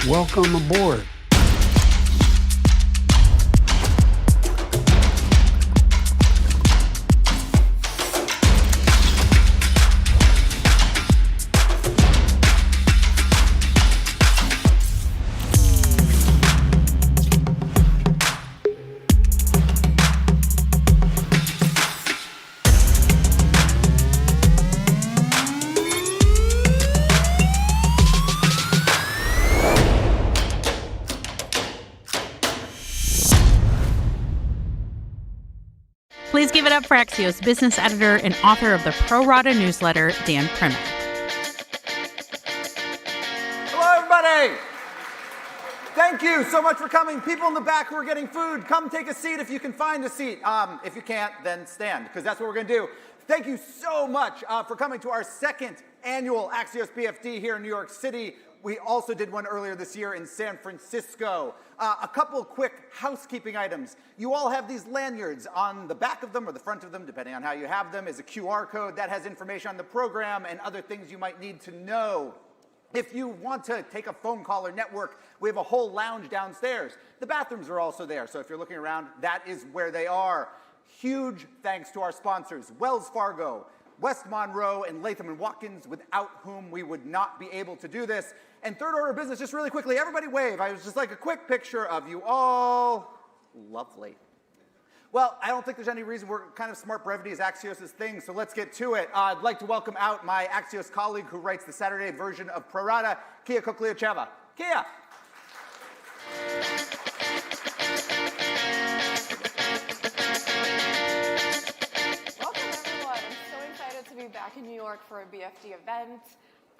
Welcome aboard. Please give it up for Axios business editor and author of the Pro Rata newsletter, Dan Primack. Hello, everybody. Thank you so much for coming. People in the back who are getting food, come take a seat if you can find a seat. If you can't, then stand, because that's what we're going to do. Thank you so much for coming to our second annual Axios BFD here in New York City. We also did one earlier this year in San Francisco. A couple of quick housekeeping items. You all have these lanyards. On the back of them or the front of them, depending on how you have them, is a QR code that has information on the program and other things you might need to know. If you want to take a phone call or network, we have a whole lounge downstairs. The bathrooms are also there, so if you're looking around, that is where they are. Huge thanks to our sponsors, Wells Fargo, West Monroe, and Latham & Watkins, without whom we would not be able to do this. And third order of business, just really quickly, everybody wave. I was just like a quick picture of you all. Lovely. Well, I don't think there's any reason. We're kind of smart brevity is Axios' thing, so let's get to it. I'd like to welcome out my Axios colleague who writes the Saturday version of Pro Rata, Kia Kokliacheva. Kia. Welcome, everyone. I'm so excited to be back in New York for a BFD event.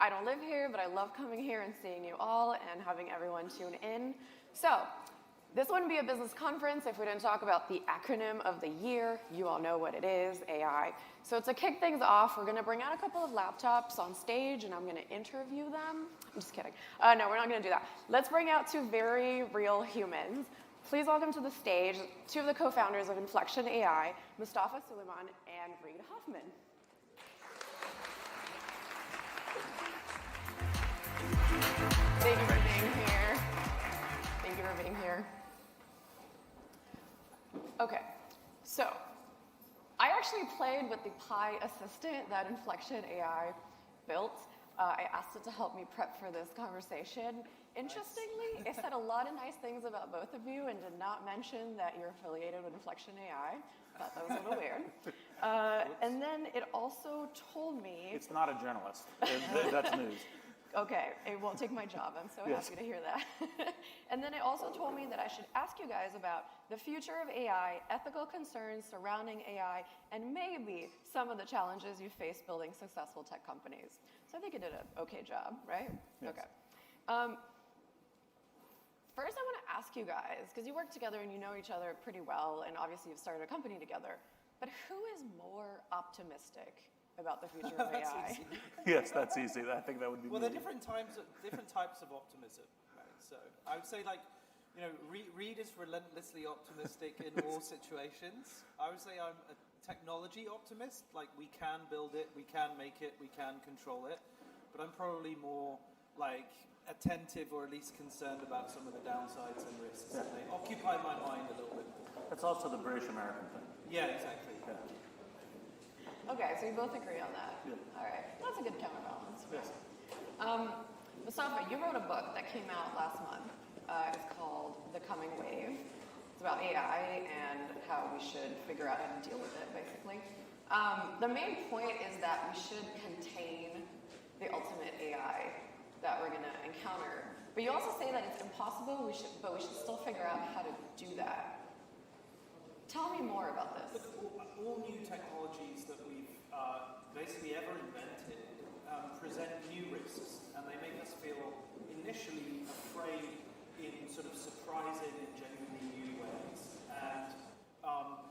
I don't live here, but I love coming here and seeing you all and having everyone tune in. So, this wouldn't be a business conference if we didn't talk about the acronym of the year. You all know what it is, AI. So to kick things off, we're going to bring out a couple of laptops on stage, and I'm going to interview them. I'm just kidding. No, we're not going to do that. Let's bring out two very real humans. Please welcome to the stage two of the co-founders of Inflection AI, Mustafa Suleiman and Reid Hoffman. Thank you for being here. Thank you for being here. Okay, so I actually played with the Pi assistant that Inflection AI built. I asked it to help me prep for this conversation. Interestingly, it said a lot of nice things about both of you and did not mention that you're affiliated with Inflection AI. Thought that was a little weird. And then it also told me... It's not a journalist. That's news. Okay, it won't take my job. I'm so happy to hear that. And then it also told me that I should ask you guys about the future of AI, ethical concerns surrounding AI, and maybe some of the challenges you face building successful tech companies. So I think you did an okay job, right? Yes. Okay. First, I want to ask you guys, because you work together and you know each other pretty well, and obviously you've started a company together, but who is more optimistic about the future of AI? Easy. Yes, that's easy. I think that would be. Well, there are different types of optimism. Right? So I would say, like, you know, Reid is relentlessly optimistic in all situations. I would say I'm a technology optimist. Like, we can build it, we can make it, we can control it. But I'm probably more like attentive, or at least concerned about some of the downsides and risks. Yeah. They occupy my mind a little bit. That's also the British American thing. Yeah, exactly. Yeah. Okay, so you both agree on that. Yeah. All right, that's a good counterbalance. Yes. Mustafa, you wrote a book that came out last month. It's called The Coming Wave. It's about AI and how we should figure out how to deal with it, basically. The main point is that we should contain the ultimate AI that we're going to encounter. But you also say that it's impossible, but we should still figure out how to do that. Tell me more about this. Look, all new technologies that we've basically ever invented present new risks, and they make us feel initially afraid in sort of surprising and genuinely new ways. And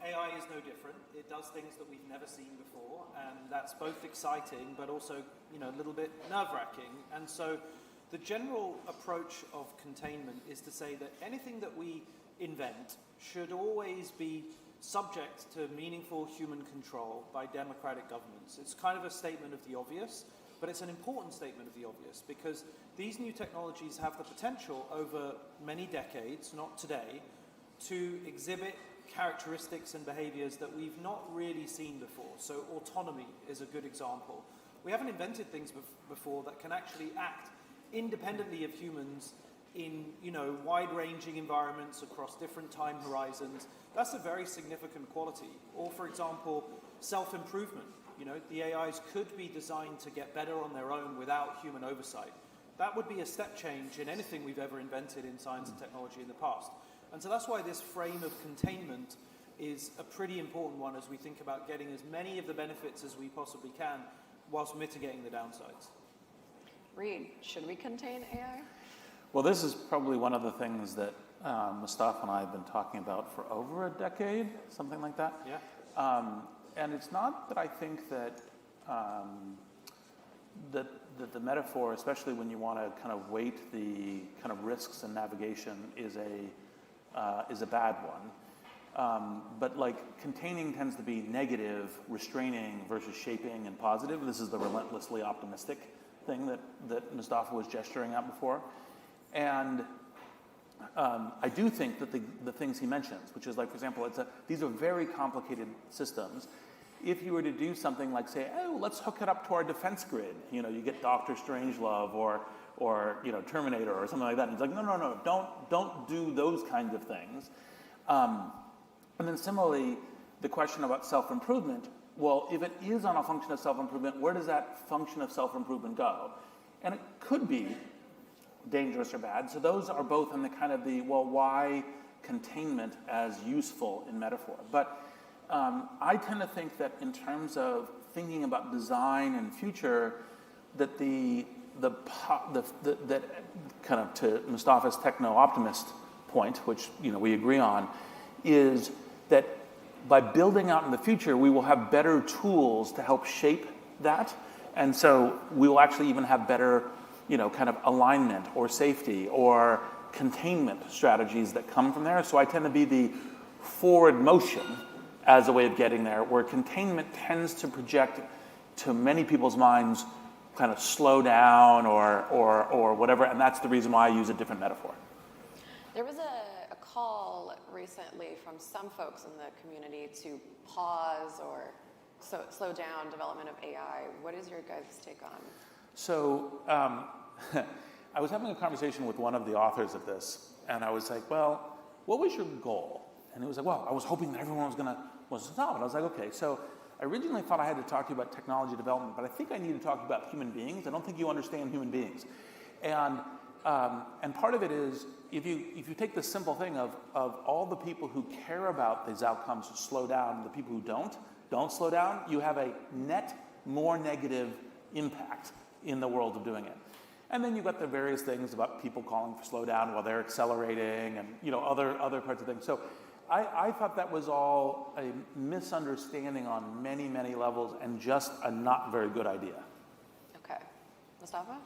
AI is no different. It does things that we've never seen before, and that's both exciting but also, you know, a little bit nerve-wracking. And so the general approach of containment is to say that anything that we invent should always be subject to meaningful human control by democratic governments. It's kind of a statement of the obvious, but it's an important statement of the obvious because these new technologies have the potential over many decades, not today, to exhibit characteristics and behaviors that we've not really seen before. So autonomy is a good example. We haven't invented things before that can actually act independently of humans in, wide-ranging environments across different time horizons. That's a very significant quality. Or, for example, self-improvement. The AIs could be designed to get better on their own without human oversight. That would be a step change in anything we've ever invented in science and technology in the past. And so that's why this frame of containment is a pretty important one as we think about getting as many of the benefits as we possibly can whilst mitigating the downsides. Reed, should we contain AI? Well, this is probably one of the things that Mustafa and I have been talking about for over a decade, something like that. Yeah. And it's not that I think that that the metaphor, especially when you want to kind of weight the kind of risks and navigation, is a bad one. But like containing tends to be negative, restraining versus shaping and positive. This is the relentlessly optimistic thing that Mustafa was gesturing at before. And I do think that the things he mentions, which is like, for example, these are very complicated systems. If you were to do something like say, oh, let's hook it up to our defense grid, you get Dr. Strangelove or Terminator or something like that. And it's like, no, don't do those kinds of things. And then similarly, the question about self-improvement, well, if it is on a function of self-improvement, where does that function of self-improvement go? And it could be dangerous or bad. So those are both in the kind of why containment as useful in metaphor. But I tend to think that in terms of thinking about design and future, that that kind of to Mustafa's techno-optimist point, which we agree on, is that by building out in the future, we will have better tools to help shape that, and so we will actually even have better, kind of alignment or safety or containment strategies that come from there. So I tend to be the forward motion as a way of getting there, where containment tends to project to many people's minds kind of slow down or whatever, and that's the reason why I use a different metaphor. There was a call recently from some folks in the community to pause or slow down development of AI. What is your guys' take on? So I was having a conversation with one of the authors of this, and I was like, well, what was your goal? And he was like, well, I was hoping that everyone was stop it. I was like, okay, so I originally thought I had to talk to you about technology development, but I think I need to talk about human beings. I don't think you understand human beings. And part of it is, if you take the simple thing of all the people who care about these outcomes to slow down and the people who don't slow down, you have a net more negative impact in the world of doing it. And then you've got the various things about people calling for slowdown while they're accelerating and other parts of things. So I thought that was all a misunderstanding on many, many levels and just a not very good idea. Okay. Mustafa?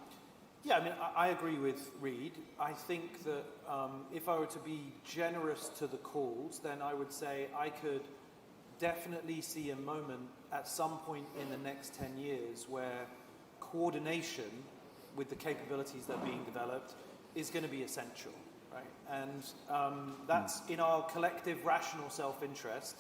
Yeah, I mean, I agree with Reed. I think that if I were to be generous to the calls, then I would say I could definitely see a moment at some point in the next 10 years where coordination with the capabilities that are being developed is going to be essential, right? And that's in our collective rational self-interest.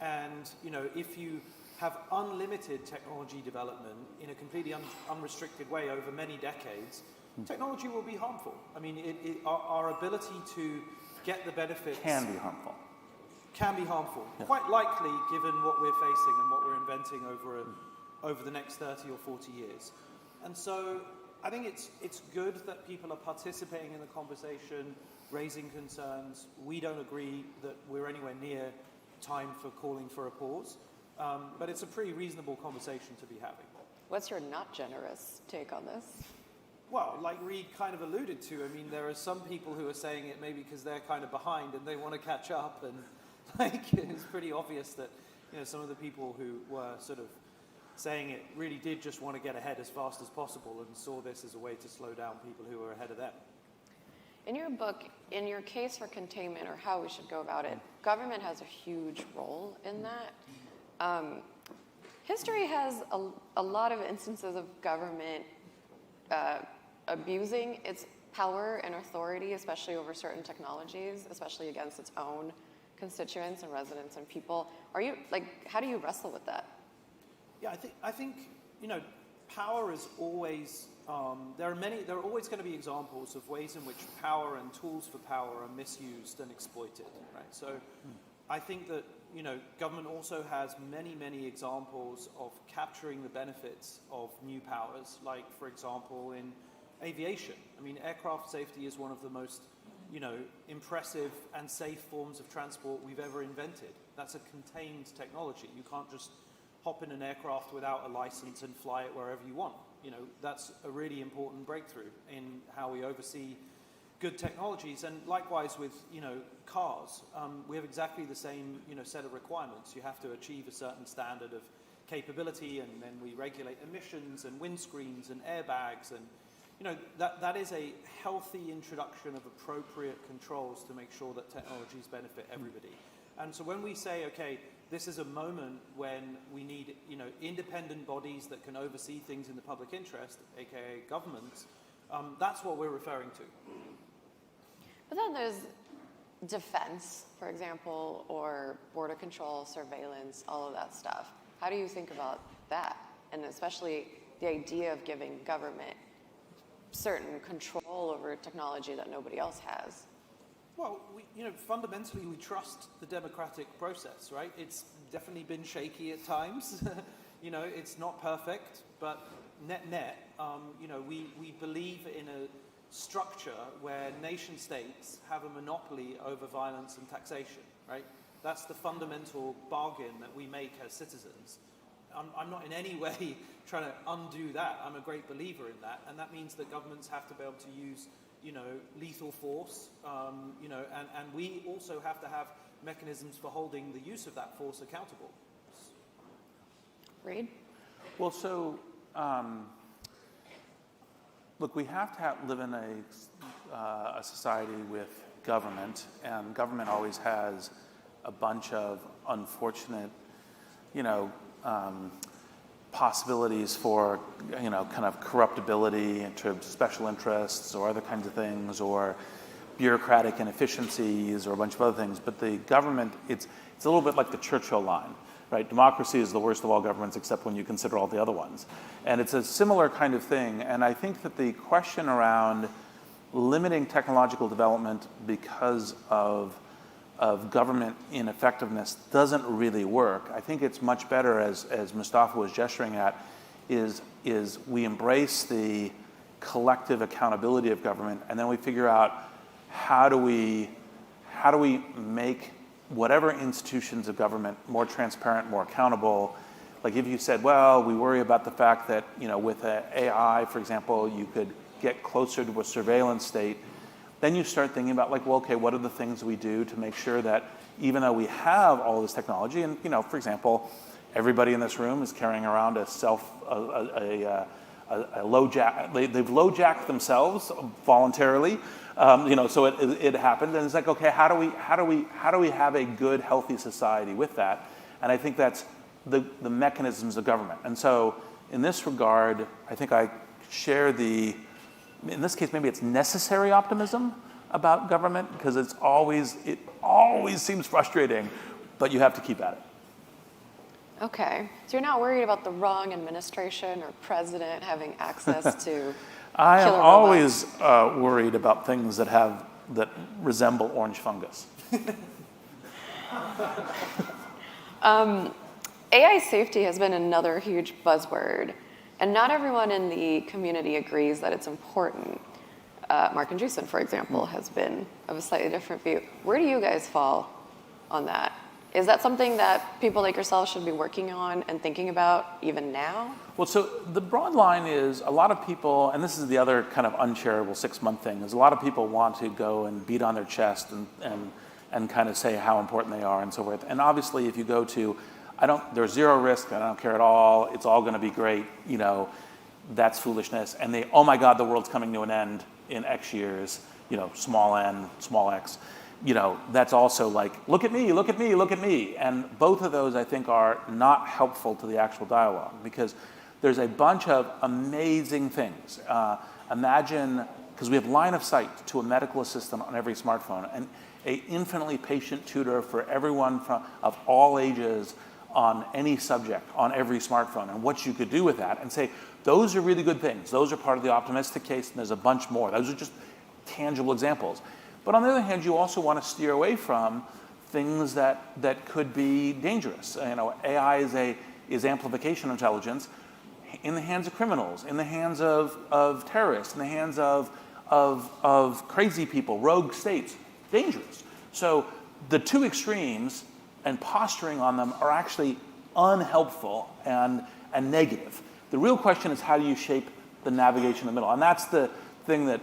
And, if you have unlimited technology development in a completely unrestricted way over many decades, technology will be harmful. I mean, our ability to get the benefits... Can be harmful. Can be harmful. Yeah. Quite likely, given what we're facing and what we're inventing over the next 30 or 40 years. And so I think it's good that people are participating in the conversation, raising concerns. We don't agree that we're anywhere near time for calling for a pause. But it's a pretty reasonable conversation to be having. What's your not generous take on this? Well, like Reed kind of alluded to, I mean, there are some people who are saying it maybe because they're kind of behind and they want to catch up. And it's pretty obvious that, some of the people who were sort of saying it really did just want to get ahead as fast as possible and saw this as a way to slow down people who were ahead of them. In your book, in your case for containment or how we should go about it, government has a huge role in that. history has a lot of instances of government abusing its power and authority, especially over certain technologies, especially against its own constituents and residents and people. Are you, how do you wrestle with that? Yeah, I think power is always, there are always going to be examples of ways in which power and tools for power are misused and exploited, right? So I think that, government also has many, many examples of capturing the benefits of new powers, like, for example, in aviation. I mean, aircraft safety is one of the most, impressive and safe forms of transport we've ever invented. That's a contained technology. You can't just hop in an aircraft without a license and fly it wherever you want. That's a really important breakthrough in how we oversee good technologies. And likewise with, cars, we have exactly the same, set of requirements. You have to achieve a certain standard of capability, and then we regulate emissions and windscreens and airbags, and that is a healthy introduction of appropriate controls to make sure that technologies benefit everybody. And so when we say, okay, this is a moment when we need, independent bodies that can oversee things in the public interest, aka governments, that's what we're referring to. But then there's defense, for example, or border control, surveillance, all of that stuff. How do you think about that? And especially the idea of giving government certain control over technology that nobody else has. Well, fundamentally, we trust the democratic process, right? It's definitely been shaky at times. It's not perfect, but net, we believe in a structure where nation states have a monopoly over violence and taxation, right? That's the fundamental bargain that we make as citizens. I'm not in any way trying to undo that. I'm a great believer in that, and that means that governments have to be able to use, lethal force, and we also have to have mechanisms for holding the use of that force accountable. Reid? Well, so look, we have to live in a society with government, and government always has a bunch of unfortunate, possibilities for, kind of corruptibility into special interests or other kinds of things, or bureaucratic inefficiencies or a bunch of other things. But the government, it's a little bit like the Churchill line, right? Democracy is the worst of all governments except when you consider all the other ones. And it's a similar kind of thing. And I think that the question around limiting technological development because of government ineffectiveness doesn't really work. I think it's much better, as Mustafa was gesturing at, is we embrace the collective accountability of government, and then we figure out how do we make whatever institutions of government more transparent, more accountable. Like if you said, well, we worry about the fact that, with AI, for example, you could get closer to a surveillance state, then you start thinking about what are the things we do to make sure that even though we have all this technology, and for example, everybody in this room is carrying around a low jack. They've low jacked themselves voluntarily, so it happened, and it's like, okay, how do we have a good, healthy society with that? And I think that's the mechanisms of government. And so in this regard, I think I share in this case, maybe it's necessary optimism about government, because it always seems frustrating, but you have to keep at it. Okay, so you're not worried about the wrong administration or president having access to I am killer always worried about things that resemble orange fungus. AI safety has been another huge buzzword, and not everyone in the community agrees that it's important. Mark Andreessen, for example, has been of a slightly different view. Where do you guys fall on that? Is that something that people like yourself should be working on and thinking about even now? Well, so the broad line is a lot of people, and this is the other kind of unshareable 6-month thing, is a lot of people want to go and beat on their chest and kind of say how important they are and so forth. And obviously, if you go to, there's zero risk, I don't care at all, it's all going to be great, that's foolishness. And oh my God, the world's coming to an end in X years, small n, small x. that's also like, look at me, look at me, look at me. And both of those, I think, are not helpful to the actual dialogue, because there's a bunch of amazing things. Imagine, because we have line of sight to a medical assistant on every smartphone, and an infinitely patient tutor for everyone of all ages on any subject on every smartphone, and what you could do with that, and say, those are really good things. Those are part of the optimistic case, and there's a bunch more. Those are just tangible examples. But on the other hand, you also want to steer away from things that could be dangerous. AI is amplification intelligence in the hands of criminals, in the hands of terrorists, in the hands of crazy people, rogue states. Dangerous. So the two extremes and posturing on them are actually unhelpful and negative. The real question is, how do you shape the navigation in the middle? And that's the thing that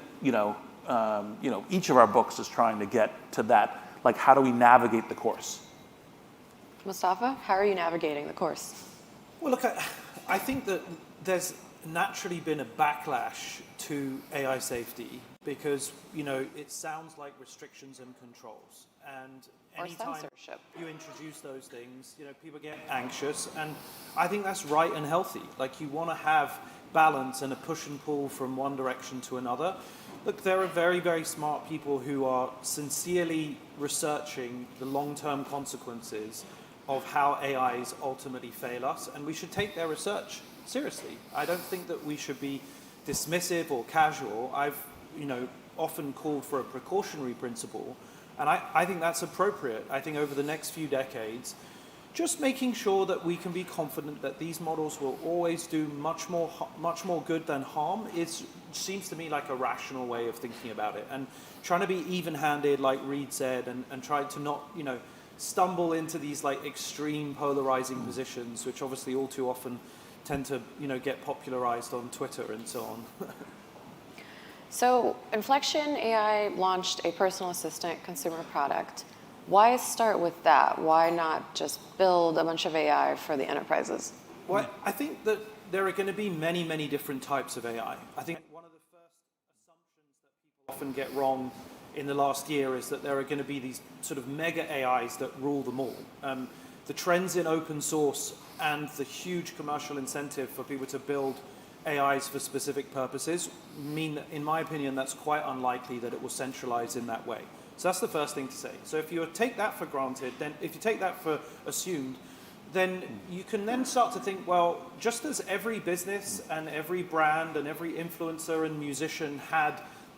each of our books is trying to get to that. Like, how do we navigate the course? Mustafa, how are you navigating the course? Well, look, I think that there's naturally been a backlash to AI safety because, it sounds like restrictions and controls. And anytime censorship. you introduce those things, people get anxious. And I think that's right and healthy. Like, you want to have balance and a push and pull from one direction to another. Look, there are very, very smart people who are sincerely researching the long-term consequences of how AIs ultimately fail us, and we should take their research seriously. I don't think that we should be dismissive or casual. I've, often called for a precautionary principle, and I think that's appropriate. I think over the next few decades, just making sure that we can be confident that these models will always do much more good than harm seems to me like a rational way of thinking about it. And trying to be even-handed, like Reed said, and try to not, stumble into these like extreme polarizing positions, which obviously all too often tend to, get popularized on Twitter and so on. So Inflection AI launched a personal assistant consumer product. Why start with that? Why not just build a bunch of AI for the enterprises? Well, I think that there are going to be many, many different types of AI. I think one of the first assumptions that people often get wrong in the last year is that there are going to be these sort of mega AIs that rule them all. The trends in open source and the huge commercial incentive for people to build AIs for specific purposes mean that, in my opinion, that's quite unlikely that it will centralize in that way. So that's the first thing to say. So if you take that for granted, then if you take that for assumed, then you can then start to think, well, just as every business and every brand and every influencer and musician had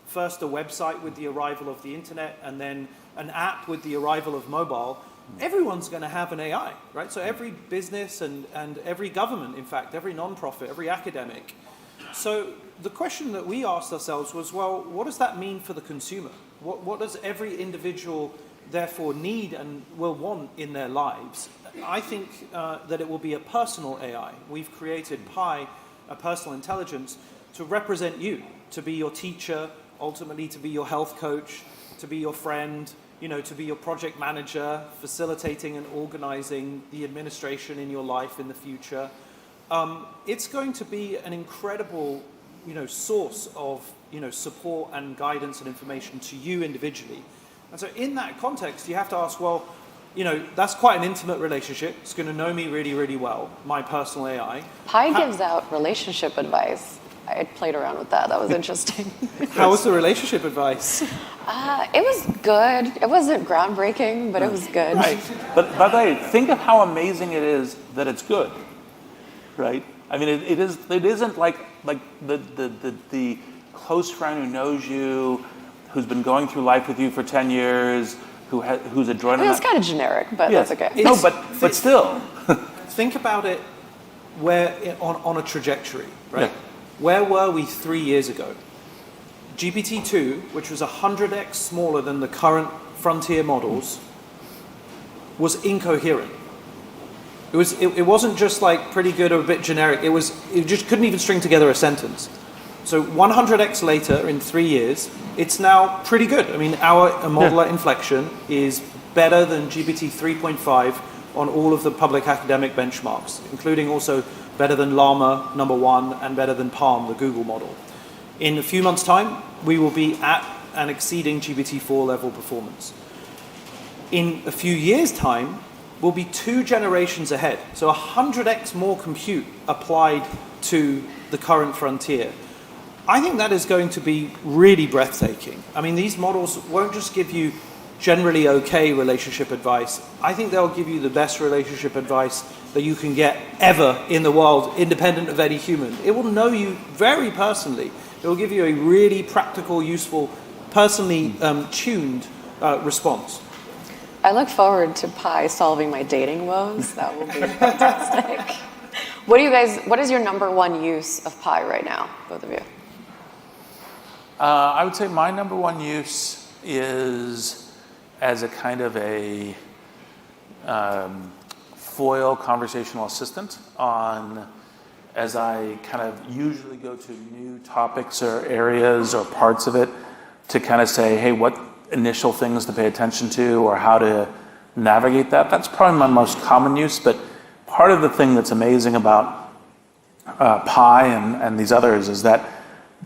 first a website with the arrival of the internet and then an app with the arrival of mobile, everyone's going to have an AI, right? So every business and every government, in fact, every nonprofit, every academic. So the question that we asked ourselves was, well, what does that mean for the consumer? What does every individual therefore need and will want in their lives? I think that it will be a personal AI. We've created Pi, a personal intelligence, to represent you, to be your teacher, ultimately to be your health coach, to be your friend, to be your project manager, facilitating and organizing the administration in your life in the future. It's going to be an incredible, source of, support and guidance and information to you individually. And so in that context, you have to ask, well, that's quite an intimate relationship. It's going to know me really, really well, my personal AI. Pi gives out relationship advice. I played around with that. That was interesting. How was the relationship advice? It was good. It wasn't groundbreaking, but it was good. Right. But by the way, think of how amazing it is that it's good, right? I mean, it isn't like the close friend who knows you, who's been going through life with you for 10 years, who's a droid. It's kind of generic, but yes. that's okay. No, but still. Think about it on a trajectory, right? Yeah. Where were we 3 years ago? GPT-2, which was 100x smaller than the current frontier models, was incoherent. It wasn't just like pretty good or a bit generic. It just couldn't even string together a sentence. So 100x later, in 3 years, it's now pretty good. I mean, our model at Inflection is better than GPT 3.5 on all of the public academic benchmarks, including also better than Llama #1 and better than Palm, the Google model. In a few months' time, we will be at and exceeding GPT-4 level performance. in a few years' time, will be 2 generations ahead. So 100x more compute applied to the current frontier. I think that is going to be really breathtaking. I mean, these models won't just give you generally okay relationship advice. I think they'll give you the best relationship advice that you can get ever in the world, independent of any human. It will know you very personally. It will give you a really practical, useful, personally tuned response. I look forward to Pi solving my dating woes. That will be fantastic. What is your number one use of Pi right now, both of you? I would say my number one use is as a kind of a foil conversational assistant as I kind of usually go to new topics or areas or parts of it to kind of say, hey, what initial things to pay attention to or how to navigate that. That's probably my most common use, but part of the thing that's amazing about Pi and these others is that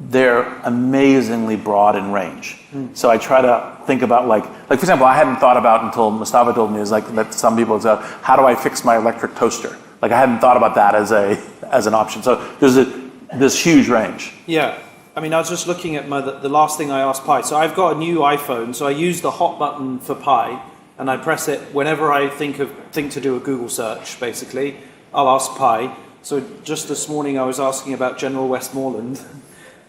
they're amazingly broad in range. So I try to think about like for example, I hadn't thought about until Mustafa told me is like that some people say, how do I fix my electric toaster? Like I hadn't thought about that as an option. So there's this huge range. Yeah. I mean, I was just looking at the last thing I asked Pi. So I've got a new iPhone, so I use the hot button for Pi, and I press it whenever I think to do a Google search, basically. I'll ask Pi. So just this morning I was asking about General Westmoreland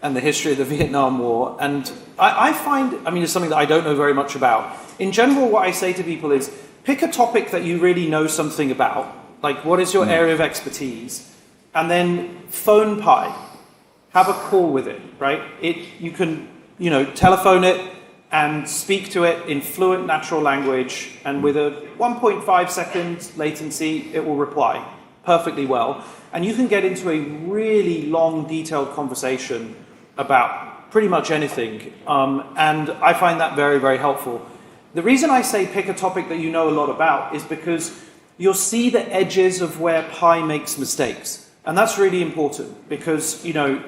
and the history of the Vietnam War. And I find, I mean, it's something that I don't know very much about. In general, what I say to people is, pick a topic that you really know something about. Like, what is your area of expertise? And then phone Pi. Have a call with it, right? You can, telephone it and speak to it in fluent natural language, and with a 1.5 seconds latency, it will reply perfectly well. And you can get into a really long, detailed conversation about pretty much anything. And I find that very, very helpful. The reason I say pick a topic that you know a lot about is because you'll see the edges of where Pi makes mistakes. And that's really important because,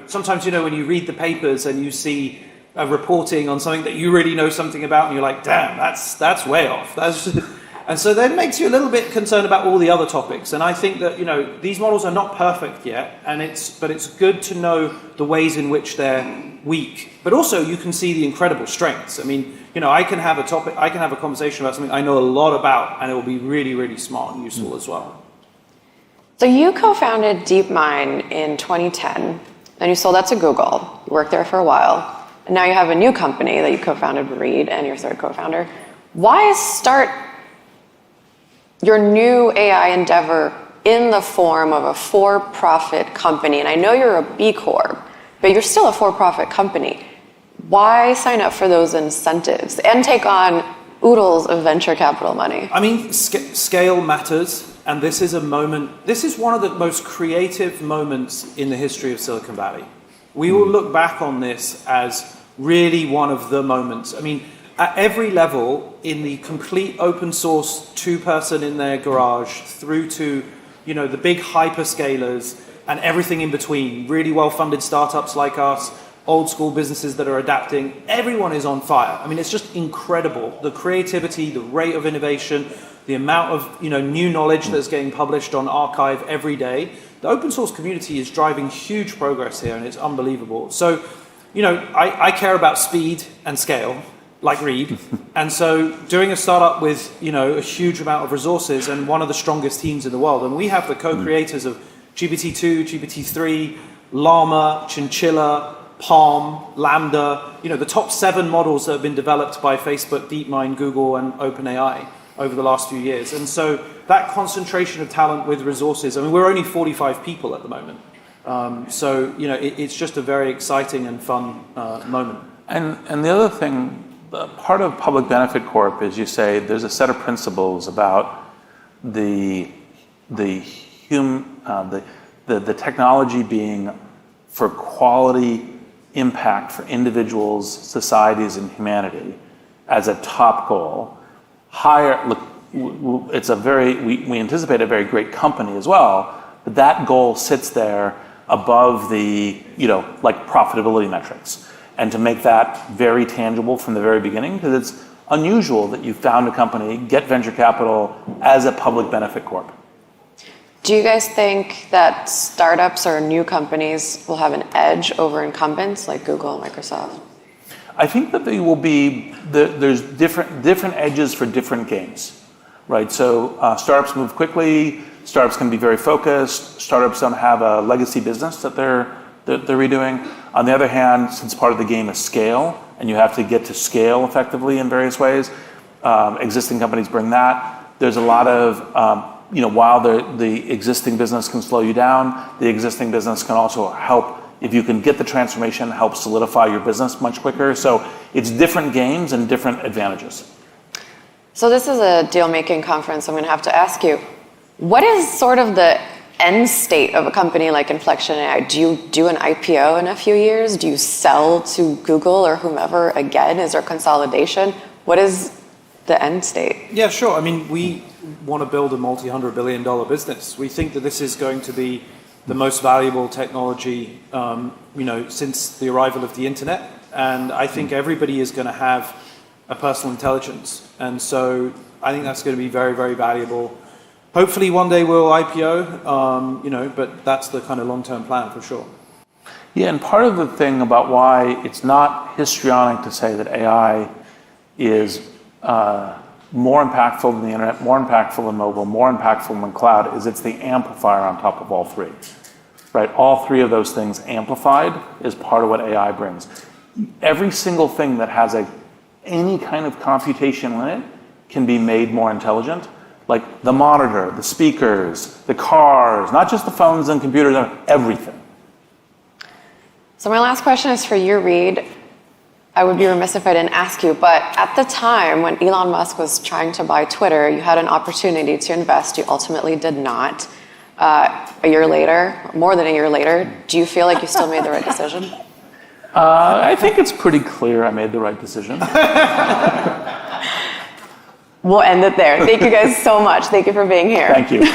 sometimes, when you read the papers and you see reporting on something that you really know something about and you're like, damn, that's way off. And so that makes you a little bit concerned about all the other topics. And I think that, these models are not perfect yet, but it's good to know the ways in which they're weak. But also you can see the incredible strengths. I mean, I can have a conversation about something I know a lot about, and it will be really, really smart and useful as well. So you co-founded DeepMind in 2010, then you sold that to Google. You worked there for a while, and now you have a new company that you co-founded with Reed and your third co-founder. Why start your new AI endeavor in the form of a for-profit company? And I know you're a B Corp, but you're still a for-profit company. Why sign up for those incentives and take on oodles of venture capital money? I mean, scale matters. And this is one of the most creative moments in the history of Silicon Valley. We will look back on this as really one of the moments. I mean, at every level, in the complete open source, 2-person in their garage, through to, the big hyperscalers and everything in between, really well-funded startups like us, old school businesses that are adapting, everyone is on fire. I mean, it's just incredible. The creativity, the rate of innovation, the amount of new knowledge that's getting published on archive every day. The open source community is driving huge progress here, and it's unbelievable. So, I care about speed and scale, like Reed. And so doing a startup with, a huge amount of resources and one of the strongest teams in the world, and we have the co-creators of GPT-2, GPT-3, Llama, Chinchilla, Palm, Lambda, the top 7 models that have been developed by Facebook, DeepMind, Google, and OpenAI over the last few years. And so that concentration of talent with resources, I mean, we're only 45 people at the moment. So, it's just a very exciting and fun moment. And the other thing, part of Public Benefit Corp is you say there's a set of principles about the technology being for quality impact for individuals, societies, and humanity as a top goal. We anticipate a very great company as well, but that goal sits there above the, like profitability metrics. And to make that very tangible from the very beginning, because it's unusual that you found a company, get venture capital as a public benefit corp. Do you guys think that startups or new companies will have an edge over incumbents like Google and Microsoft? I think that they will be, there's different edges for different games, right? So startups move quickly, startups can be very focused, startups don't have a legacy business that they're redoing. On the other hand, since part of the game is scale, and you have to get to scale effectively in various ways, existing companies bring that. There's a lot of, while the existing business can slow you down, the existing business can also help, if you can get the transformation, help solidify your business much quicker. So it's different games and different advantages. So this is a deal-making conference. I'm going to have to ask you, what is sort of the end state of a company like Inflection AI? Do you do an IPO in a few years? Do you sell to Google or whomever again? Is there consolidation? What is the end state? Yeah, sure. I mean, we want to build a multi-$100 billion business. We think that this is going to be the most valuable technology, since the arrival of the internet. And I think everybody is going to have a personal intelligence. And so I think that's going to be very, very valuable. Hopefully one day we'll IPO, but that's the kind of long-term plan for sure. Yeah, and part of the thing about why it's not histrionic to say that AI is more impactful than the internet, more impactful than mobile, more impactful than cloud, is it's the amplifier on top of all three, right? All three of those things amplified is part of what AI brings. Every single thing that has any kind of computation in it can be made more intelligent. Like the monitor, the speakers, the cars, not just the phones and computers, everything. So my last question is for you, Reed. I would be remiss if I didn't ask you, but at the time when Elon Musk was trying to buy Twitter, you had an opportunity to invest. You ultimately did not. A year later, more than a year later, do you feel like you still made the right decision? I think it's pretty clear I made the right decision. We'll end it there. Thank you guys so much. Thank you for being here. Thank you.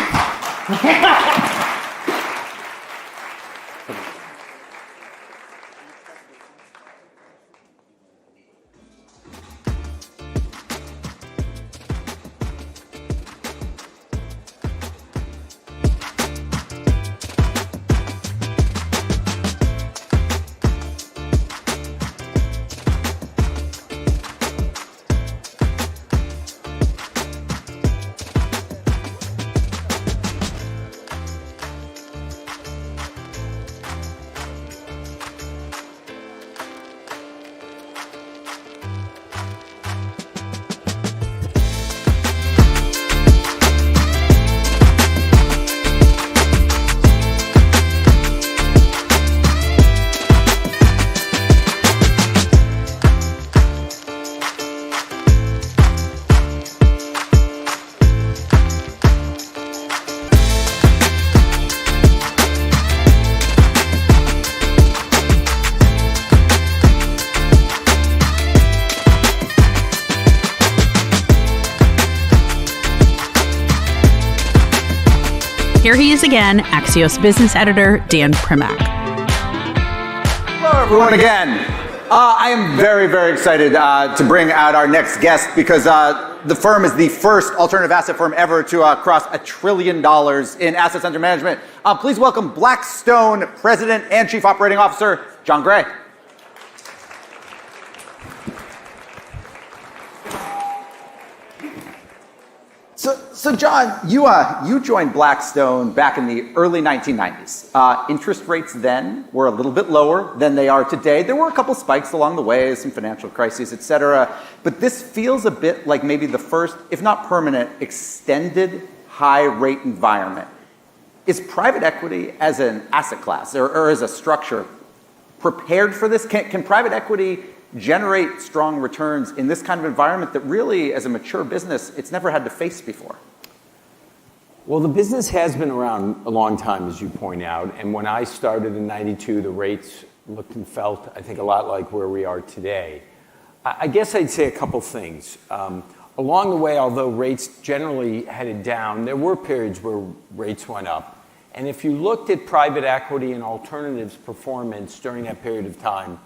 Here he is again, Axios business editor Dan Primack. Hello, everyone, again. I am very, very excited to bring out our next guest because the firm is the first alternative asset firm ever to cross $1 trillion in assets under management. Please welcome Blackstone President and Chief Operating Officer, John Gray. So John, you joined Blackstone back in the early 1990s. Interest rates then were a little bit lower than they are today. There were a couple spikes along the way, some financial crises, et cetera. But this feels a bit like maybe the first, if not permanent, extended high-rate environment. Is private equity as an asset class or as a structure prepared for this? Can private equity generate strong returns in this kind of environment that really, as a mature business, it's never had to face before? Well, the business has been around a long time, as you point out. And when I started in '92, the rates looked and felt, I think, a lot like where we are today. I guess I'd say a couple things. Along the way, although rates generally headed down, there were periods where rates went up. And if you looked at private equity and alternatives performance during that period of time,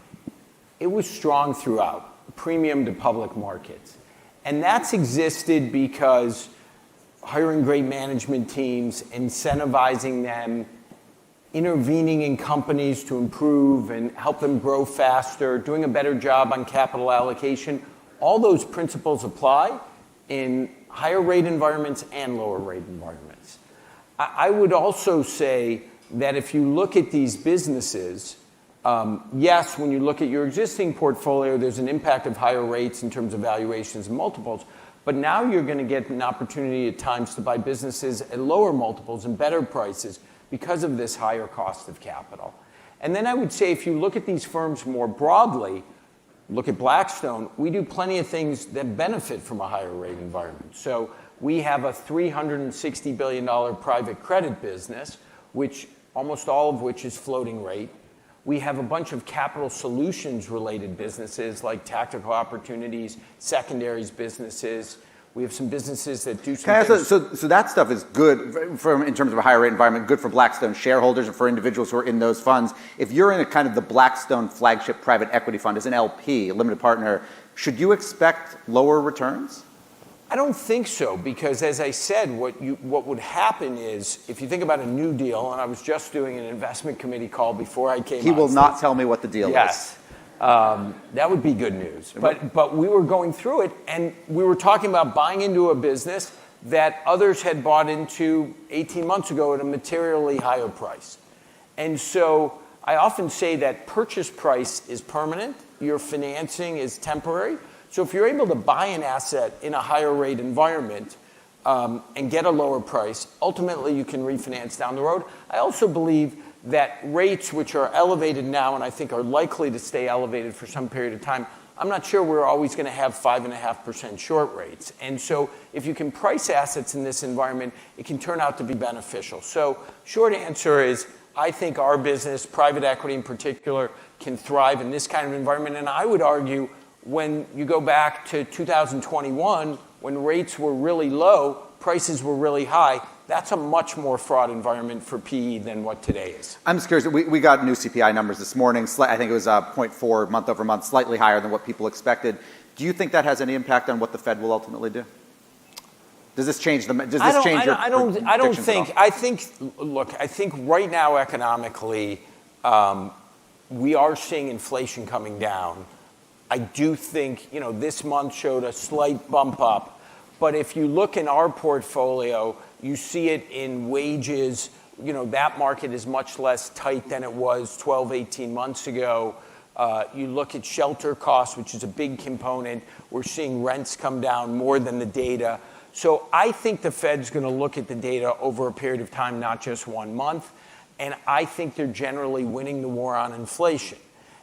it was strong throughout, premium to public markets. And that's existed because hiring great management teams, incentivizing them, intervening in companies to improve and help them grow faster, doing a better job on capital allocation, all those principles apply in higher rate environments and lower rate environments. I would also say that if you look at these businesses, yes, when you look at your existing portfolio, there's an impact of higher rates in terms of valuations and multiples. But now you're going to get an opportunity at times to buy businesses at lower multiples and better prices because of this higher cost of capital. And then I would say if you look at these firms more broadly, look at Blackstone, we do plenty of things that benefit from a higher rate environment. So we have a $360 billion private credit business, which almost all of which is floating rate. We have a bunch of capital solutions related businesses like tactical opportunities, secondaries businesses. We have some businesses that do some things. So that stuff is good in terms of a higher rate environment, good for Blackstone shareholders and for individuals who are in those funds. If you're in a kind of the Blackstone flagship private equity fund as an LP, a limited partner, should you expect lower returns? I don't think so, because as I said, what would happen is, if you think about a new deal, and I was just doing an investment committee call before I came on. He will not tell me what the deal is. Yes. That would be good news. But we were going through it, and we were talking about buying into a business that others had bought into 18 months ago at a materially higher price. And so I often say that purchase price is permanent, your financing is temporary. So if you're able to buy an asset in a higher rate environment and get a lower price, ultimately you can refinance down the road. I also believe that rates, which are elevated now and I think are likely to stay elevated for some period of time, I'm not sure we're always going to have 5.5% short rates. And so if you can price assets in this environment, it can turn out to be beneficial. So short answer is, I think our business, private equity in particular, can thrive in this kind of environment. And I would argue when you go back to 2021, when rates were really low, prices were really high, that's a much more fraught environment for PE than what today is. I'm just curious, we got new CPI numbers this morning. I think it was 0.4 month over month, slightly higher than what people expected. Do you think that has any impact on what the Fed will ultimately do? Does this change your predictions I don't think. I think right now economically, we are seeing inflation coming down. I do think, this month showed a slight bump up. But if you look in our portfolio, you see it in wages. That market is much less tight than it was 12, 18 months ago. You look at shelter costs, which is a big component. We're seeing rents come down more than the data. So I think the Fed's going to look at the data over a period of time, not just 1 month. And I think they're generally winning the war on inflation.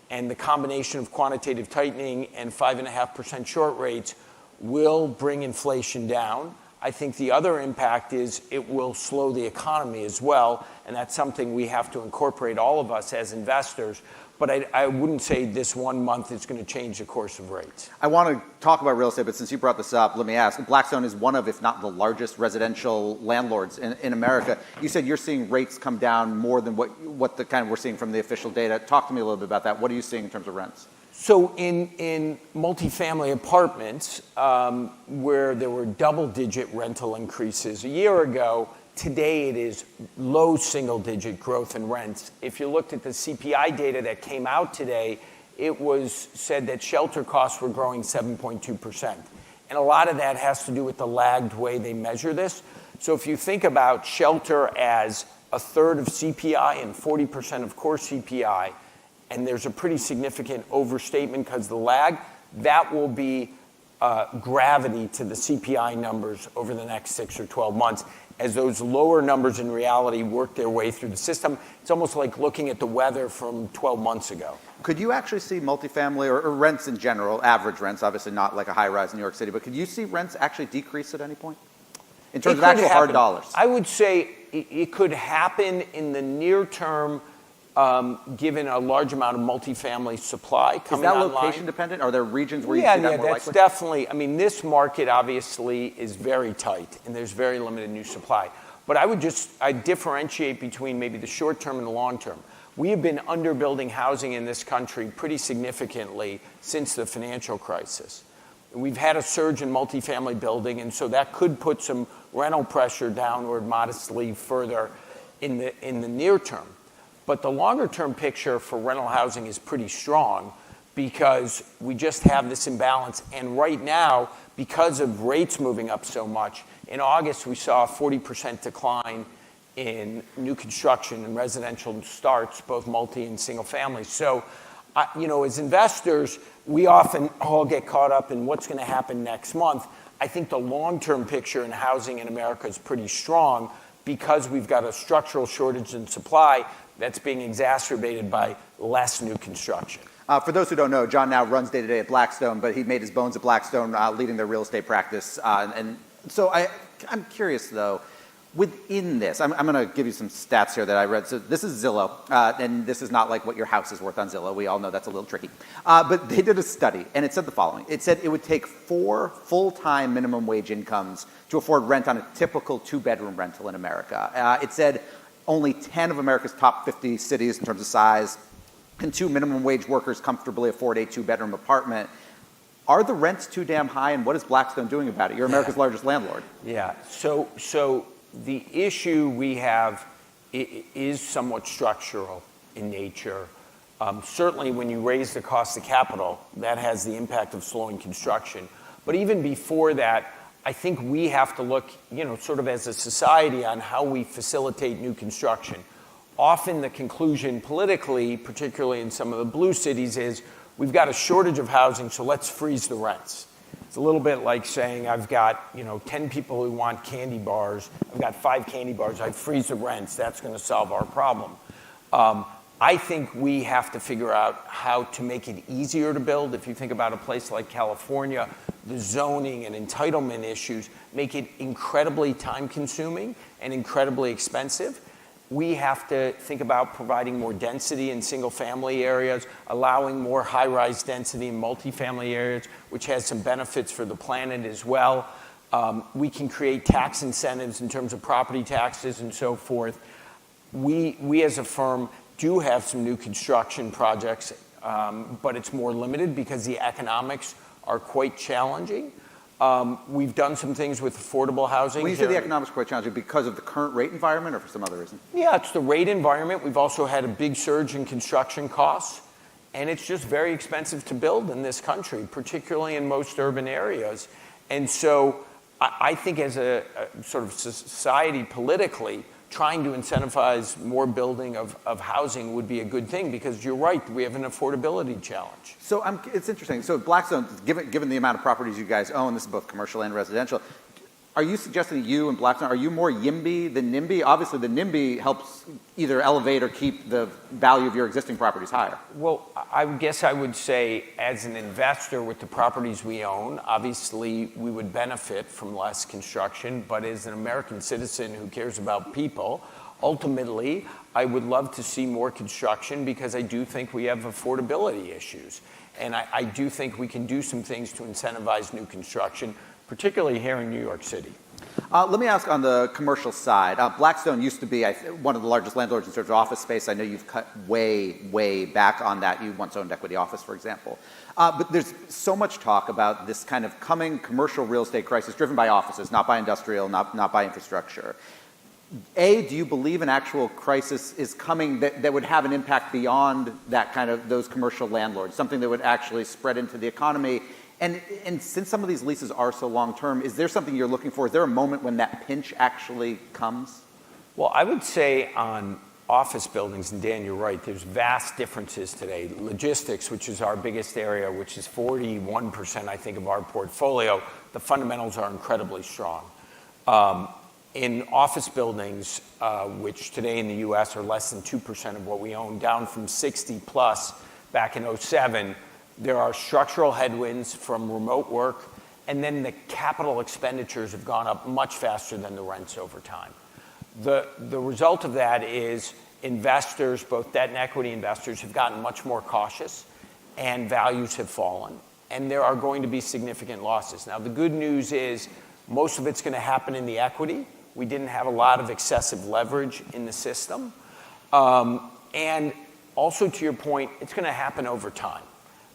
And the combination of quantitative tightening and 5.5% short rates will bring inflation down. I think the other impact is it will slow the economy as well, and that's something we have to incorporate, all of us as investors. But I wouldn't say this 1 month is going to change the course of rates. I want to talk about real estate, but since you brought this up, let me ask. Blackstone is one of, if not the largest residential landlords in America. You said you're seeing rates come down more than what the kind of we're seeing from the official data. Talk to me a little bit about that. What are you seeing in terms of rents? So in multifamily apartments, where there were double-digit rental increases a year ago, today it is low single-digit growth in rents. If you looked at the CPI data that came out today, it was said that shelter costs were growing 7.2%. And a lot of that has to do with the lagged way they measure this. So if you think about shelter as a third of CPI and 40% of core CPI, and there's a pretty significant overstatement because of the lag, that will be gravity to the CPI numbers over the next 6 or 12 months. As those lower numbers in reality work their way through the system, it's almost like looking at the weather from 12 months ago. Could you actually see multifamily or rents in general, average rents, obviously not like a high rise in New York City, but could you see rents actually decrease at any point? In terms of actual hard dollars? I would say it could happen in the near term, given a large amount of multifamily supply coming online. Is that location dependent? Are there regions where you see that more likely? Yeah, that's definitely. I mean, this market obviously is very tight, and there's very limited new supply. But I differentiate between maybe the short term and the long term. We have been underbuilding housing in this country pretty significantly since the financial crisis. We've had a surge in multifamily building, and so that could put some rental pressure downward modestly further in the near term. But the longer term picture for rental housing is pretty strong because we just have this imbalance. And right now, because of rates moving up so much, in August we saw a 40% decline in new construction and residential starts, both multi and single family. So, as investors, we often all get caught up in what's going to happen next month. I think the long-term picture in housing in America is pretty strong because we've got a structural shortage in supply that's being exacerbated by less new construction. For those who don't know, John now runs day-to-day at Blackstone, but he made his bones at Blackstone leading their real estate practice. And so I'm curious, though, within this, I'm going to give you some stats here that I read. So this is Zillow, and this is not like what your house is worth on Zillow. We all know that's a little tricky. But they did a study, and it said the following. It said it would take 4 full-time minimum wage incomes to afford rent on a typical 2-bedroom rental in America. It said only 10 of America's top 50 cities in terms of size can 2 minimum wage workers comfortably afford a 2-bedroom apartment. Are the rents too damn high, and what is Blackstone doing about it? You're America's largest landlord. Yeah, so the issue we have is somewhat structural in nature. Certainly when you raise the cost of capital, that has the impact of slowing construction. But even before that, I think we have to look, sort of as a society on how we facilitate new construction. Often the conclusion politically, particularly in some of the blue cities, is we've got a shortage of housing, so let's freeze the rents. It's a little bit like saying I've got 10 people who want candy bars. I've got 5 candy bars. I freeze the rents. That's going to solve our problem. I think we have to figure out how to make it easier to build. If you think about a place like California, the zoning and entitlement issues make it incredibly time-consuming and incredibly expensive. We have to think about providing more density in single-family areas, allowing more high-rise density in multifamily areas, which has some benefits for the planet as well. We can create tax incentives in terms of property taxes and so forth. We as a firm do have some new construction projects, but it's more limited because the economics are quite challenging. We've done some things with affordable housing. When you say the economics are quite challenging, because of the current rate environment or for some other reason? Yeah, it's the rate environment. We've also had a big surge in construction costs, and it's just very expensive to build in this country, particularly in most urban areas. And so I think as a sort of society politically, trying to incentivize more building of housing would be a good thing because you're right, we have an affordability challenge. So it's interesting. So Blackstone, given the amount of properties you guys own, this is both commercial and residential, are you suggesting that you and Blackstone, are you more YIMBY than NIMBY? Obviously, the NIMBY helps either elevate or keep the value of your existing properties higher. Well, I guess I would say as an investor with the properties we own, obviously we would benefit from less construction, but as an American citizen who cares about people, ultimately, I would love to see more construction because I do think we have affordability issues. And I do think we can do some things to incentivize new construction, particularly here in New York City. Let me ask on the commercial side. Blackstone used to be one of the largest landlords in terms of office space. I know you've cut way, way back on that. You once owned Equity Office, for example. But there's so much talk about this kind of coming commercial real estate crisis driven by offices, not by industrial, not by infrastructure. A, do you believe an actual crisis is coming that would have an impact beyond that kind of those commercial landlords, something that would actually spread into the economy? And since some of these leases are so long-term, is there something you're looking for? Is there a moment when that pinch actually comes? Well, I would say on office buildings, and Dan, you're right, there's vast differences today. Logistics, which is our biggest area, which is 41%, I think, of our portfolio, the fundamentals are incredibly strong. In office buildings, which today in the U.S. are less than 2% of what we own, down from 60 plus back in 2007, there are structural headwinds from remote work, and then the capital expenditures have gone up much faster than the rents over time. The result of that is investors, both debt and equity investors, have gotten much more cautious, and values have fallen, and there are going to be significant losses. Now, the good news is most of it's going to happen in the equity. We didn't have a lot of excessive leverage in the system. And also, to your point, it's going to happen over time.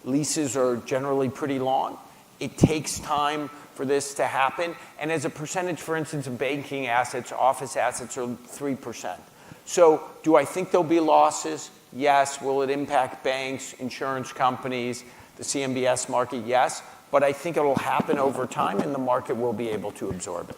Leases are generally pretty long, It takes time for this to happen. And as a percentage, for instance, of banking assets, office assets are 3%. So do I think there'll be losses? Yes. Will it impact banks, insurance companies, the CMBS market? Yes. But I think it'll happen over time, and the market will be able to absorb it.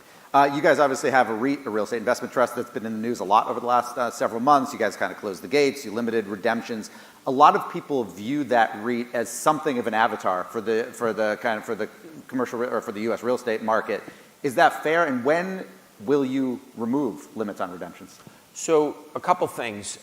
You guys obviously have a REIT, a real estate investment trust, that's been in the news a lot over the last several months. You guys kind of closed the gates. You limited redemptions. A lot of people view that REIT as something of an avatar for the commercial or for the U.S. real estate market. Is that fair? And when will you remove limits on redemptions? So a couple things.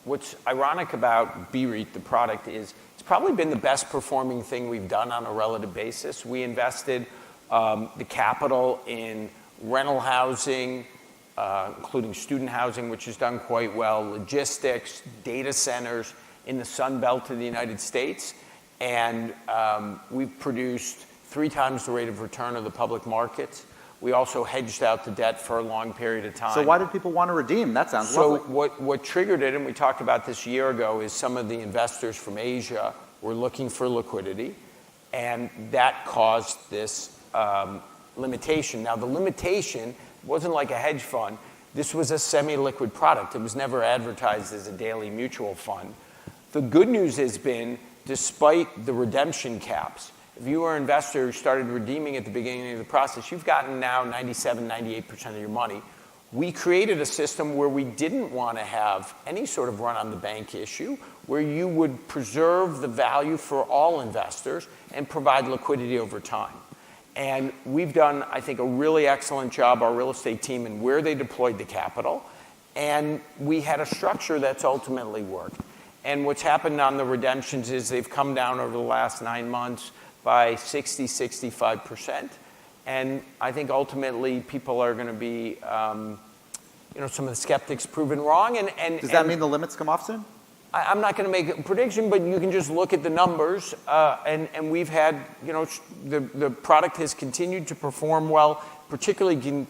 What's ironic about BREIT, the product, is it's probably been the best performing thing we've done on a relative basis. We invested the capital in rental housing, including student housing, which has done quite well, logistics, data centers in the Sun Belt of the United States. And we've produced 3 times the rate of return of the public markets. We also hedged out the debt for a long period of time. So why did people want to redeem? That sounds lovely. So what triggered it, and we talked about this a year ago, is some of the investors from Asia were looking for liquidity, and that caused this limitation. Now, the limitation wasn't like a hedge fund. This was a semi-liquid product. It was never advertised as a daily mutual fund. The good news has been, despite the redemption caps, if you were an investor who started redeeming at the beginning of the process, you've gotten now 97, 98% of your money. We created a system where we didn't want to have any sort of run on the bank issue, where you would preserve the value for all investors and provide liquidity over time. And we've done, I think, a really excellent job, our real estate team, in where they deployed the capital. And we had a structure that's ultimately worked. And what's happened on the redemptions is they've come down over the last 9 months by 60, 65%. And I think ultimately people are going to be, some of the skeptics proven wrong. And does that mean the limits come off soon? I'm not going to make a prediction, but you can just look at the numbers. And we've had, the product has continued to perform well, particularly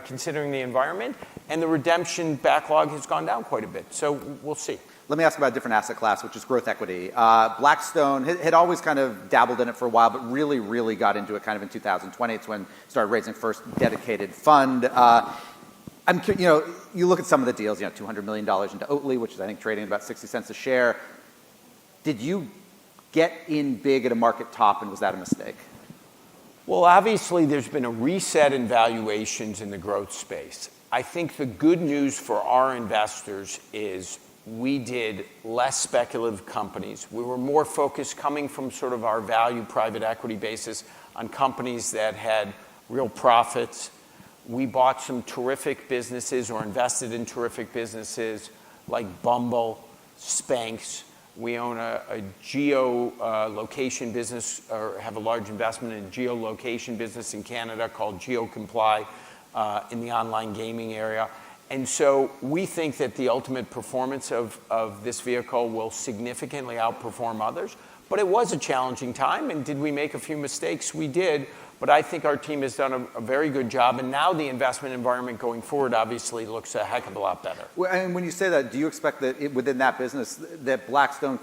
considering the environment. And the redemption backlog has gone down quite a bit. So we'll see. Let me ask about a different asset class, which is growth equity. Blackstone had always kind of dabbled in it for a while, but really, really got into it kind of in 2020. It's when it started raising first dedicated fund. You look at some of the deals, $200 million into Oatly, which is, I think, trading at about 60 cents a share. Did you get in big at a market top, and was that a mistake? Well, obviously, there's been a reset in valuations in the growth space. I think the good news for our investors is we did less speculative companies. We were more focused, coming from sort of our value private equity basis, on companies that had real profits. We bought some terrific businesses or invested in terrific businesses like Bumble, Spanx. We own a geolocation business, or have a large investment in a geolocation business in Canada called GeoComply in the online gaming area. And so we think that the ultimate performance of this vehicle will significantly outperform others. But it was a challenging time, and did we make a few mistakes? We did. But I think our team has done a very good job, and now the investment environment going forward obviously looks a heck of a lot better. Well, and when you say that, do you expect that within that business that Blackstone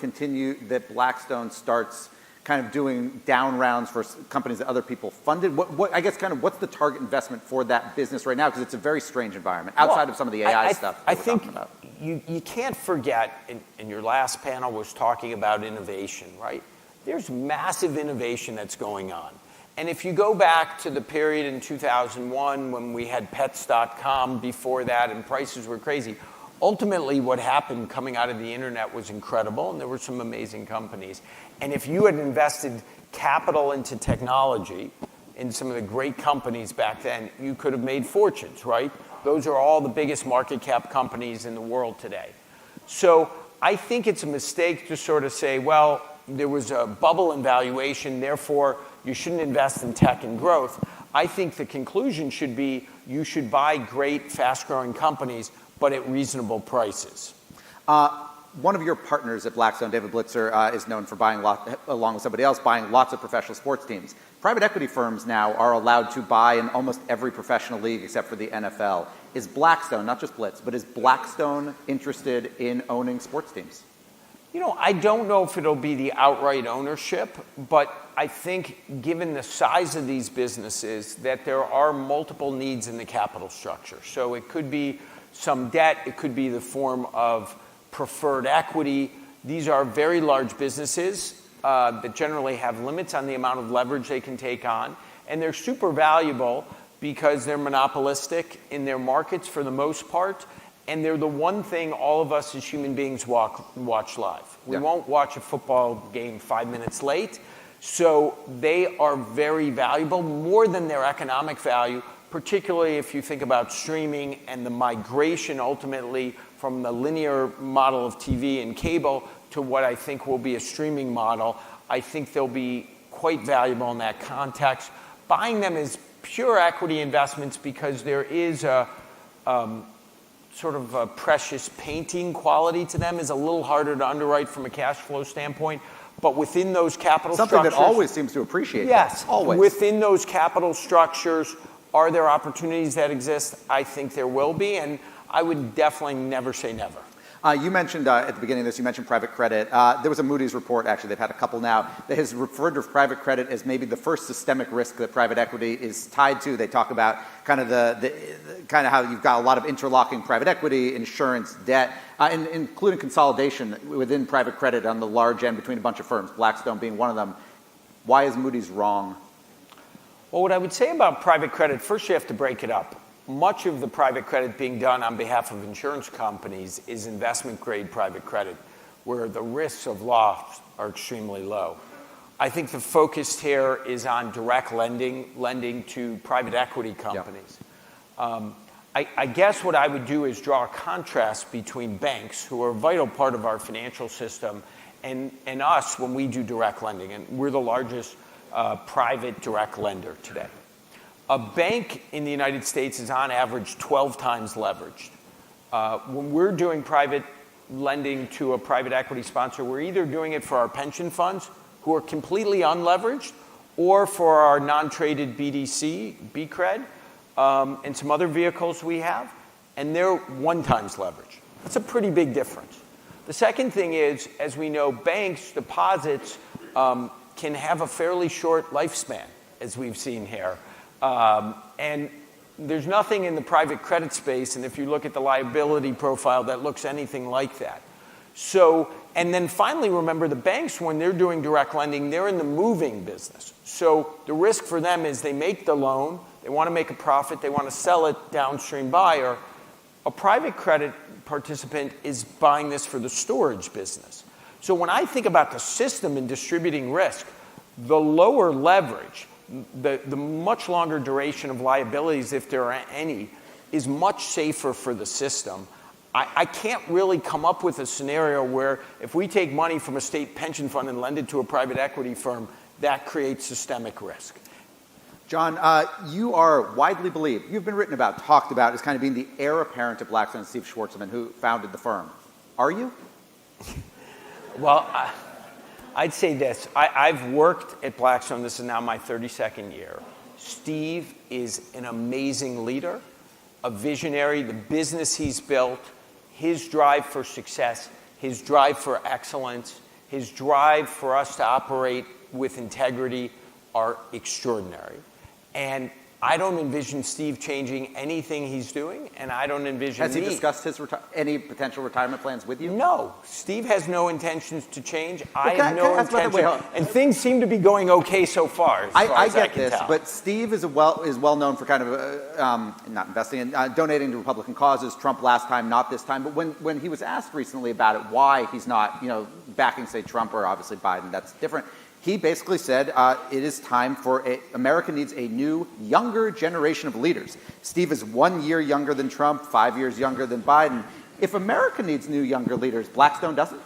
starts kind of doing down rounds for companies that other people funded? What I guess kind of what's the target investment for that business right now? Because it's a very strange environment outside of some of the AI stuff that we're talking about. You can't forget, and your last panel was talking about innovation, right? There's massive innovation that's going on. And if you go back to the period in 2001 when we had pets.com before that and prices were crazy, ultimately what happened coming out of the internet was incredible, and there were some amazing companies. And if you had invested capital into technology in some of the great companies back then, you could have made fortunes, right? Those are all the biggest market cap companies in the world today. So I think it's a mistake to sort of say, well, there was a bubble in valuation, therefore you shouldn't invest in tech and growth. I think the conclusion should be you should buy great, fast-growing companies, but at reasonable prices. One of your partners at Blackstone, David Blitzer, is known for along with somebody else, buying lots of professional sports teams. Private equity firms now are allowed to buy in almost every professional league except for the NFL. Is Blackstone, not just Blitz, but is Blackstone interested in owning sports teams? I don't know if it'll be the outright ownership, but I think given the size of these businesses that there are multiple needs in the capital structure. So it could be some debt, it could be the form of preferred equity. These are very large businesses that generally have limits on the amount of leverage they can take on, and they're super valuable because they're monopolistic in their markets for the most part, and they're the one thing all of us as human beings watch live. We won't watch a football game 5 minutes late, so they are very valuable, more than their economic value, particularly if you think about streaming and the migration ultimately from the linear model of TV and cable to what I think will be a streaming model. I think they'll be quite valuable in that context. Buying them as pure equity investments because there is a sort of a precious painting quality to them is a little harder to underwrite from a cash flow standpoint. But within those capital structures... Something that always seems to appreciate. Yes, that. Always. Within those capital structures, are there opportunities that exist? I think there will be, and I would definitely never say never. You mentioned at the beginning of this, you mentioned private credit. There was a Moody's report, actually, they've had a couple now, that has referred to private credit as maybe the first systemic risk that private equity is tied to. They talk about kind of the kind of how you've got a lot of interlocking private equity, insurance, debt, and including consolidation within private credit on the large end between a bunch of firms, Blackstone being one of them. Why is Moody's wrong? Well, what I would say about private credit, first you have to break it up. Much of the private credit being done on behalf of insurance companies is investment-grade private credit, where the risks of loss are extremely low. I think the focus here is on direct lending to private equity companies. I guess what I would do is draw a contrast between banks, who are a vital part of our financial system, and us when we do direct lending. And we're the largest private direct lender today. A bank in the United States is on average 12 times leveraged. When we're doing private lending to a private equity sponsor, we're either doing it for our pension funds, who are completely unleveraged, or for our non-traded BDC, BCRED, and some other vehicles we have, and they're 1 times leverage. That's a pretty big difference. The second thing is, as we know, banks' deposits can have a fairly short lifespan, as we've seen here. And there's nothing in the private credit space, and if you look at the liability profile, that looks anything like that. So, and then finally, remember, the banks, when they're doing direct lending, they're in the moving business. So the risk for them is they make the loan, they want to make a profit, they want to sell it downstream buyer. A private credit participant is buying this for the storage business. So when I think about the system in distributing risk, the lower leverage, the much longer duration of liabilities, if there are any, is much safer for the system. I can't really come up with a scenario where if we take money from a state pension fund and lend it to a private equity firm, that creates systemic risk. John, you are widely believed, you've been written about, talked about as kind of being the heir apparent to Blackstone and Steve Schwarzman, who founded the firm. Are you? Well, I'd say this. I've worked at Blackstone. This is now my 32nd year. Steve is an amazing leader, a visionary. The business he's built, his drive for success, his drive for excellence, his drive for us to operate with integrity are extraordinary. And I don't envision Steve changing anything he's doing, and I don't envision Has he discussed his any potential retirement plans with you? No. Steve has no intentions to change. I have no intention. And things seem to be going okay so far. I get this, but Steve is well known for kind of not investing in, donating to Republican causes. Trump last time, not this time. But when he was asked recently about it, why he's not, backing, say, Trump or obviously Biden, that's different. He basically said it is time for America needs a new, younger generation of leaders. Steve is 1 year younger than Trump, 5 years younger than Biden. If America needs new, younger leaders, Blackstone doesn't?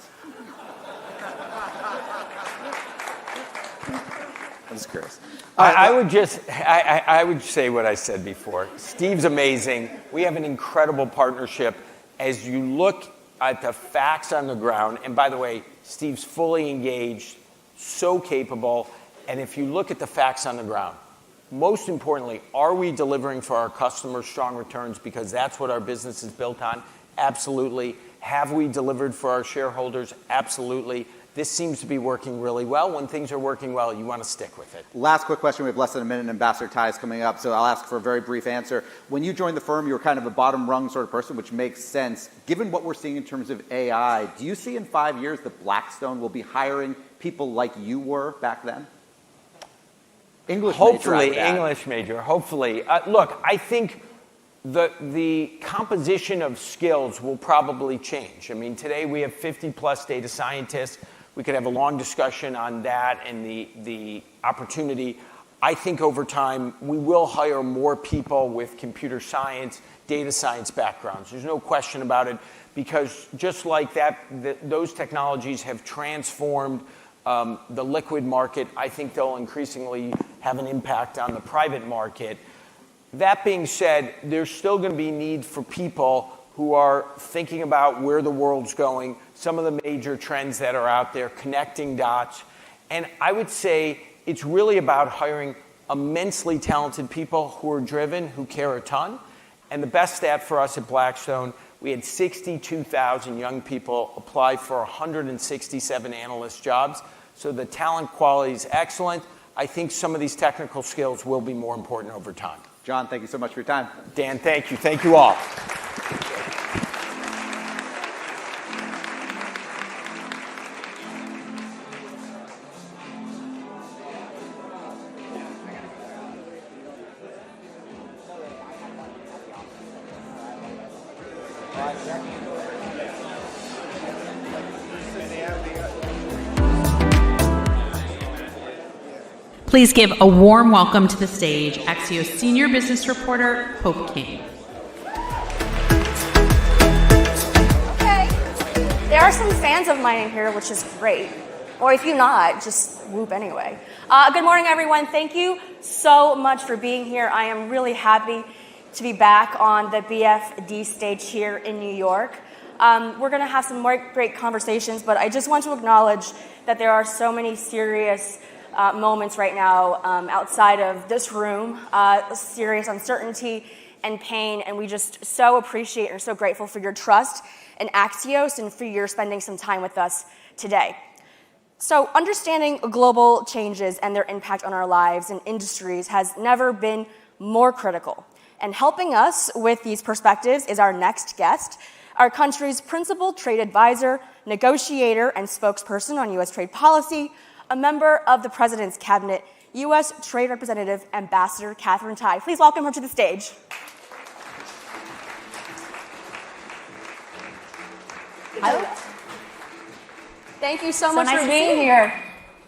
I'm just curious. I would say what I said before. Steve's amazing. We have an incredible partnership. As you look at the facts on the ground, and by the way, Steve's fully engaged, so capable, and if you look at the facts on the ground, most importantly, are we delivering for our customers strong returns, because that's what our business is built on? Absolutely. Have we delivered for our shareholders? Absolutely. This seems to be working really well. When things are working well, you want to stick with it. Last quick question. We have less than a minute, and Ambassador Tai is coming up, so I'll ask for a very brief answer. When you joined the firm, you were kind of a bottom rung sort of person, which makes sense. Given what we're seeing in terms of AI, do you see in 5 years that Blackstone will be hiring people like you were back then? Hopefully, English major. Hopefully. Look, I think the composition of skills will probably change. I mean, today we have 50-plus data scientists. We could have a long discussion on that and the opportunity. I think over time, we will hire more people with computer science, data science backgrounds. There's no question about it, because just like that, those technologies have transformed the liquid market. I think they'll increasingly have an impact on the private market. That being said, there's still going to be need for people who are thinking about where the world's going, some of the major trends that are out there, connecting dots. And I would say it's really about hiring immensely talented people who are driven, who care a ton. And the best stat for us at Blackstone, we had 62,000 young people apply for 167 analyst jobs. So the talent quality is excellent. I think some of these technical skills will be more important over time. John, thank you so much for your time. Dan, thank you. Thank you all. Please give a warm welcome to the stage Axios senior business reporter, Hope King. Okay, there are some fans of mine in here, which is great. Or if you're not, just whoop anyway. Good morning, everyone. Thank you so much for being here. I am really happy to be back on the BFD stage here in New York. We're going to have some more great conversations, but I just want to acknowledge that there are so many serious moments right now outside of this room, serious uncertainty and pain, and we just so appreciate and are so grateful for your trust in Axios and for your spending some time with us today. So understanding global changes and their impact on our lives and industries has never been more critical. And helping us with these perspectives is our next guest, our country's principal trade advisor, negotiator, and spokesperson on U.S. trade policy, a member of the President's Cabinet, U.S. Trade Representative Ambassador Katherine Tai. Please welcome her to the stage. Hi. Thank you so much nice for being here.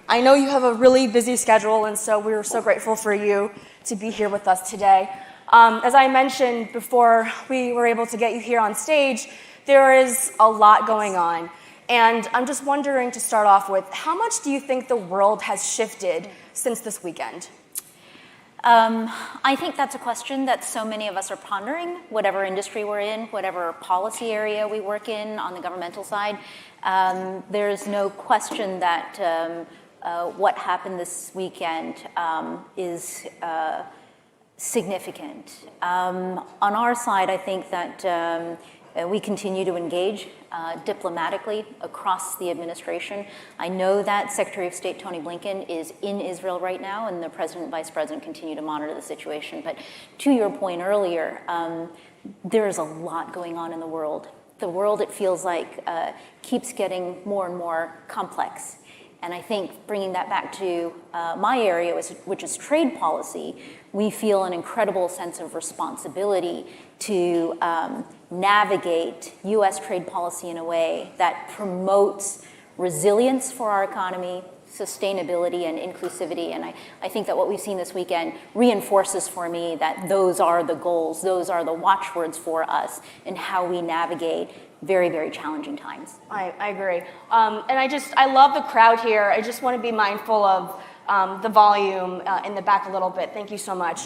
I know you have a really busy schedule, and so we're so grateful for you to be here with us today. As I mentioned before we were able to get you here on stage, there is a lot going on. And I'm just wondering, to start off with, how much do you think the world has shifted since this weekend? I think that's a question that so many of us are pondering, whatever industry we're in, whatever policy area we work in on the governmental side. There's no question that what happened this weekend is significant. On our side, I think that we continue to engage diplomatically across the administration. I know that Secretary of State Tony Blinken is in Israel right now, and the President and Vice President continue to monitor the situation. But to your point earlier, there is a lot going on in the world. The world, it feels like, keeps getting more and more complex. And I think bringing that back to my area, which is trade policy, we feel an incredible sense of responsibility to navigate U.S. trade policy in a way that promotes resilience for our economy, sustainability, and inclusivity. And I think that what we've seen this weekend reinforces for me that those are the goals, those are the watchwords for us in how we navigate very, very challenging times. I agree. And I love the crowd here. I just want to be mindful of the volume in the back a little bit. Thank you so much.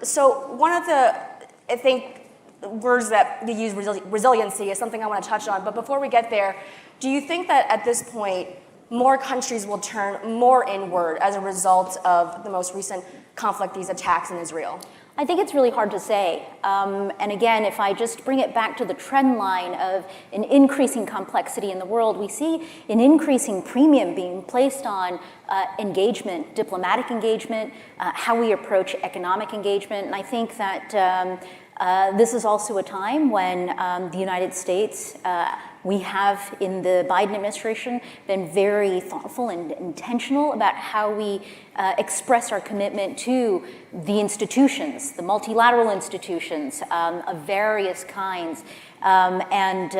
So one of the, I think, words that we use, resiliency, is something I want to touch on. But before we get there, do you think that at this point, more countries will turn more inward as a result of the most recent conflict, these attacks in Israel? I think it's really hard to say. And again, if I just bring it back to the trend line of an increasing complexity in the world, we see an increasing premium being placed on engagement, diplomatic engagement, how we approach economic engagement. And I think that this is also a time when the United States, we have in the Biden administration been very thoughtful and intentional about how we express our commitment to the institutions, the multilateral institutions of various kinds, and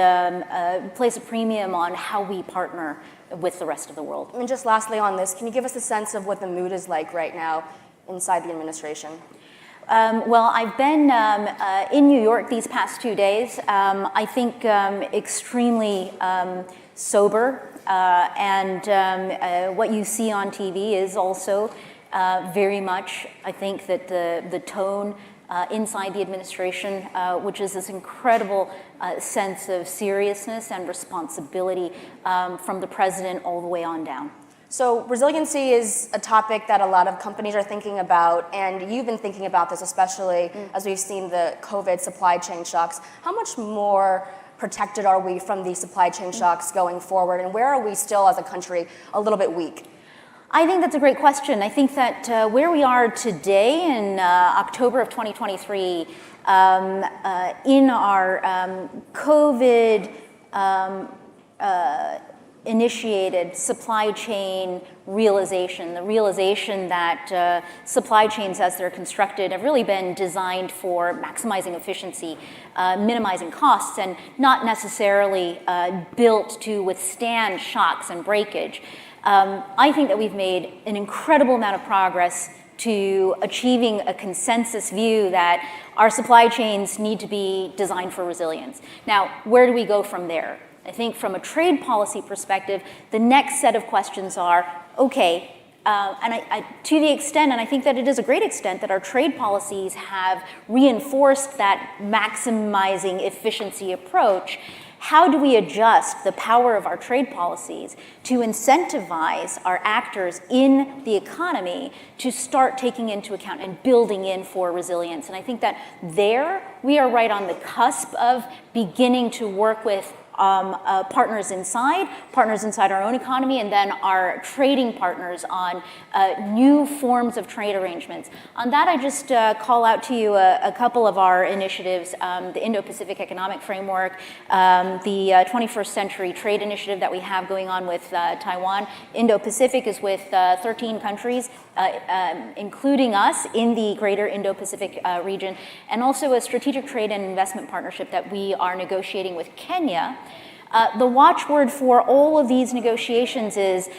place a premium on how we partner with the rest of the world. And just lastly on this, can you give us a sense of what the mood is like right now inside the administration? Well, I've been in New York these past 2 days. I think extremely sober, and what you see on TV is also very much, I think, that the tone inside the administration, which is this incredible sense of seriousness and responsibility from the president all the way on down. So resiliency is a topic that a lot of companies are thinking about, and you've been thinking about this, especially as we've seen the COVID supply chain shocks. How much more protected are we from these supply chain shocks going forward, and where are we still as a country a little bit weak? I think that's a great question. I think that where we are today in October of 2023, in our COVID initiated supply chain realization, the realization that supply chains as they're constructed have really been designed for maximizing efficiency, minimizing costs, and not necessarily built to withstand shocks and breakage. I think that we've made an incredible amount of progress to achieving a consensus view that our supply chains need to be designed for resilience. Now, where do we go from there? I think from a trade policy perspective, the next set of questions are, okay, and I, to the extent, and I think that it is a great extent, that our trade policies have reinforced that maximizing efficiency approach, how do we adjust the power of our trade policies to incentivize our actors in the economy to start taking into account and building in for resilience? And I think that there we are right on the cusp of beginning to work with partners inside our own economy, and then our trading partners on new forms of trade arrangements. On that, I just call out to you a couple of our initiatives, the Indo-Pacific Economic Framework, the 21st Century Trade Initiative that we have going on with Taiwan. Indo-Pacific is with 13 countries, including us in the greater Indo-Pacific region, and also a strategic trade and investment partnership that we are negotiating with Kenya. The watchword for all of these negotiations is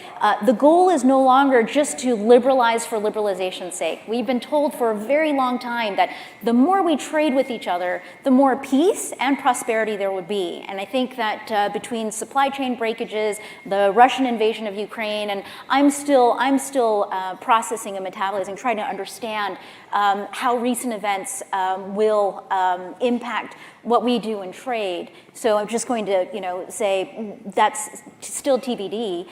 the goal is no longer just to liberalize for liberalization's sake. We've been told for a very long time that the more we trade with each other, the more peace and prosperity there would be. And I think that between supply chain breakages, the Russian invasion of Ukraine, and I'm still processing and metabolizing, trying to understand how recent events will impact what we do in trade. So I'm just going to, say that's still TBD.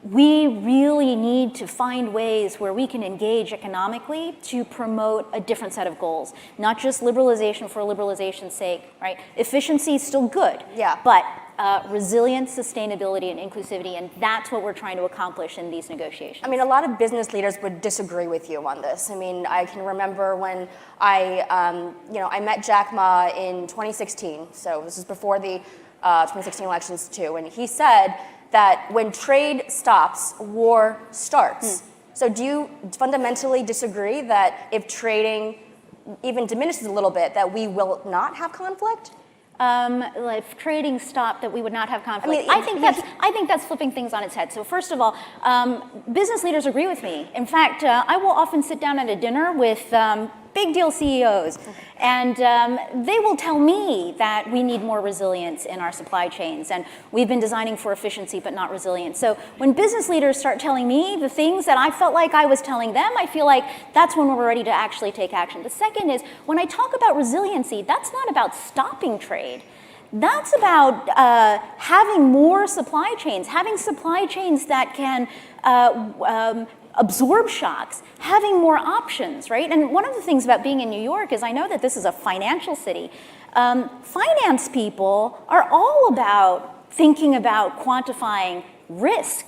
We really need to find ways where we can engage economically to promote a different set of goals, not just liberalization for liberalization's sake, right? Efficiency is still good, but resilience, sustainability, and inclusivity, and that's what we're trying to accomplish in these negotiations. I mean, a lot of business leaders would disagree with you on this. I mean, I can remember when I met Jack Ma in 2016, so this is before the 2016 elections too, and he said that when trade stops, war starts. So do you fundamentally disagree that if trading even diminishes a little bit, that we will not have conflict? If trading stopped, that we would not have conflict. I think that's flipping things on its head. So first of all, business leaders agree with me. In fact, I will often sit down at a dinner with big deal CEOs, and they will tell me that we need more resilience in our supply chains, and we've been designing for efficiency but not resilience. So when business leaders start telling me the things that I felt like I was telling them, I feel like that's when we're ready to actually take action. The second is, when I talk about resiliency, that's not about stopping trade. That's about having more supply chains, having supply chains that can absorb shocks, having more options, right? And one of the things about being in New York is I know that this is a financial city. Finance people are all about thinking about quantifying risk.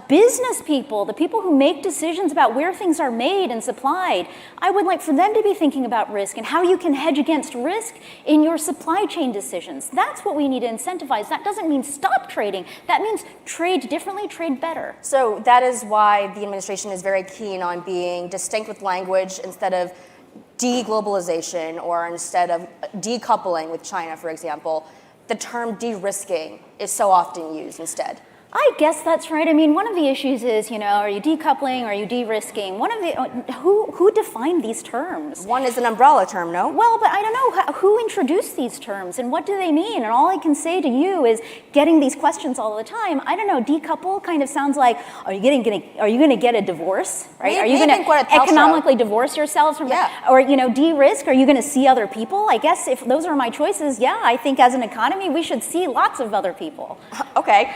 Business people, the people who make decisions about where things are made and supplied, I would like for them to be thinking about risk and how you can hedge against risk in your supply chain decisions. That's what we need to incentivize. That doesn't mean stop trading. That means trade differently, trade better. So that is why the administration is very keen on being distinct with language instead of de-globalization or instead of decoupling with China, for example. The term de-risking is so often used instead. I guess that's right. I mean, one of the issues is, are you decoupling, are you de-risking? Who defined these terms? One is an umbrella term, no? Well, but I don't know who introduced these terms and what do they mean? And all I can say to you is, getting these questions all the time, I don't know, decouple kind of sounds like, are you going to get a divorce, right? Are you going to economically divorce yourselves from or de-risk? Are you going to see other people? I guess if those are my choices, I think as an economy we should see lots of other people. Okay,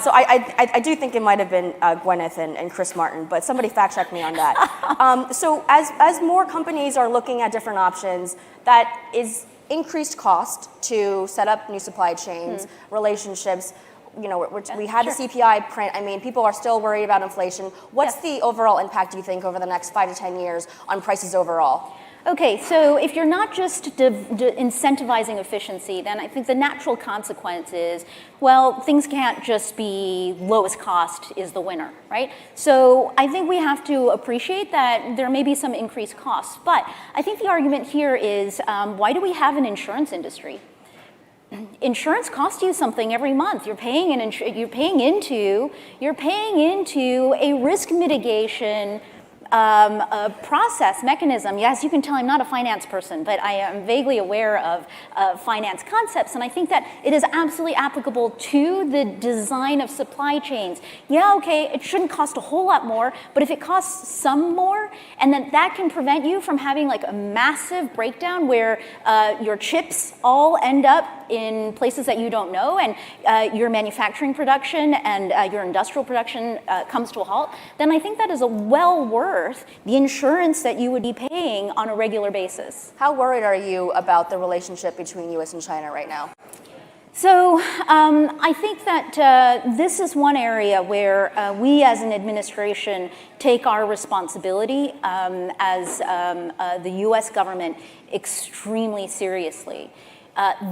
so I do think it might have been Gwyneth and Chris Martin, but somebody fact check me on that. So as more companies are looking at different options, that is increased cost to set up new supply chains, relationships. We had the CPI print. I mean, people are still worried about inflation. What's the overall impact, do you think, over the next 5 to 10 years on prices overall? Okay, so if you're not just incentivizing efficiency, then I think the natural consequence is, well, things can't just be lowest cost is the winner, right? So I think we have to appreciate that there may be some increased costs. But I think the argument here is, why do we have an insurance industry? Insurance costs you something every month. You're paying into a risk mitigation a process, mechanism. Yes, you can tell I'm not a finance person, but I am vaguely aware of finance concepts, and I think that it is absolutely applicable to the design of supply chains. Yeah, okay, it shouldn't cost a whole lot more, but if it costs some more, and then that can prevent you from having like a massive breakdown where your chips all end up in places that you don't know, and your manufacturing production and your industrial production comes to a halt, then I think that is well worth the insurance that you would be paying on a regular basis. How worried are you about the relationship between U.S. and China right now? So I think that this is one area where we as an administration take our responsibility as the U.S. government extremely seriously.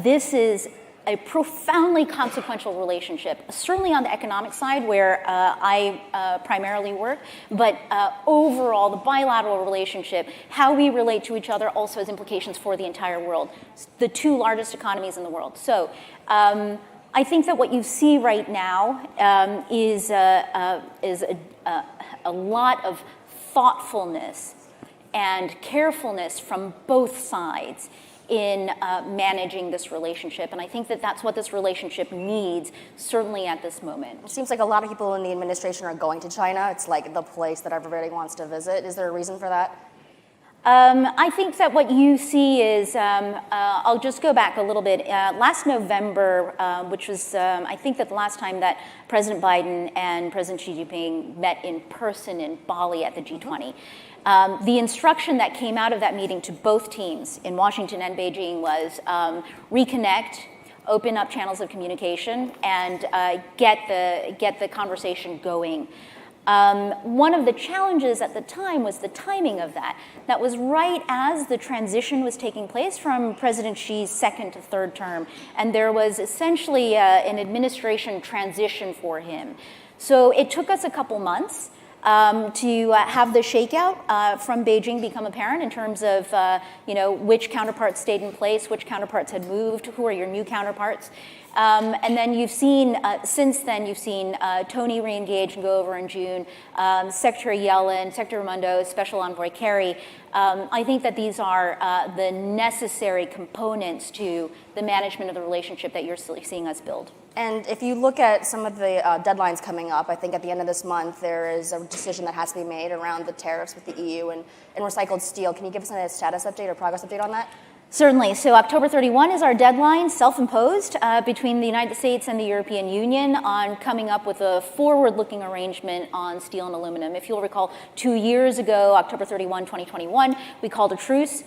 This is a profoundly consequential relationship, certainly on the economic side where I primarily work, but overall the bilateral relationship, how we relate to each other also has implications for the entire world, the two largest economies in the world. So I think that what you see right now is a lot of thoughtfulness and carefulness from both sides in managing this relationship. And I think that that's what this relationship needs, certainly at this moment. It seems like a lot of people in the administration are going to China. It's like the place that everybody wants to visit. Is there a reason for that? I think that what you see is, I'll just go back a little bit. Last November, which was, I think that the last time that President Biden and President Xi Jinping met in person in Bali at the G20, the instruction that came out of that meeting to both teams in Washington and Beijing was reconnect, open up channels of communication, and get the conversation going. One of the challenges at the time was the timing of that. That was right as the transition was taking place from President Xi's second to third term, and there was essentially an administration transition for him. So it took us a couple months to have the shakeout from Beijing become apparent in terms of which counterparts stayed in place, which counterparts had moved, who are your new counterparts. And then you've seen, since then, you've seen Tony re-engage and go over in June, Secretary Yellen, Secretary Raimondo, Special Envoy Kerry. I think that these are the necessary components to the management of the relationship that you're seeing us build. And if you look at some of the deadlines coming up, I think at the end of this month, there is a decision that has to be made around the tariffs with the EU and recycled steel. Can you give us a status update or progress update on that? Certainly. So October 31 is our deadline, self-imposed, between the United States and the European Union on coming up with a forward-looking arrangement on steel and aluminum. If you'll recall, 2 years ago, October 31, 2021, we called a truce.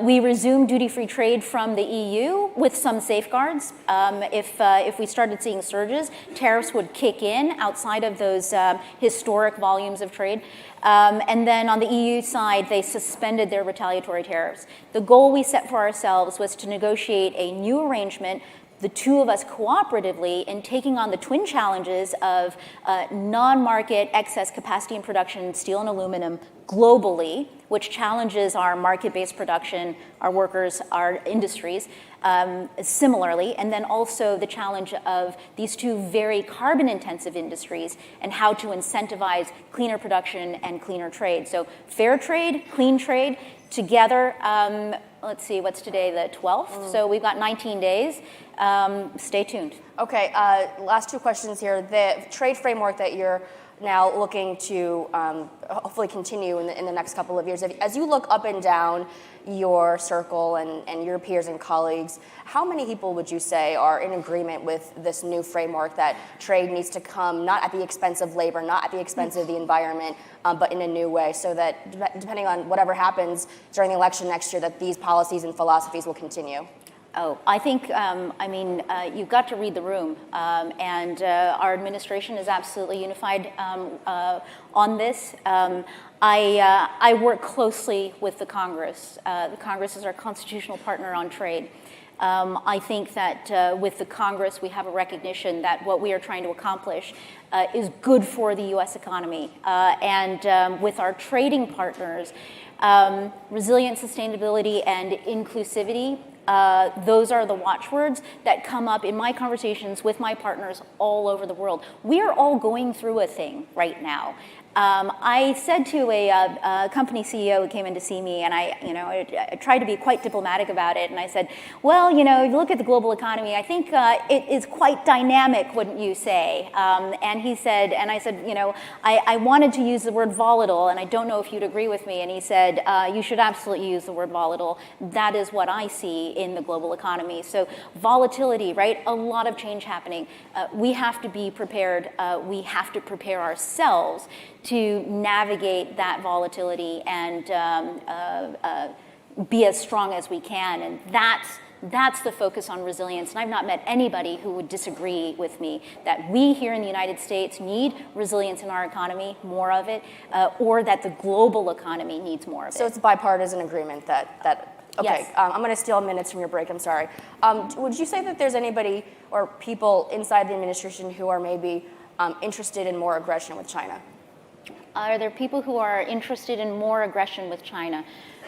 We resumed duty-free trade from the EU with some safeguards. If we started seeing surges, tariffs would kick in outside of those historic volumes of trade. And then on the EU side, they suspended their retaliatory tariffs. The goal we set for ourselves was to negotiate a new arrangement, the two of us cooperatively, in taking on the twin challenges of non-market excess capacity and production in steel and aluminum globally, which challenges our market-based production, our workers, our industries, similarly, and then also the challenge of these two very carbon-intensive industries and how to incentivize cleaner production and cleaner trade. So fair trade, clean trade, together, let's see, what's today, the 12th? So we've got 19 days. Stay tuned. Okay, last two questions here. The trade framework that you're now looking to hopefully continue in the next couple of years, as you look up and down your circle and your peers and colleagues, how many people would you say are in agreement with this new framework that trade needs to come not at the expense of labor, not at the expense of the environment, but in a new way, so that depending on whatever happens during the election next year, that these policies and philosophies will continue? Oh, I think, you've got to read the room. And our administration is absolutely unified on this. I work closely with the Congress. The Congress is our constitutional partner on trade. I think that with the Congress, we have a recognition that what we are trying to accomplish is good for the U.S. economy. And with our trading partners, resilience, sustainability, and inclusivity, those are the watchwords that come up in my conversations with my partners all over the world. We are all going through a thing right now. I said to a company CEO who came in to see me, and I tried to be quite diplomatic about it, and I said, well, you look at the global economy, I think it is quite dynamic, wouldn't you say? And he said, and I said, I wanted to use the word volatile, and I don't know if you'd agree with me, and he said, you should absolutely use the word volatile. That is what I see in the global economy. So volatility, right? A lot of change happening. We have to be prepared. We have to prepare ourselves to navigate that volatility and be as strong as we can. And that's the focus on resilience. And I've not met anybody who would disagree with me that we here in the United States need resilience in our economy, more of it, or that the global economy needs more of it. So it's a bipartisan agreement that okay, yes. I'm going to steal minutes from your break, I'm sorry. Would you say that there's anybody or people inside the administration who are maybe interested in more aggression with China? Are there people who are interested in more aggression with China?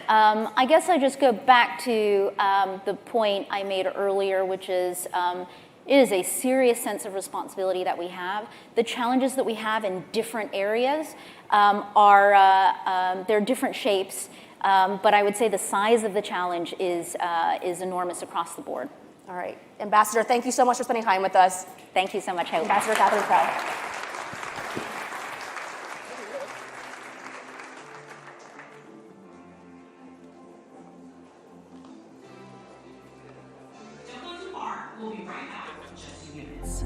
I guess I just go back to the point I made earlier, which is it is a serious sense of responsibility that we have. The challenges that we have in different areas they're different shapes, but I would say the size of the challenge is enormous across the board. All right. Ambassador, thank you so much for spending time with us. Thank you so much, Hope. Ambassador Catherine Proud. We'll be right back in just a few minutes.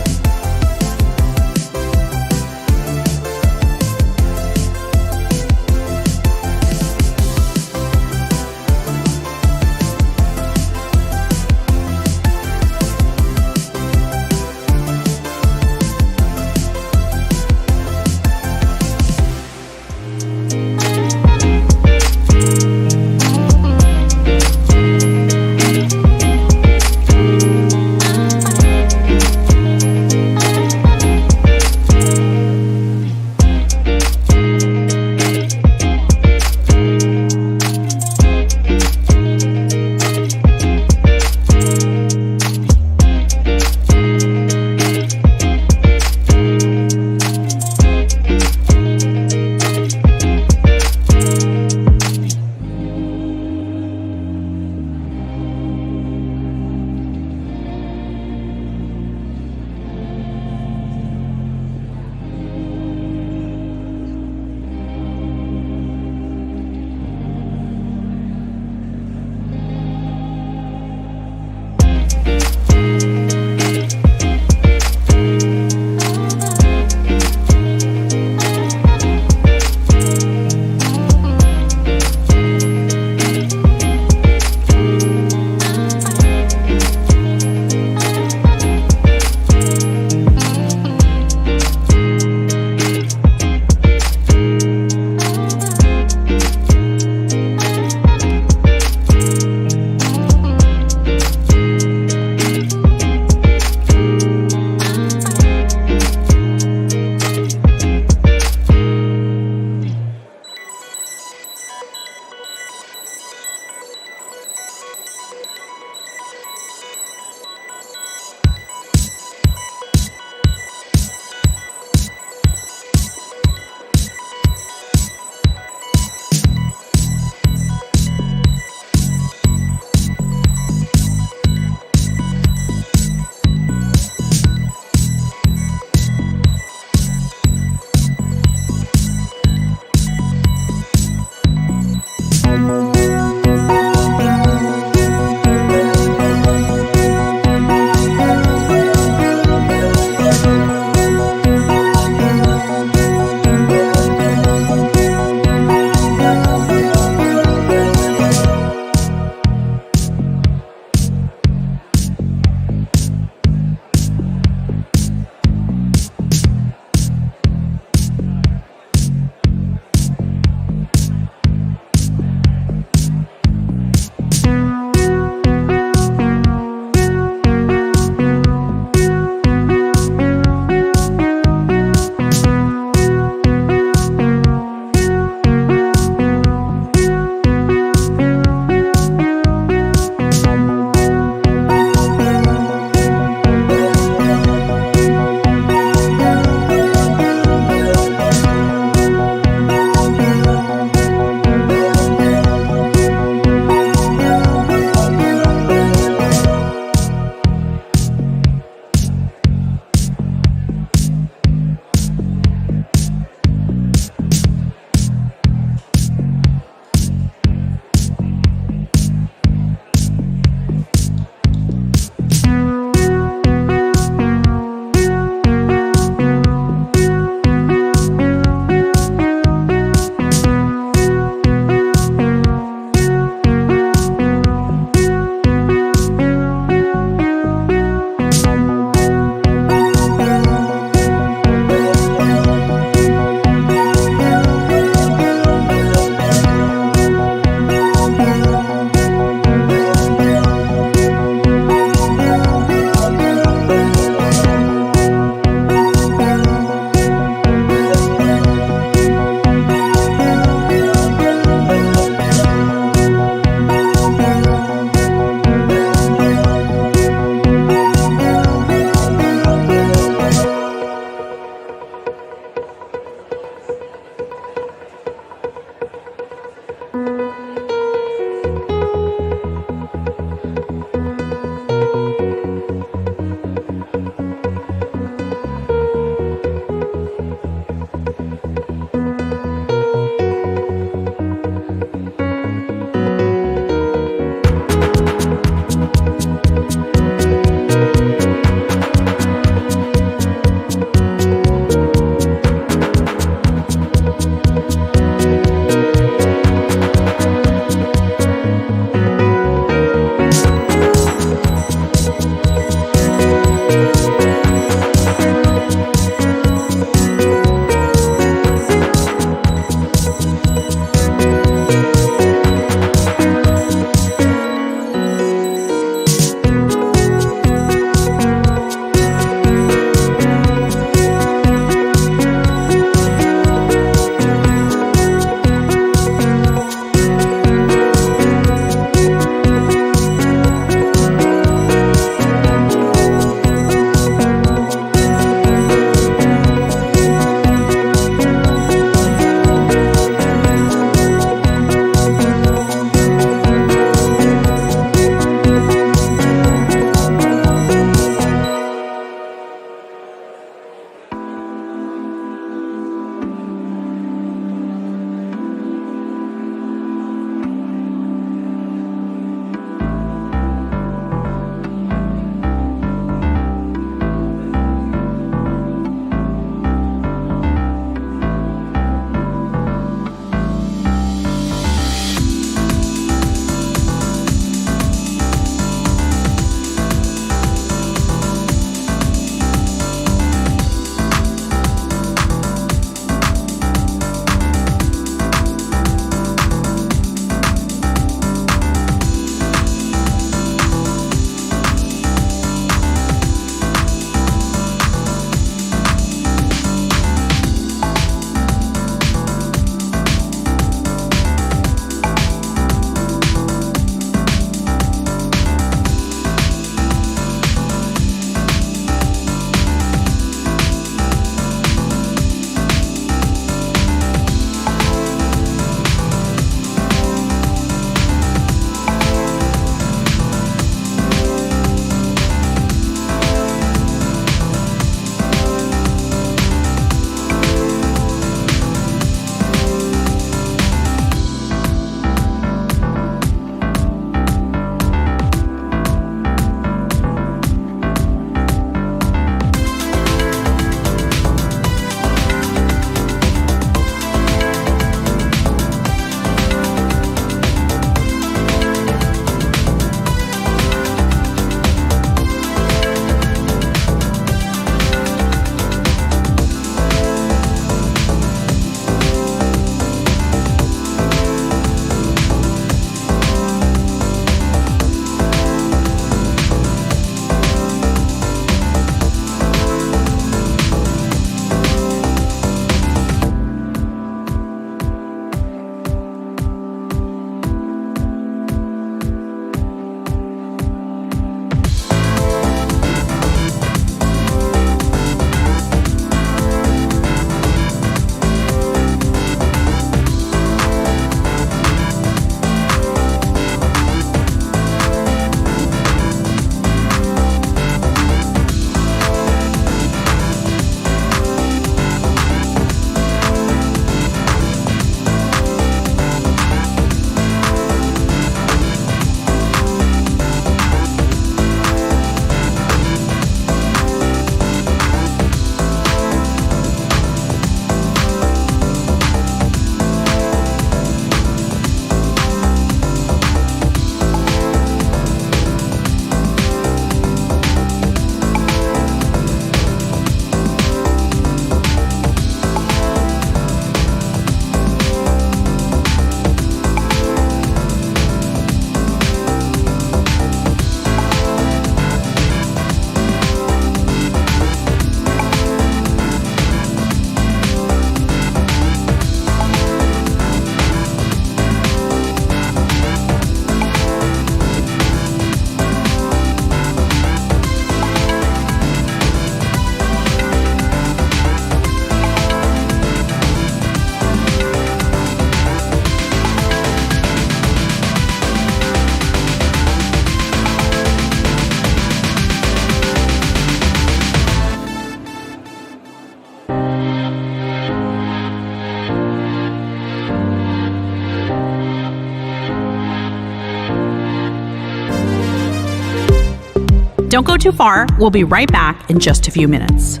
Don't go too far. We'll be right back in just a few minutes.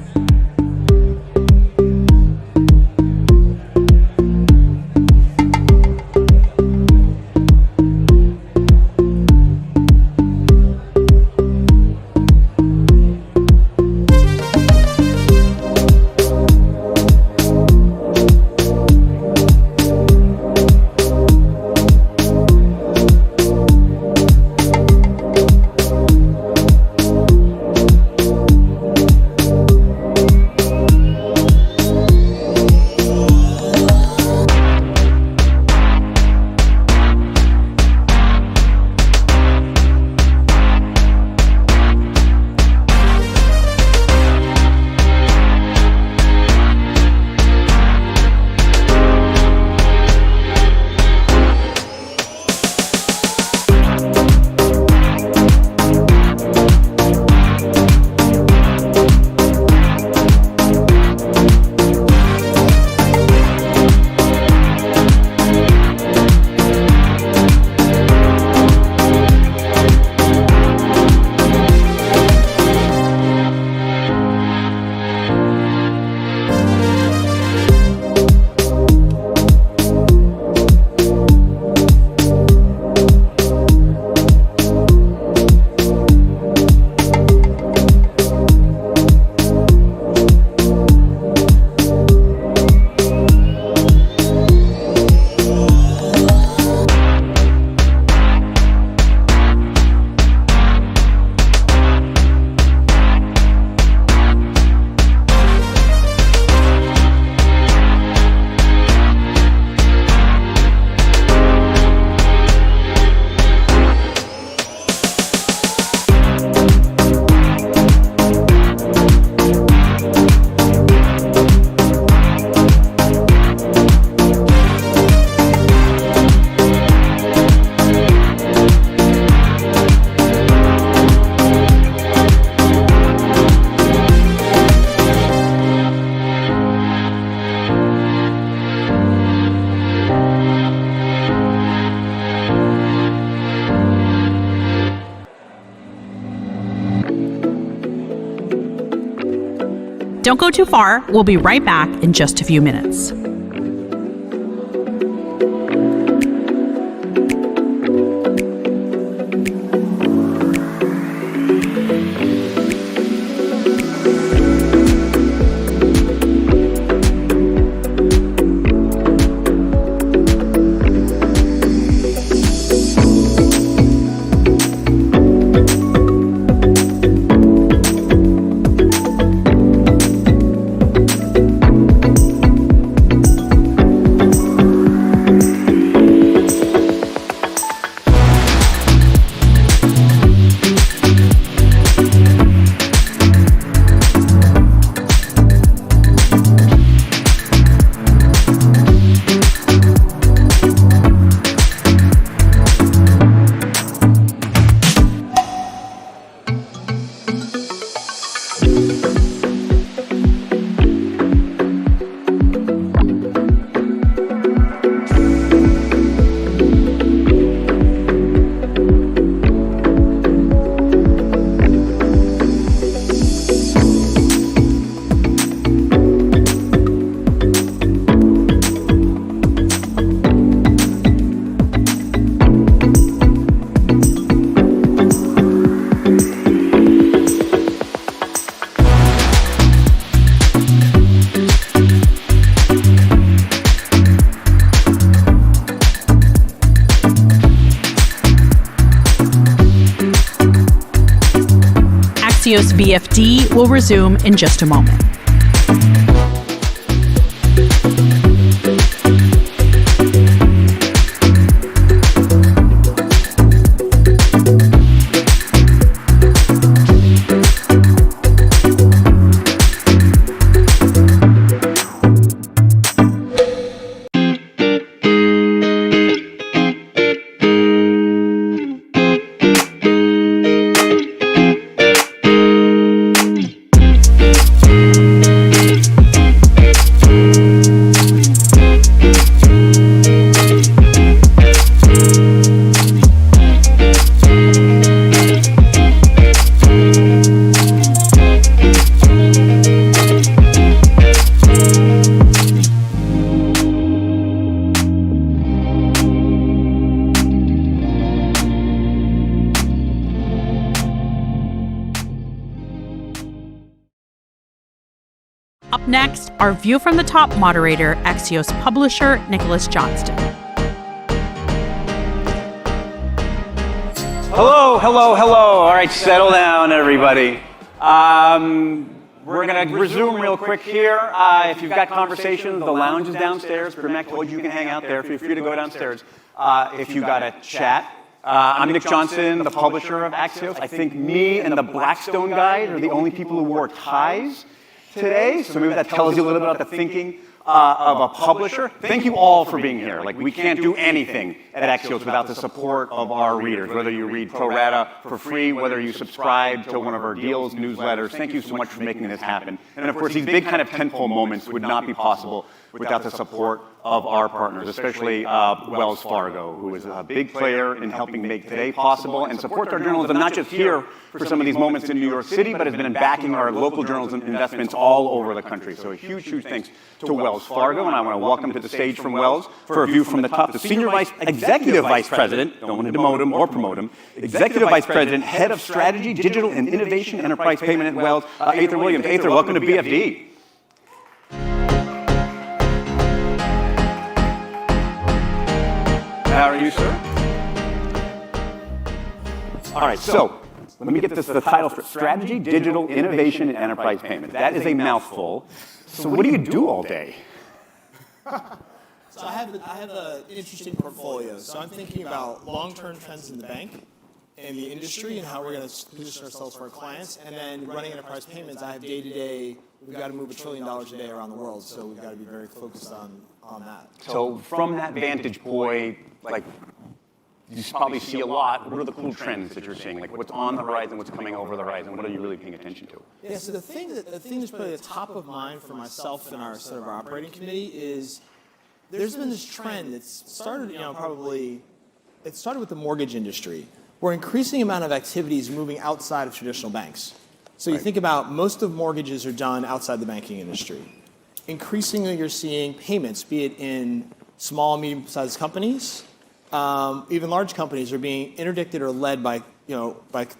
Don't go too far. We'll be right back in just a few minutes. Axios BFD will resume in just a moment. Next, our View from the Top moderator, Axios publisher Nicholas Johnston. Hello, hello, hello. All right, settle down, everybody. We're going to resume real quick here. If you've got conversations, the lounge is downstairs. Primac told you can hang out there. Feel free to go downstairs if you got a chat. I'm Nick Johnson, the publisher of Axios. I think me and the Blackstone guys are the only people who wore ties today, so maybe that tells you a little bit about the thinking of a publisher. Thank you all for being here. Like, we can't do anything at Axios without the support of our readers, whether you read pro rata for free, whether you subscribe to one of our deals, newsletters. Thank you so much for making this happen. And of course, these big kind of tentpole moments would not be possible without the support of our partners, especially Wells Fargo, who is a big player in helping make today possible and supports our journalism, not just here for some of these moments in New York City, but has been backing our local journalism investments all over the country. So a huge, huge thanks to Wells Fargo, and I want to welcome to the stage from Wells for a view from the top, the Executive Vice President, don't want to demote him or promote him, Executive Vice President, Head of Strategy, Digital and Innovation, Enterprise Payment at Wells, Ather Williams. Ather, welcome to BFD. How are you, sir? All right, so let me get the title for Strategy, Digital, Innovation, and Enterprise Payment. That is a mouthful. So what do you do all day? So I have an interesting portfolio. So I'm thinking about long-term trends in the bank and the industry and how we're going to position ourselves for our clients. And then running enterprise payments, I have day-to-day, we've got to move $1 trillion a day around the world. So we've got to be very focused on that. So from that vantage point, like, you probably see a lot. What are the cool trends that you're seeing? Like, what's on the horizon, what's coming over the horizon? What are you really paying attention to? Yeah, so the thing that's probably the top of mind for myself and our sort of our operating committee is there's been this trend that's started, it started with the mortgage industry, where increasing amount of activity is moving outside of traditional banks. So you think about most of mortgages are done outside the banking industry. Increasingly, you're seeing payments, be it in small, medium-sized companies, even large companies are being interdicted or led by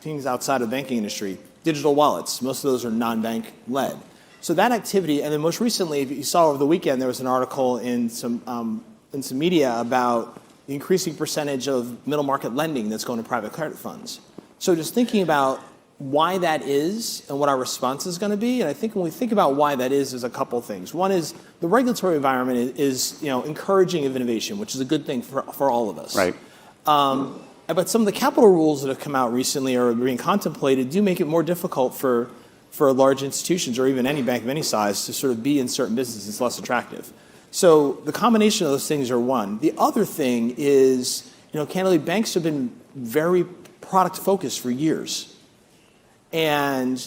things outside of the banking industry. Digital wallets, most of those are non-bank led. So that activity, and then most recently, if you saw over the weekend, there was an article in some media about the increasing percentage of middle market lending that's going to private credit funds. So just thinking about why that is and what our response is going to be, and I think when we think about why that is, there's a couple of things. One is the regulatory environment is encouraging of innovation, which is a good thing for all of us. Right. But some of the capital rules that have come out recently or are being contemplated do make it more difficult for large institutions or even any bank of any size to sort of be in certain businesses. It's less attractive. So the combination of those things are one. The other thing is, candidly, banks have been very product focused for years. And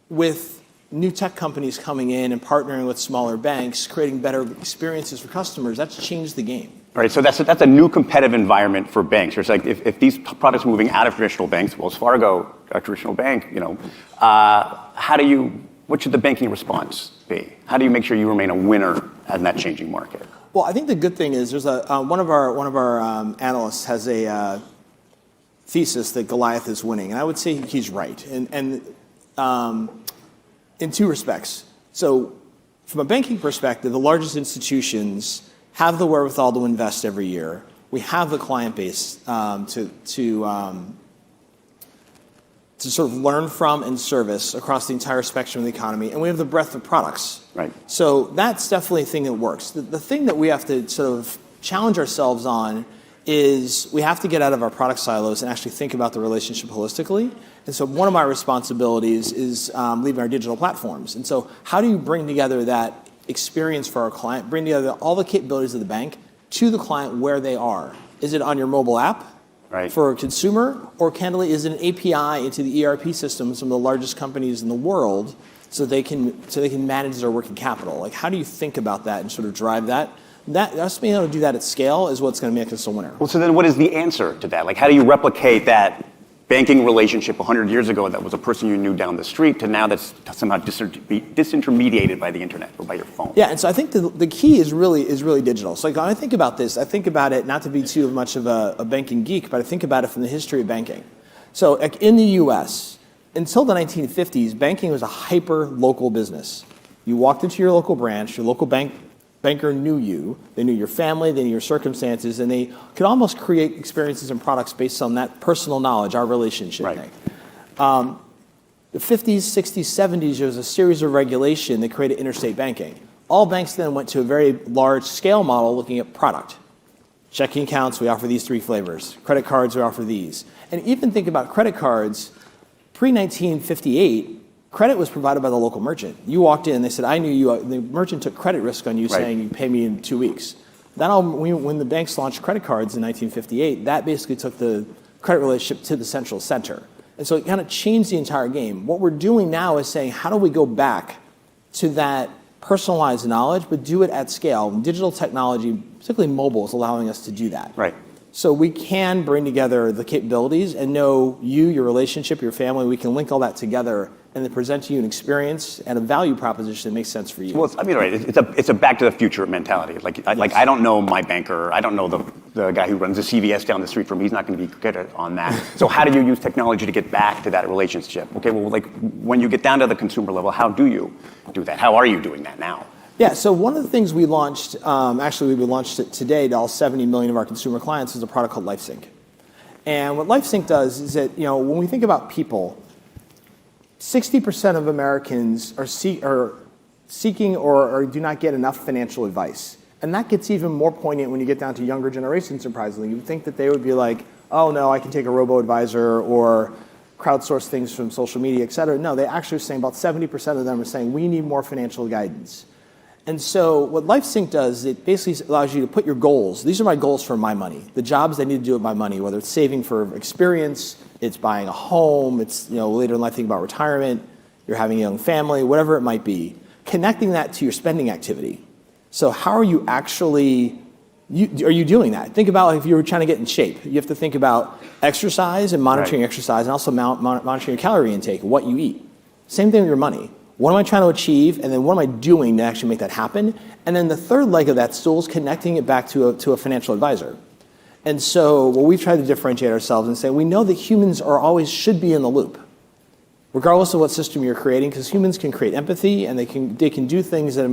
with new tech companies coming in and partnering with smaller banks, creating better experiences for customers, that's changed the game. All right, so that's a new competitive environment for banks. It's like if these products are moving out of traditional banks, Wells Fargo, a traditional bank, what should the banking response be? How do you make sure you remain a winner in that changing market? Well, I think the good thing is there's one of our analysts has a thesis that Goliath is winning, and I would say he's right, and in two respects. So, from a banking perspective, the largest institutions have the wherewithal to invest every year. We have the client base to sort of learn from and service across the entire spectrum of the economy, and we have the breadth of products. Right. So that's definitely a thing that works. The thing that we have to sort of challenge ourselves on is we have to get out of our product silos and actually think about the relationship holistically. And so one of my responsibilities is leading our digital platforms. And so how do you bring together that experience for our client, bring together all the capabilities of the bank to the client where they are? Is it on your mobile app for a consumer, or candidly, is it an API into the ERP system of some of the largest companies in the world so they can manage their working capital? Like, how do you think about that and sort of drive that? Us being able to do that at scale is what's going to make us a winner. Well, so then what is the answer to that? Like, how do you replicate that banking relationship 100 years ago that was a person you knew down the street to now that's somehow disintermediated by the internet or by your phone? Yeah, and so I think the key is really digital. So like, when I think about this, I think about it not to be too much of a banking geek, but I think about it from the history of banking. So like in the U.S., until the 1950s, banking was a hyper-local business. You walked into your local branch, your local banker knew you, they knew your family, they knew your circumstances, and they could almost create experiences and products based on that personal knowledge, our relationship thing. The 50s, 60s, 70s, there was a series of regulation that created interstate banking. All banks then went to a very large scale model looking at product. Checking accounts, we offer these 3 flavors. Credit cards, we offer these. And even think about credit cards, pre-1958, credit was provided by the local merchant. You walked in, they said, I knew you. The merchant took credit risk on you, saying you pay me in 2 weeks. When the banks launched credit cards in 1958, that basically took the credit relationship to the central center. And so it kind of changed the entire game. What we're doing now is saying, how do we go back to that personalized knowledge, but do it at scale? And digital technology, particularly mobile, is allowing us to do that. Right. So we can bring together the capabilities and know you, your relationship, your family. We can link all that together and then present to you an experience and a value proposition that makes sense for you. Well, it's a back to the future mentality. Like I don't know my banker. I don't know the guy who runs the CVS down the street from me. He's not going to be good on that. So how do you use technology to get back to that relationship? Okay, well, like when you get down to the consumer level, how do you do that? How are you doing that now? Yeah, so one of the things we launched, actually we launched it today to all 70 million of our consumer clients, is a product called LifeSync. And what LifeSync does is that, when we think about people, 60% of Americans are seeking or do not get enough financial advice. And that gets even more poignant when you get down to younger generations, surprisingly. You'd think that they would be like, oh no, I can take a robo-advisor or crowdsource things from social media, et cetera. No, they actually are saying about 70% of them are saying we need more financial guidance. And so what LifeSync does, it basically allows you to put your goals. These are my goals for my money. The jobs I need to do with my money, whether it's saving for experience, it's buying a home, it's later in life thinking about retirement, you're having a young family, whatever it might be. Connecting that to your spending activity. So how are you actually, are you doing that? Think about if you were trying to get in shape. You have to think about exercise and monitoring exercise, and also monitoring your calorie intake, what you eat. Same thing with your money. What am I trying to achieve, and then what am I doing to actually make that happen? And then the third leg of that stool is connecting it back to a financial advisor. And so what we've tried to differentiate ourselves and say, we know that humans should be in the loop, regardless of what system you're creating, because humans can create empathy, and they can do things that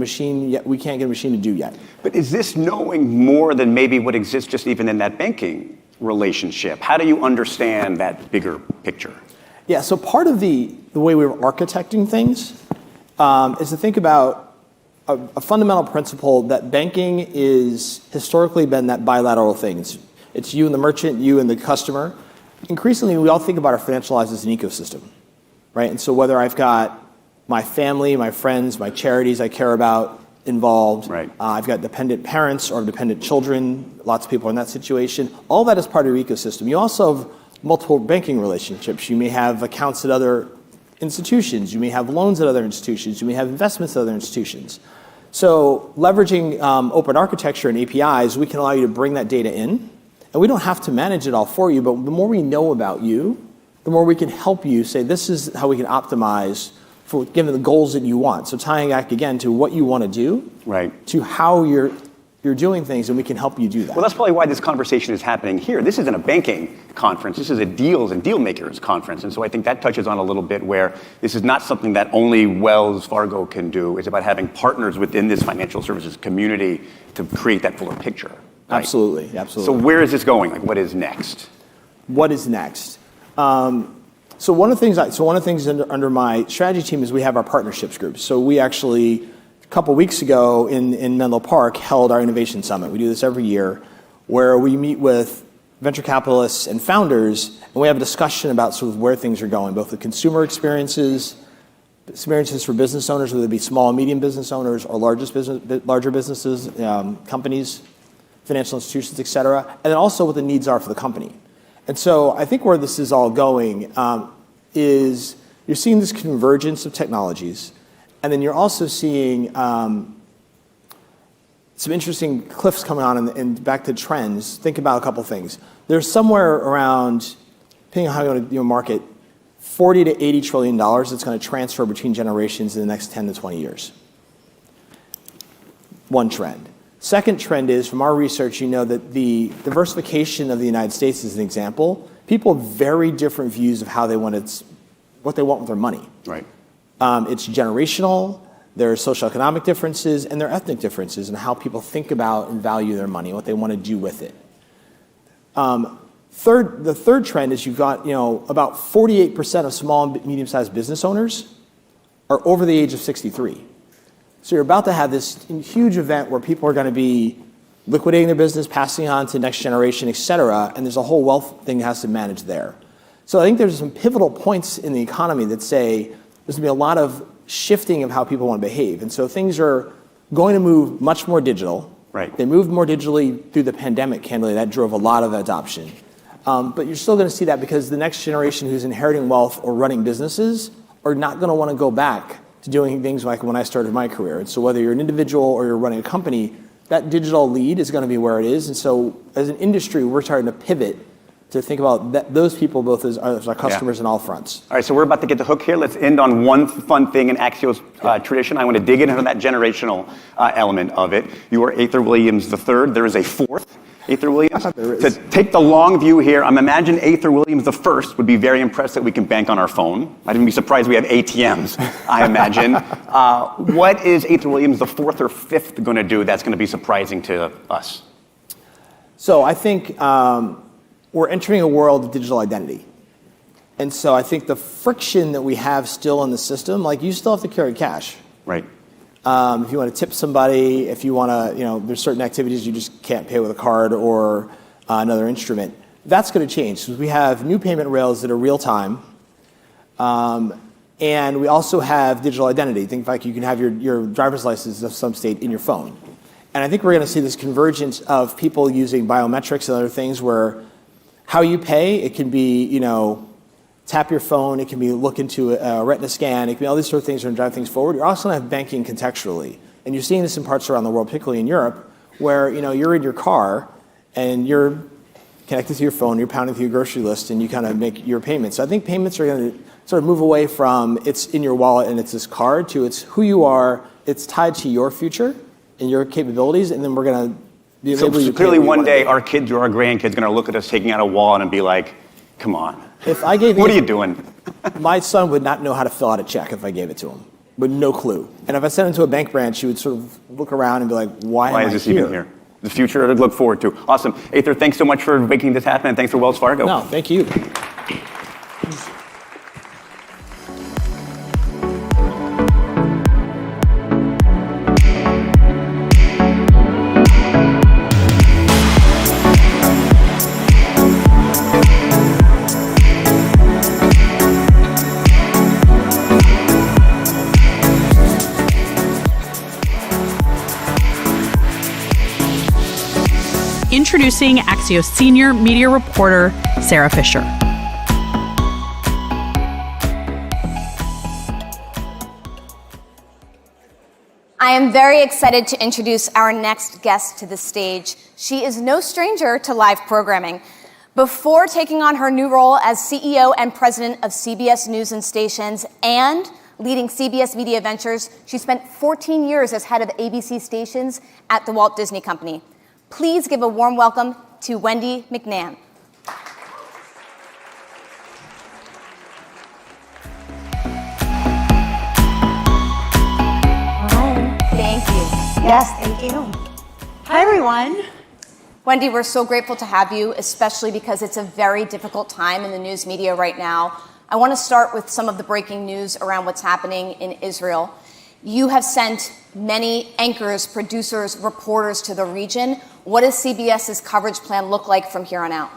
we can't get a machine to do yet. But is this knowing more than maybe what exists just even in that banking relationship? How do you understand that bigger picture? Yeah, so part of the way we were architecting things is to think about a fundamental principle that banking is historically been that bilateral thing. It's you and the merchant, you and the customer. Increasingly, we all think about our financial lives as an ecosystem, right? And so whether I've got my family, my friends, my charities I care about involved, I've got dependent parents or dependent children, lots of people are in that situation, all that is part of your ecosystem. You also have multiple banking relationships. You may have accounts at other institutions. You may have loans at other institutions. You may have investments at other institutions. So leveraging open architecture and APIs, we can allow you to bring that data in. And we don't have to manage it all for you, but the more we know about you, the more we can help you say, this is how we can optimize for given the goals that you want. So tying back again to what you want to do, to how you're doing things, and we can help you do that. Well, that's probably why this conversation is happening here. This isn't a banking conference. This is a deals and deal makers conference. And so I think that touches on a little bit where this is not something that only Wells Fargo can do. It's about having partners within this financial services community to create that fuller picture. Right? Absolutely. So where is this going? Like, what is next? What is next? So one of the things under my strategy team is we have our partnerships group. So we actually, a couple weeks ago in Menlo Park, held our innovation summit. We do this every year, where we meet with venture capitalists and founders, and we have a discussion about sort of where things are going, both the consumer experiences for business owners, whether it be small and medium business owners or larger businesses, companies, financial institutions, et cetera, and then also what the needs are for the company. And so I think where this is all going is you're seeing this convergence of technologies, and then you're also seeing some interesting cliffs coming on and back to trends. Think about a couple things. There's somewhere around, depending on how you want to market, $40 to $80 trillion that's going to transfer between generations in the next 10 to 20 years. One trend. Second trend is, from our research, that the diversification of the United States is an example. People have very different views of how what they want with their money. Right. It's generational. There are socioeconomic differences and there are ethnic differences in how people think about and value their money, what they want to do with it. The third trend is you've got, about 48% of small and medium-sized business owners are over the age of 63. So you're about to have this huge event where people are going to be liquidating their business, passing on to next generation, et cetera, and there's a whole wealth thing that has to manage there. So I think there's some pivotal points in the economy that say there's going to be a lot of shifting of how people want to behave. And so things are going to move much more digital. Right. They moved more digitally through the pandemic, candidly. That drove a lot of adoption. But you're still going to see that because the next generation who's inheriting wealth or running businesses are not going to want to go back to doing things like when I started my career. And so whether you're an individual or you're running a company, that digital lead is going to be where it is. And so as an industry, we're starting to pivot to think about those people both as our customers in all fronts. All right, so we're about to get the hook here. Let's end on one fun thing in Axios tradition. I want to dig into that generational element of it. You are Aether Williams III. There is a fourth Aether Williams. To take the long view here, I'm imagining Aether Williams I would be very impressed that we can bank on our phone. I'd even be surprised we have ATMs, I imagine. What is Aether Williams IV or V going to do that's going to be surprising to us? So I think we're entering a world of digital identity. And so I think the friction that we have still in the system, like you still have to carry cash. Right. If you want to tip somebody, if you want to, there's certain activities you just can't pay with a card or another instrument. That's going to change because we have new payment rails that are real time. And we also have digital identity. Think like you can have your driver's license of some state in your phone. And I think we're going to see this convergence of people using biometrics and other things where how you pay, it can be, tap your phone, it can be look into a retina scan, it can be all these sort of things that are going to drive things forward. You're also going to have banking contextually. And you're seeing this in parts around the world, particularly in Europe, where you're in your car and you're connected to your phone, you're pounding through your grocery list and you kind of make your payments. So I think payments are going to sort of move away from it's in your wallet and it's this card to it's who you are, it's tied to your future and your capabilities, and then we're going to be able to... So clearly one day our kids or our grandkids are going to look at us taking out a wallet and be like, come on. If I gave what are you doing? My son would not know how to fill out a check if I gave it to him, with no clue. And if I sent him to a bank branch, he would sort of look around and be like, why am is this I even here? The future to look forward to. Awesome. Aether, thanks so much for making this happen, and thanks for Wells Fargo. No, thank you. Introducing Axios senior media reporter, Sarah Fisher. I am very excited to introduce our next guest to the stage. She is no stranger to live programming. Before taking on her new role as CEO and president of CBS News and Stations and leading CBS Media Ventures, she spent 14 years as head of ABC Stations at the Walt Disney Company. Please give a warm welcome to Wendy McNabb. Hi. Thank you. Yes, thank you. Hi, everyone. Wendy, we're so grateful to have you, especially because it's a very difficult time in the news media right now. I want to start with some of the breaking news around what's happening in Israel. You have sent many anchors, producers, reporters to the region. What does CBS's coverage plan look like from here on out?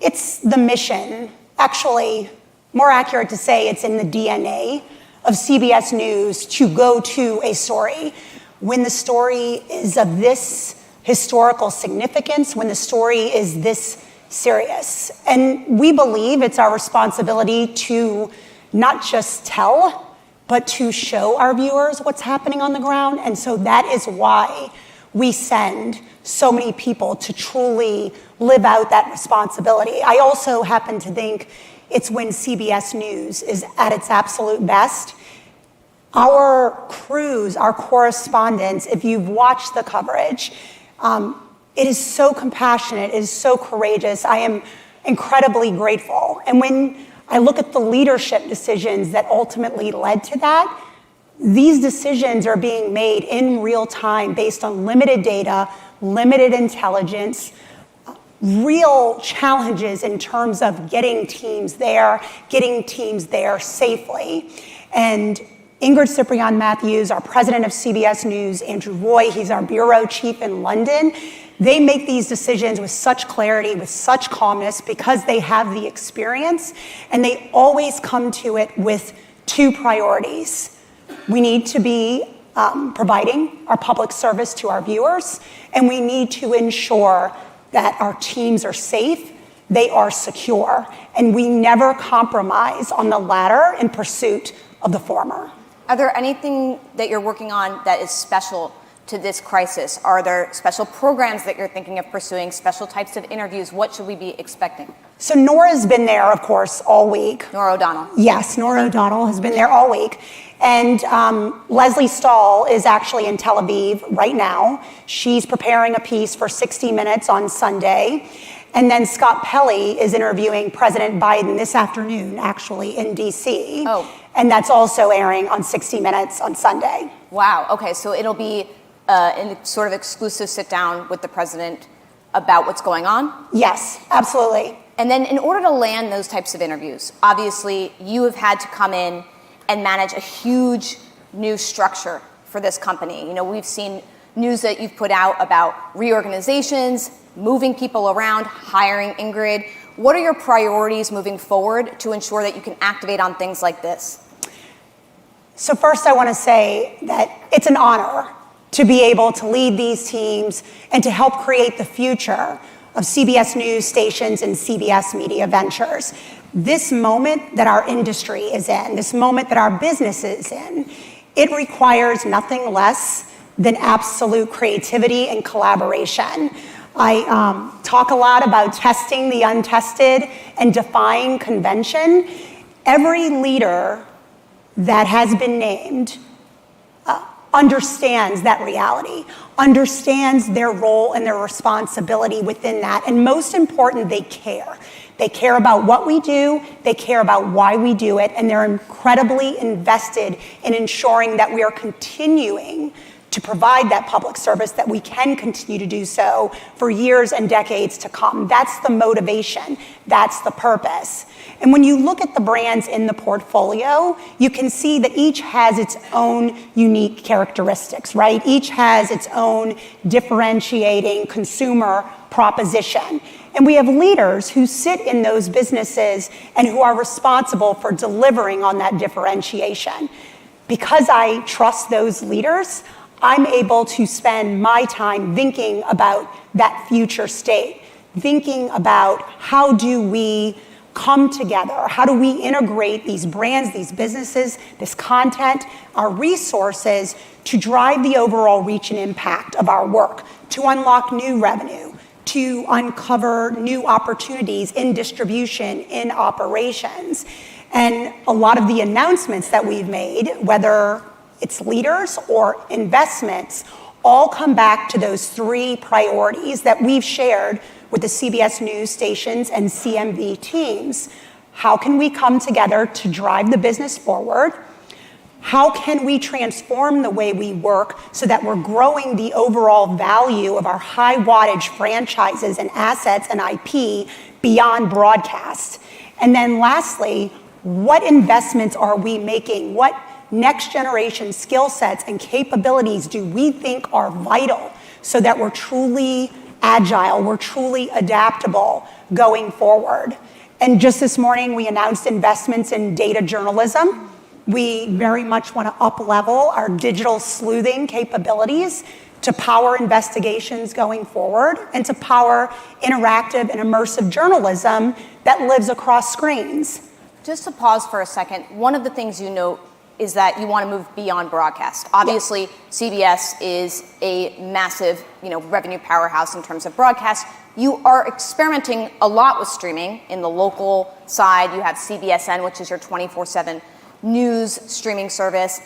It's the mission. Actually, more accurate to say it's in the DNA of CBS News to go to a story when the story is of this historical significance, when the story is this serious. And we believe it's our responsibility to not just tell, but to show our viewers what's happening on the ground. And so that is why we send so many people to truly live out that responsibility. I also happen to think it's when CBS News is at its absolute best. Our crews, our correspondents, if you've watched the coverage, it is so compassionate, it is so courageous. I am incredibly grateful. And when I look at the leadership decisions that ultimately led to that, These decisions are being made in real time based on limited data, limited intelligence, real challenges in terms of getting teams there safely. And Ingrid Ciprian-Matthews, our president of CBS News, Andrew Roy, he's our bureau chief in London. They make these decisions with such clarity, with such calmness, because they have the experience, and they always come to it with two priorities. We need to be providing our public service to our viewers, and we need to ensure that our teams are safe, they are secure, and we never compromise on the latter in pursuit of the former. Are there anything that you're working on that is special to this crisis? Are there special programs that you're thinking of pursuing, special types of interviews? What should we be expecting? So Nora's been there, of course, all week. Nora O'Donnell. Yes, Nora O'Donnell has been there all week. And Leslie Stahl is actually in Tel Aviv right now. She's preparing a piece for 60 Minutes on Sunday. And then Scott Pelley is interviewing President Biden this afternoon, actually, in D.C. Oh. And that's also airing on 60 Minutes on Sunday. Wow. Okay, so it'll be a sort of exclusive sit down with the president about what's going on? Yes, absolutely. And then in order to land those types of interviews, obviously you have had to come in and manage a huge new structure for this company. You know, we've seen news that you've put out about reorganizations, moving people around, hiring Ingrid. What are your priorities moving forward to ensure that you can activate on things like this? So first I want to say that it's an honor to be able to lead these teams and to help create the future of CBS News stations and CBS Media Ventures. This moment that our industry is in, this moment that our business is in, it requires nothing less than absolute creativity and collaboration. I talk a lot about testing the untested and defying convention. Every leader that has been named understands that reality, understands their role and their responsibility within that, and most important, they care. They care about what we do, they care about why we do it, and they're incredibly invested in ensuring that we are continuing to provide that public service, that we can continue to do so for years and decades to come. That's the motivation, that's the purpose. And when you look at the brands in the portfolio, you can see that each has its own unique characteristics, right? Each has its own differentiating consumer proposition. And we have leaders who sit in those businesses and who are responsible for delivering on that differentiation. Because I trust those leaders, I'm able to spend my time thinking about that future state, thinking about how do we come together, how do we integrate these brands, these businesses, this content, our resources to drive the overall reach and impact of our work, to unlock new revenue, to uncover new opportunities in distribution, in operations. And a lot of the announcements that we've made, whether it's leaders or investments, all come back to those three priorities that we've shared with the CBS News stations and CMV teams. How can we come together to drive the business forward? How can we transform the way we work so that we're growing the overall value of our high wattage franchises and assets and IP beyond broadcast? And then lastly, what investments are we making? What next generation skill sets and capabilities do we think are vital so that we're truly agile, we're truly adaptable going forward? And just this morning, we announced investments in data journalism. We very much want to up-level our digital sleuthing capabilities to power investigations going forward and to power interactive and immersive journalism that lives across screens. Just to pause for a second, one of the things you note is that you want to move beyond broadcast. Obviously, CBS is a massive, revenue powerhouse in terms of broadcast. You are experimenting a lot with streaming in the local side. You have CBSN, which is your 24/7 news streaming service.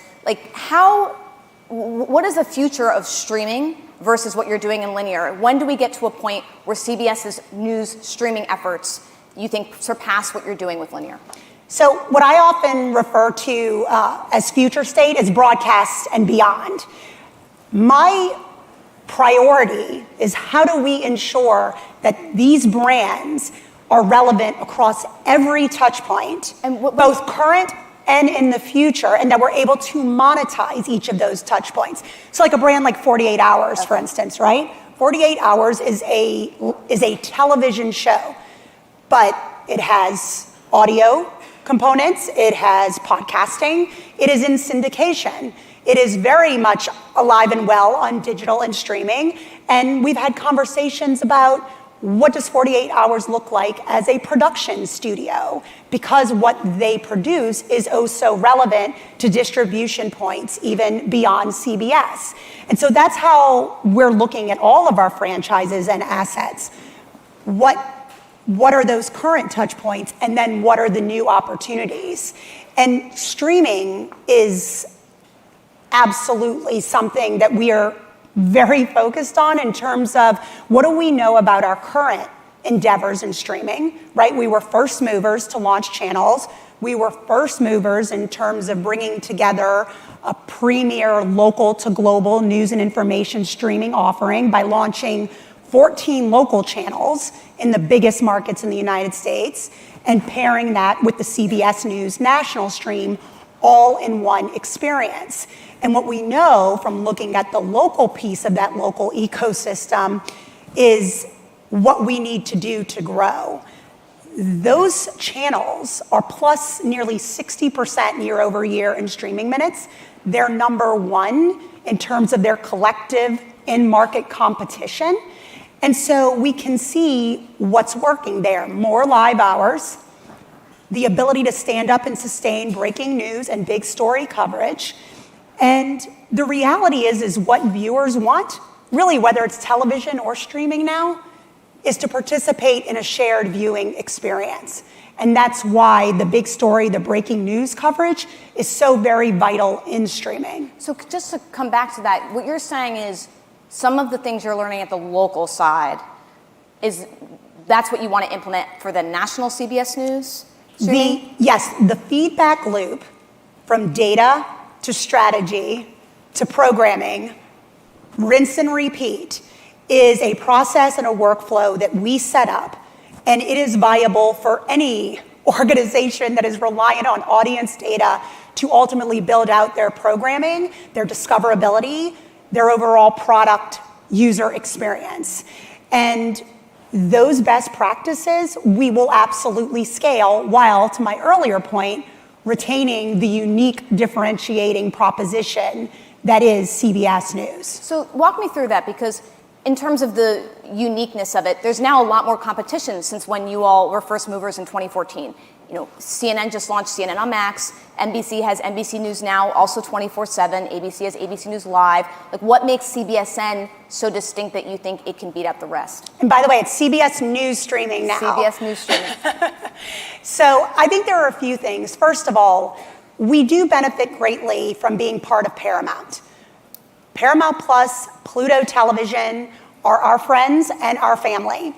What is the future of streaming versus what you're doing in linear? When do we get to a point where CBS's news streaming efforts, you think, surpass what you're doing with linear? So what I often refer to as future state is broadcast and beyond. My priority is how do we ensure that these brands are relevant across every touch point, both current and in the future, and that we're able to monetize each of those touch points. So like a brand like 48 Hours, for instance, right? 48 Hours is a television show, but it has audio components, it has podcasting, it is in syndication. It is very much alive and well on digital and streaming, and we've had conversations about what does 48 Hours look like as a production studio, because what they produce is oh so relevant to distribution points even beyond CBS. And so that's how we're looking at all of our franchises and assets. What are those current touch points, and then what are the new opportunities? And streaming is absolutely something that we are very focused on in terms of what do we know about our current endeavors in streaming, right? We were first movers to launch channels. We were first movers in terms of bringing together a premier local to global news and information streaming offering by launching 14 local channels in the biggest markets in the United States and pairing that with the CBS News national stream all in one experience. And what we know from looking at the local piece of that local ecosystem is what we need to do to grow. Those channels are plus nearly 60% year over year in streaming minutes. They're number one in terms of their collective in-market competition. And so we can see what's working there. More live hours, the ability to stand up and sustain breaking news and big story coverage. And the reality is what viewers want, really whether it's television or streaming now, is to participate in a shared viewing experience. And that's why the big story, the breaking news coverage is so very vital in streaming. So just to come back to that, what you're saying is some of the things you're learning at the local side is that's what you want to implement for the national CBS News streaming? Yes, the feedback loop from data to strategy to programming, rinse and repeat, is a process and a workflow that we set up, and it is viable for any organization that is reliant on audience data to ultimately build out their programming, their discoverability, their overall product user experience. And those best practices we will absolutely scale while, to my earlier point, retaining the unique differentiating proposition that is CBS News. So walk me through that, because in terms of the uniqueness of it, there's now a lot more competition since when you all were first movers in 2014. You know, CNN just launched CNN on Max, NBC has NBC News Now, also 24/7, ABC has ABC News Live. Like, what makes CBSN so distinct that you think it can beat out the rest? And by the way, it's CBS News streaming now. CBS News streaming. So I think there are a few things. First of all, we do benefit greatly from being part of Paramount. Paramount Plus, Pluto Television are our friends and our family.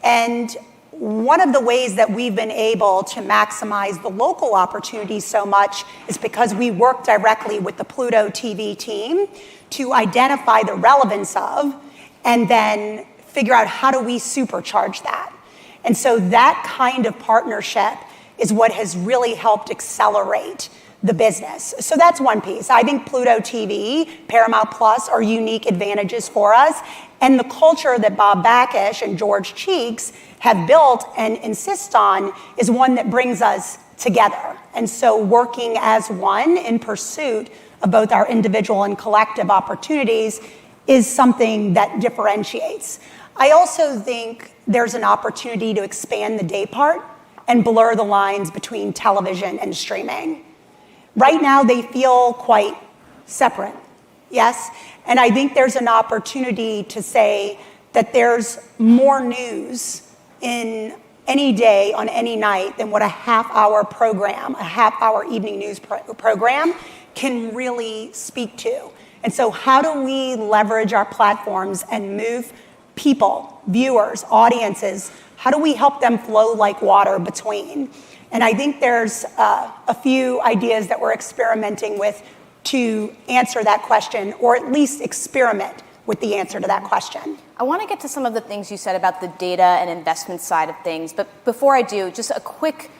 And one of the ways that we've been able to maximize the local opportunities so much is because we work directly with the Pluto TV team to identify the relevance of and then figure out how do we supercharge that. And so that kind of partnership is what has really helped accelerate the business. So that's one piece. I think Pluto TV, Paramount Plus are unique advantages for us. And the culture that Bob Backish and George Cheeks have built and insist on is one that brings us together. And so working as one in pursuit of both our individual and collective opportunities is something that differentiates. I also think there's an opportunity to expand the day part and blur the lines between television and streaming. Right now, they feel quite separate, yes? And I think there's an opportunity to say that there's more news in any day on any night than what a half-hour program, a half-hour evening news program can really speak to. And so how do we leverage our platforms and move people, viewers, audiences, how do we help them flow like water between? And I think there's a few ideas that we're experimenting with to answer that question, or at least experiment with the answer to that question. I want to get to some of the things you said about the data and investment side of things, but before I do, just a quick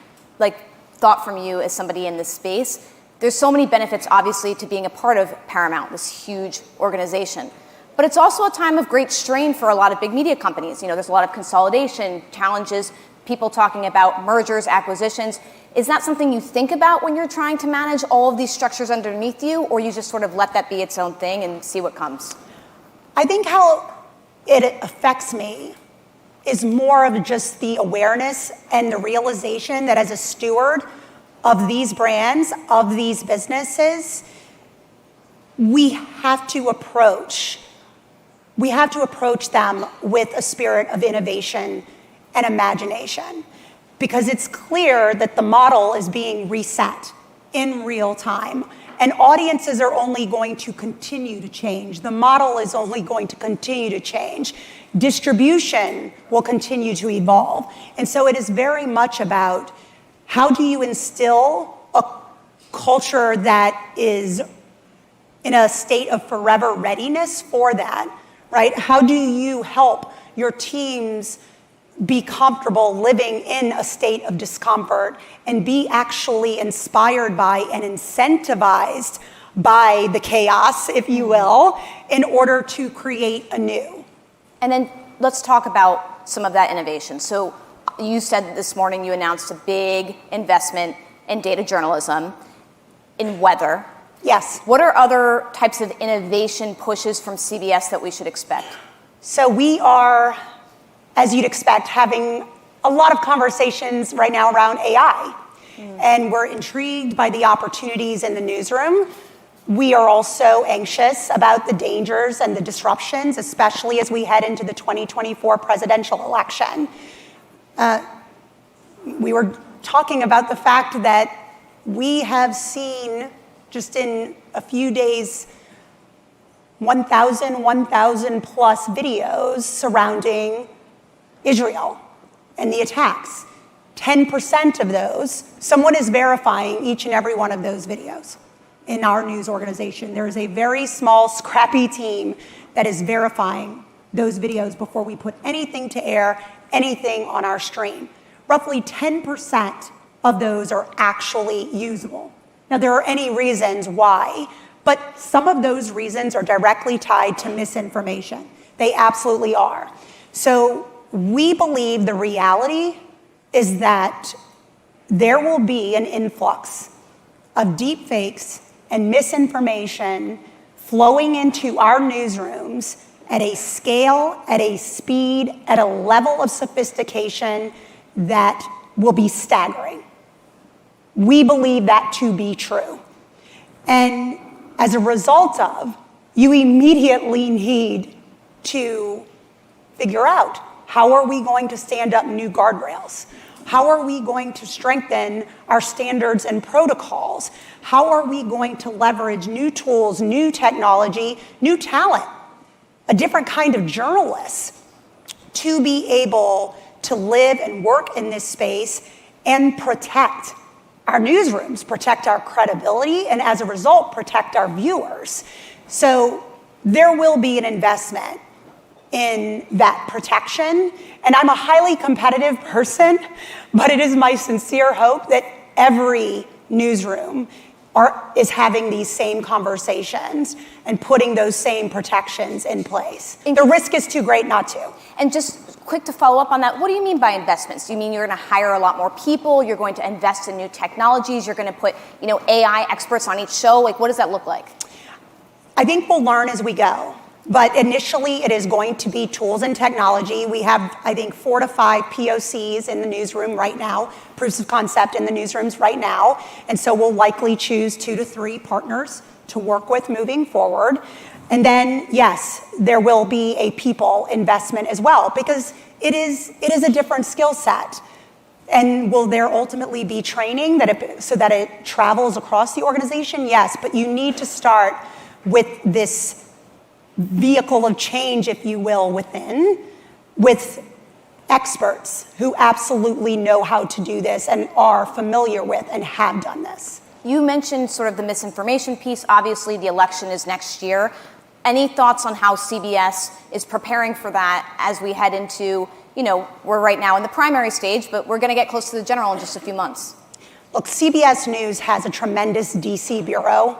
thought from you as somebody in this space. There's so many benefits, obviously, to being a part of Paramount, this huge organization. But it's also a time of great strain for a lot of big media companies. There's a lot of consolidation, challenges, people talking about mergers, acquisitions. Is that something you think about when you're trying to manage all of these structures underneath you, or you just sort of let that be its own thing and see what comes? I think how it affects me is more of just the awareness and the realization that as a steward of these brands, of these businesses, we have to approach them with a spirit of innovation and imagination, because it's clear that the model is being reset in real time. And audiences are only going to continue to change. The model is only going to continue to change. Distribution will continue to evolve. And so it is very much about how do you instill a culture that is in a state of forever readiness for that, right? How do you help your teams be comfortable living in a state of discomfort and be actually inspired by and incentivized by the chaos, if you will, in order to create anew? And then let's talk about some of that innovation. So you said this morning you announced a big investment in data journalism, in weather. Yes. What are other types of innovation pushes from CBS that we should expect? So we are, as you'd expect, having a lot of conversations right now around AI. And we're intrigued by the opportunities in the newsroom. We are also anxious about the dangers and the disruptions, especially as we head into the 2024 presidential election. We were talking about the fact that we have seen, just in a few days, 1,000 plus videos surrounding Israel and the attacks. 10% of those, someone is verifying each and every one of those videos in our news organization. There is a very small, scrappy team that is verifying those videos before we put anything to air, anything on our stream. Roughly 10% of those are actually usable. Now, there are any reasons why, but some of those reasons are directly tied to misinformation. They absolutely are. So we believe the reality is that there will be an influx of deepfakes and misinformation flowing into our newsrooms at a scale, at a speed, at a level of sophistication that will be staggering. We believe that to be true. And as a result of, you immediately need to figure out, how are we going to stand up new guardrails? How are we going to strengthen our standards and protocols? How are we going to leverage new tools, new technology, new talent, a different kind of journalists to be able to live and work in this space and protect our newsrooms, protect our credibility, and as a result, protect our viewers? So there will be an investment in that protection. And I'm a highly competitive person, but it is my sincere hope that every newsroom is having these same conversations and putting those same protections in place. The risk is too great not to. And just quick to follow up on that, what do you mean by investments? Do you mean you're going to hire a lot more people? You're going to invest in new technologies? You're going to put, AI experts on each show? What does that look like? I think we'll learn as we go. But initially, it is going to be tools and technology. We have, I think, 4 to 5 POCs in the newsroom right now, proofs of concept in the newsrooms right now. And so we'll likely choose 2 to 3 partners to work with moving forward. And then, yes, there will be a people investment as well, because it is a different skill set. And will there ultimately be training so that it travels across the organization? Yes, but you need to start with this vehicle of change, if you will, within, with experts who absolutely know how to do this and are familiar with and have done this. You mentioned sort of the misinformation piece. Obviously, the election is next year. Any thoughts on how CBS is preparing for that as we head into, we're right now in the primary stage, but we're going to get close to the general in just a few months? Look, CBS News has a tremendous DC bureau,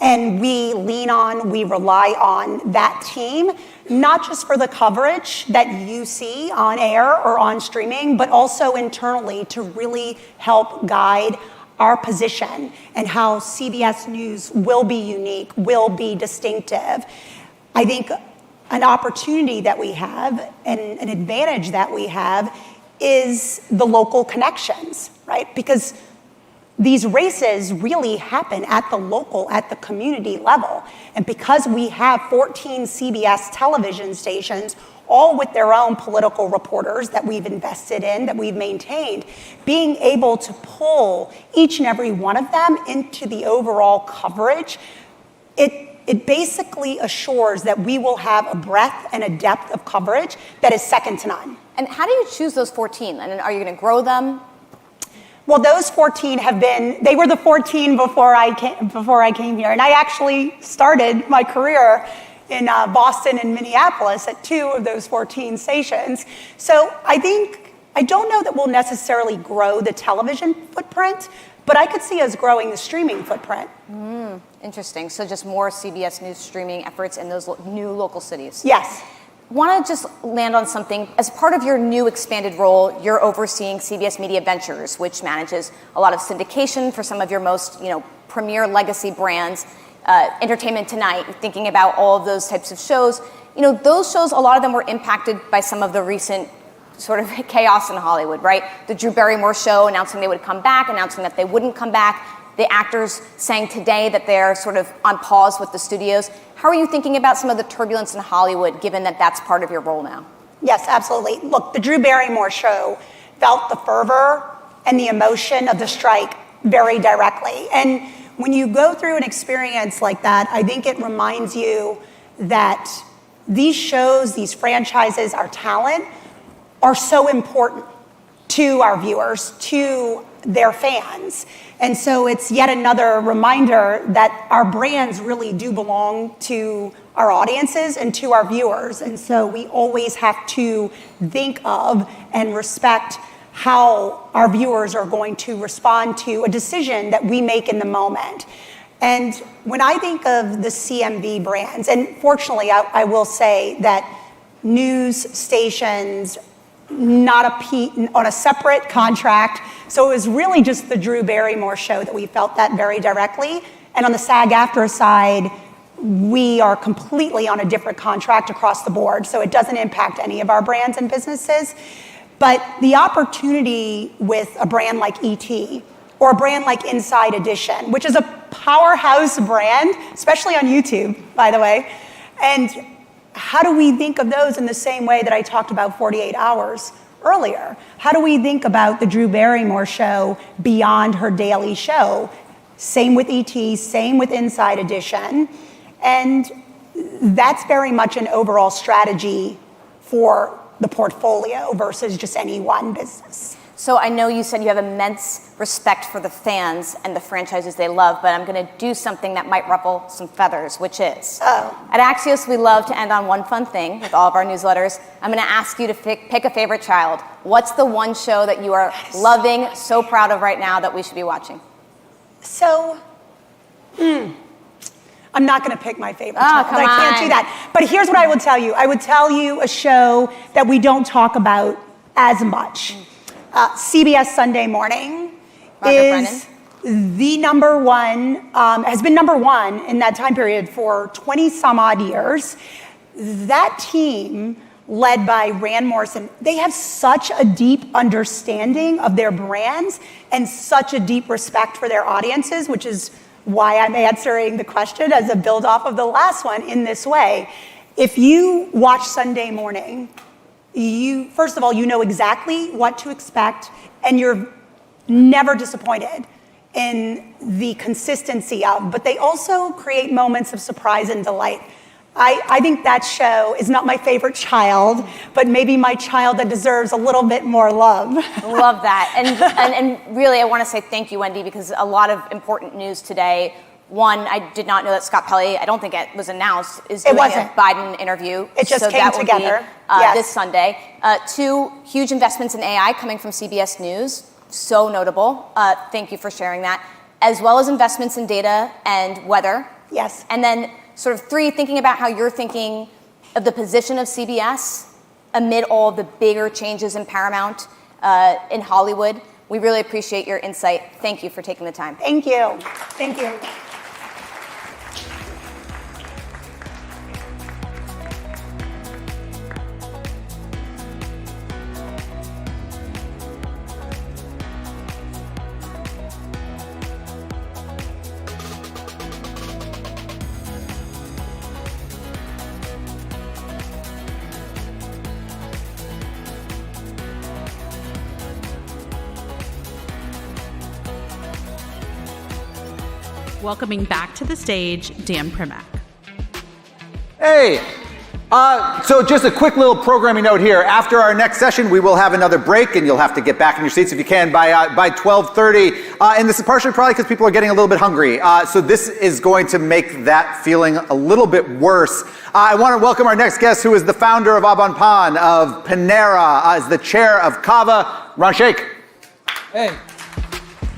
and we rely on that team, not just for the coverage that you see on air or on streaming, but also internally to really help guide our position and how CBS News will be unique, will be distinctive. I think an opportunity that we have and an advantage that we have is the local connections, right? Because these races really happen at the local, at the community level. And because we have 14 CBS television stations, all with their own political reporters that we've invested in, that we've maintained, being able to pull each and every one of them into the overall coverage, it basically assures that we will have a breadth and a depth of coverage that is second to none. And how do you choose those 14? And are you going to grow them? Well, those 14 they were the 14 before I came here. And I actually started my career in Boston and Minneapolis at 2 of those 14 stations. So I don't know that we'll necessarily grow the television footprint, but I could see us growing the streaming footprint. Interesting. So just more CBS News streaming efforts in those new local cities. Yes. Want to just land on something. As part of your new expanded role, you're overseeing CBS Media Ventures, which manages a lot of syndication for some of your most, premier legacy brands. Entertainment Tonight, thinking about all of those types of shows. Those shows, a lot of them were impacted by some of the recent sort of chaos in Hollywood, right? The Drew Barrymore show announcing they would come back, announcing that they wouldn't come back. The actors saying today that they're sort of on pause with the studios. How are you thinking about some of the turbulence in Hollywood, given that that's part of your role now? Yes, absolutely. Look, the Drew Barrymore show felt the fervor and the emotion of the strike very directly. And when you go through an experience like that, I think it reminds you that these shows, these franchises, our talent are so important to our viewers, to their fans. And so it's yet another reminder that our brands really do belong to our audiences and to our viewers. And so we always have to think of and respect how our viewers are going to respond to a decision that we make in the moment. And when I think of the CMV brands, and fortunately I will say that news stations, not on a separate contract, so it was really just the Drew Barrymore show that we felt that very directly. And on the SAG-AFTRA side, we are completely on a different contract across the board, so it doesn't impact any of our brands and businesses. But the opportunity with a brand like ET or a brand like Inside Edition, which is a powerhouse brand, especially on YouTube, by the way. And how do we think of those in the same way that I talked about 48 Hours earlier? How do we think about the Drew Barrymore show beyond her daily show? Same with ET, same with Inside Edition. And that's very much an overall strategy for the portfolio versus just any one business. So I know you said you have immense respect for the fans and the franchises they love, but I'm going to do something that might ruffle some feathers, which is, at Axios, we love to end on one fun thing with all of our newsletters. I'm going to ask you to pick a favorite child. What's the one show that you are loving, so proud of right now that we should be watching? So, I'm not going to pick my favorite child. I can't do that. But here's what I would tell you. I would tell you a show that we don't talk about as much. CBS Sunday Morning is the number one, has been number one in that time period for 20 some odd years. That team, led by Rand Morrison, they have such a deep understanding of their brands and such a deep respect for their audiences, which is why I'm answering the question as a build off of the last one in this way. If you watch Sunday Morning, first of all, you know exactly what to expect, and you're never disappointed in the consistency of, but they also create moments of surprise and delight. I think that show is not my favorite child, but maybe my child that deserves a little bit more love. Love that. And really, I want to say thank you, Wendy, because a lot of important news today. One, I did not know that Scott Pelley, I don't think it was announced, is doing a Biden interview. It just came that together. Will be, this Sunday. Two, huge investments in AI coming from CBS News. So notable. Thank you for sharing that. As well as investments in data and weather. Yes. And then sort of three, thinking about how you're thinking of the position of CBS amid all the bigger changes in Paramount in Hollywood. We really appreciate your insight. Thank you for taking the time. Thank you. Thank you. Welcoming back to the stage, Dan Primack. Hey, so just a quick little programming note here. After our next session, we will have another break, and you'll have to get back in your seats if you can by 12:30. And this is partially probably because people are getting a little bit hungry. So this is going to make that feeling a little bit worse. I want to welcome our next guest, who is the founder of Abon Pan, of Panera, is the chair of Kava, Ron Sheikh. Hey,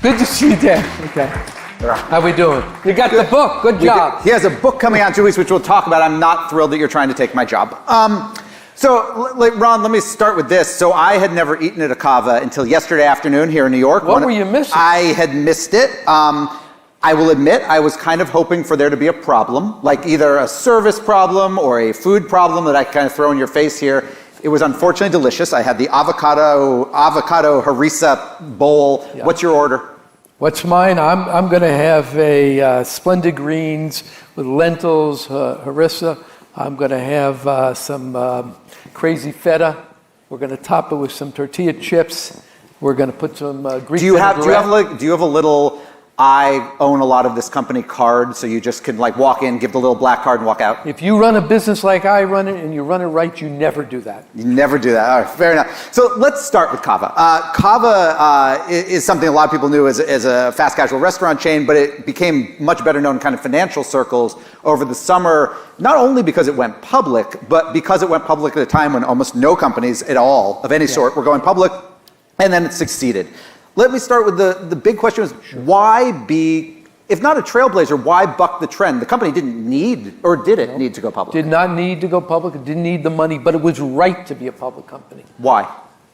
good to see you, Dan. Okay. How we doing? You got the book. Good job. He has a book coming out in 2 weeks, which we'll talk about. I'm not thrilled that you're trying to take my job. So, Ron, let me start with this. So I had never eaten at a Kava until yesterday afternoon here in New York. What were you missing? I had missed it. I will admit I was kind of hoping for there to be a problem, like either a service problem or a food problem that I kind of throw in your face here. It was unfortunately delicious. I had the avocado harissa bowl. Yeah. What's your order? What's mine? I'm going to have a splendid greens with lentils, harissa. I'm going to have some crazy feta. We're going to top it with some tortilla chips. We're going to put some Greek. Do you have a little I own a lot of this company card, so you just can like walk in, give the little black card and walk out? If you run a business like I run it and you run it right, you never do that. You never do that. All right, fair enough. So let's start with Kava. Kava is something a lot of people knew as a fast casual restaurant chain, but it became much better known in kind of financial circles over the summer, not only because it went public, but because it went public at a time when almost no companies at all of any sort were going public, and then it succeeded. Let me start with the big question is, why be, if not a trailblazer, why buck the trend? The company didn't need, or did it need to go public? Did not need to go public. It didn't need the money, but it was right to be a public company. Why?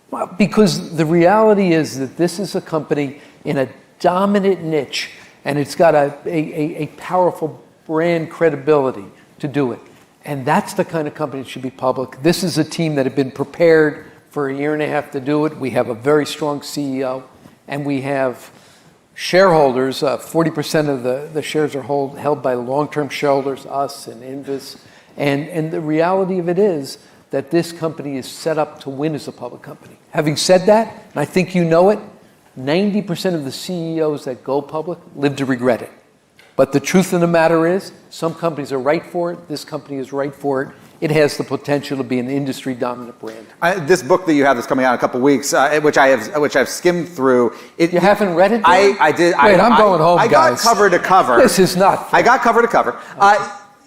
Well, because the reality is that this is a company in a dominant niche, and it's got a powerful brand credibility to do it. And that's the kind of company that should be public. This is a team that had been prepared for a year and a half to do it. We have a very strong CEO. And we have shareholders, 40% of the shares are held by long-term shareholders, us and Invis. And the reality of it is that this company is set up to win as a public company. Having said that, and I think you know it, 90% of the CEOs that go public live to regret it. But the truth of the matter is, some companies are right for it. This company is right for it. It has the potential to be an industry-dominant brand. This book that you have that's coming out in a couple of weeks, which I've skimmed through. You haven't read it? I did. Wait, I'm going home, guys. I got cover to cover. This is not fair. I got cover to cover.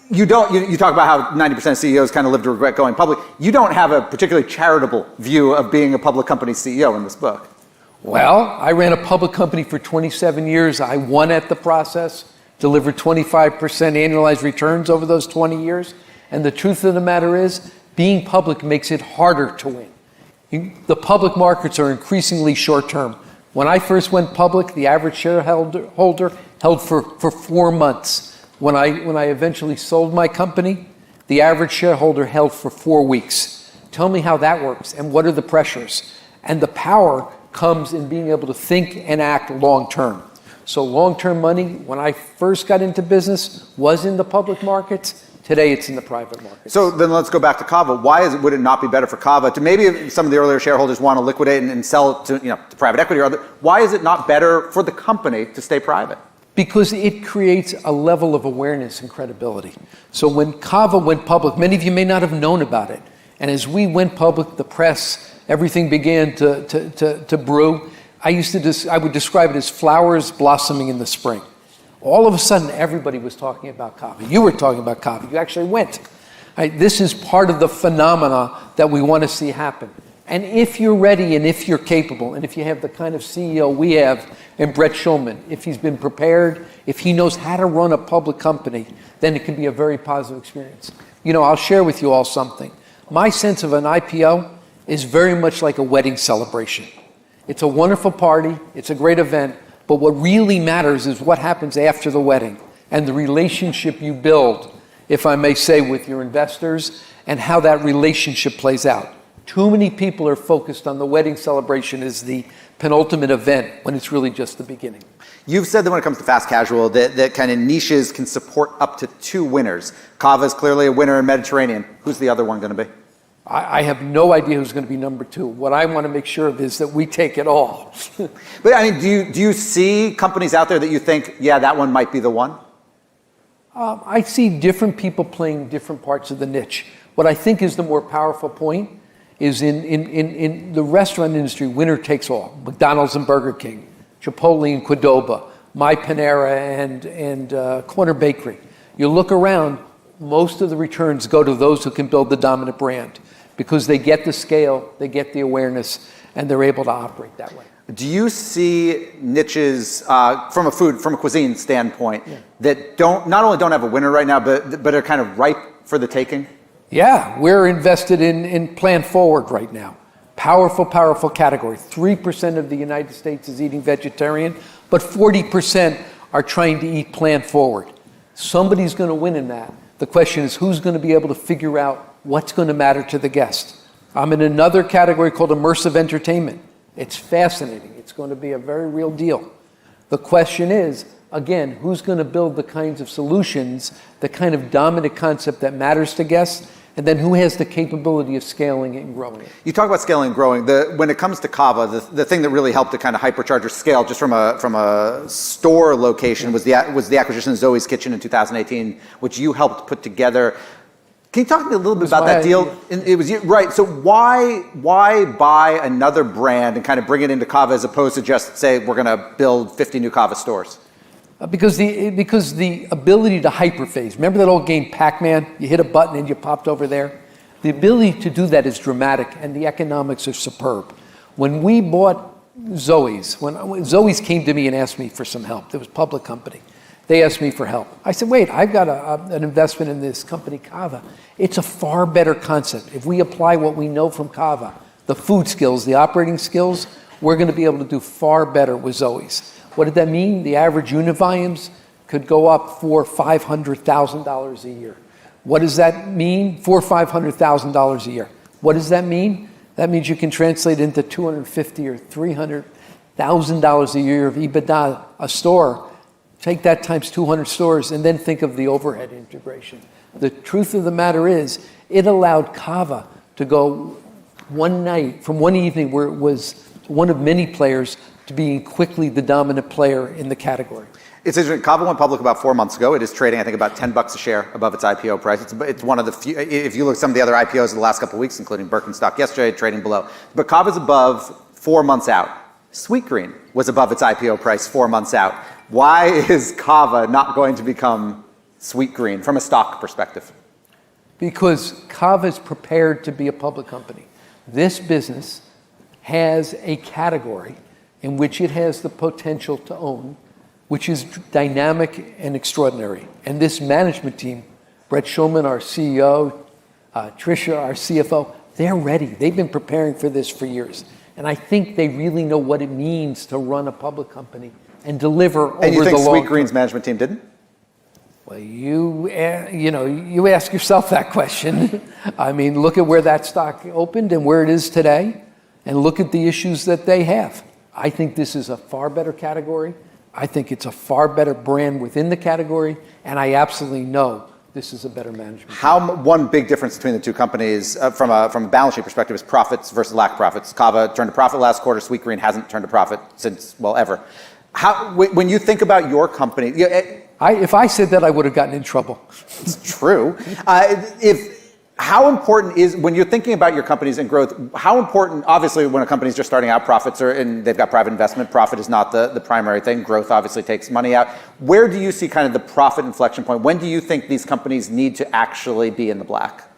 You talk about how 90% of CEOs kind of live to regret going public. You don't have a particularly charitable view of being a public company CEO in this book. Well, I ran a public company for 27 years. I won at the process, delivered 25% annualized returns over those 20 years. And the truth of the matter is, being public makes it harder to win. The public markets are increasingly short-term. When I first went public, the average shareholder held for 4 months. When I eventually sold my company, the average shareholder held for 4 weeks. Tell me how that works and what are the pressures. And the power comes in being able to think and act long-term. So long-term money, when I first got into business, was in the public markets. Today, it's in the private market. So then let's go back to Kava. Why would it not be better for Kava to maybe some of the earlier shareholders want to liquidate and sell it to private equity or other? Why is it not better for the company to stay private? Because it creates a level of awareness and credibility. So when Kava went public, many of you may not have known about it. And as we went public, the press, everything began to brew. I would describe it as flowers blossoming in the spring. All of a sudden, everybody was talking about Kava. You were talking about Kava. You actually went. This is part of the phenomena that we want to see happen. And if you're ready and if you're capable, and if you have the kind of CEO we have in Brett Schulman, if he's been prepared, if he knows how to run a public company, then it can be a very positive experience. I'll share with you all something. My sense of an IPO is very much like a wedding celebration. It's a wonderful party, it's a great event, but what really matters is what happens after the wedding and the relationship you build, if I may say, with your investors and how that relationship plays out. Too many people are focused on the wedding celebration as the penultimate event when it's really just the beginning. You've said that when it comes to fast casual, that kind of niches can support up to 2 winners. Kava is clearly a winner in Mediterranean. Who's the other one going to be? I have no idea who's going to be number 2. What I want to make sure of is that we take it all. But I mean, do you see companies out there that you think, yeah, that one might be the one? I see different people playing different parts of the niche. What I think is the more powerful point is in the restaurant industry, winner takes all. McDonald's and Burger King, Chipotle and Qdoba, My Panera and Corner Bakery. You look around, most of the returns go to those who can build the dominant brand because they get the scale, they get the awareness, and they're able to operate that way. Do you see niches from a cuisine standpoint that not only don't have a winner right now, but are kind of ripe for the taking? Yeah, we're invested in Plan Forward right now. Powerful, powerful category. 3% of the United States is eating vegetarian, but 40% are trying to eat Plan Forward. Somebody's going to win in that. The question is who's going to be able to figure out what's going to matter to the guest. I'm in another category called immersive entertainment. It's fascinating. It's going to be a very real deal. The question is, again, who's going to build the kinds of solutions, the kind of dominant concept that matters to guests, and then who has the capability of scaling it and growing it? You talk about scaling and growing. When it comes to Kava, the thing that really helped to kind of hypercharge or scale just from a store location was the acquisition of Zoe's Kitchen in 2018, which you helped put together. Can you talk to me a little bit about that deal? It was right. So why buy another brand and kind of bring it into Kava as opposed to just say we're going to build 50 new Kava stores? Because the ability to hyperphase. Remember that old game Pac-Man? You hit a button and you popped over there. The ability to do that is dramatic, and the economics are superb. When we bought Zoe's, when Zoe's came to me and asked me for some help, there was a public company. They asked me for help. I said, wait, I've got an investment in this company, Kava. It's a far better concept. If we apply what we know from Kava, the food skills, the operating skills, we're going to be able to do far better with Zoe's. What did that mean? The average unit volumes could go up $400,000 or $500,000 a year. What does that mean? $400,000 or $500,000 a year. What does that mean? That means you can translate into $250,000 or $300,000 a year of EBITDA a store. Take that times 200 stores and then think of the overhead integration. The truth of the matter is it allowed Kava to go one night, from one evening where it was one of many players, to being quickly the dominant player in the category. It's interesting. Kava went public about 4 months ago. It is trading, I think, about $10 a share above its IPO price. It's one of the few. If you look at some of the other IPOs in the last couple of weeks, including Birkenstock yesterday, trading below. But Kava's above 4 months out. Sweetgreen was above its IPO price 4 months out. Why is Kava not going to become Sweetgreen from a stock perspective? Because Kava is prepared to be a public company. This business has a category in which it has the potential to own, which is dynamic and extraordinary. And this management team, Brett Schulman, our CEO, Tricia, our CFO, they're ready. They've been preparing for this for years. And I think they really know what it means to run a public company and deliver over the long term. And you think Sweetgreen's management team didn't? Well, you ask yourself that question. I mean, look at where that stock opened and where it is today, and look at the issues that they have. I think this is a far better category. I think it's a far better brand within the category, and I absolutely know this is a better management. One big difference between the two companies from a balance sheet perspective is profits versus lack of profits. Kava turned a profit last quarter. Sweetgreen hasn't turned a profit since, well, ever. When you think about your company, if I said that, I would have gotten in trouble. It's true. How important is, when you're thinking about your companies and growth, how important, obviously when a company's just starting out, profits are, and they've got private investment, profit is not the primary thing. Growth obviously takes money out. Where do you see kind of the profit inflection point? When do you think these companies need to actually be in the black?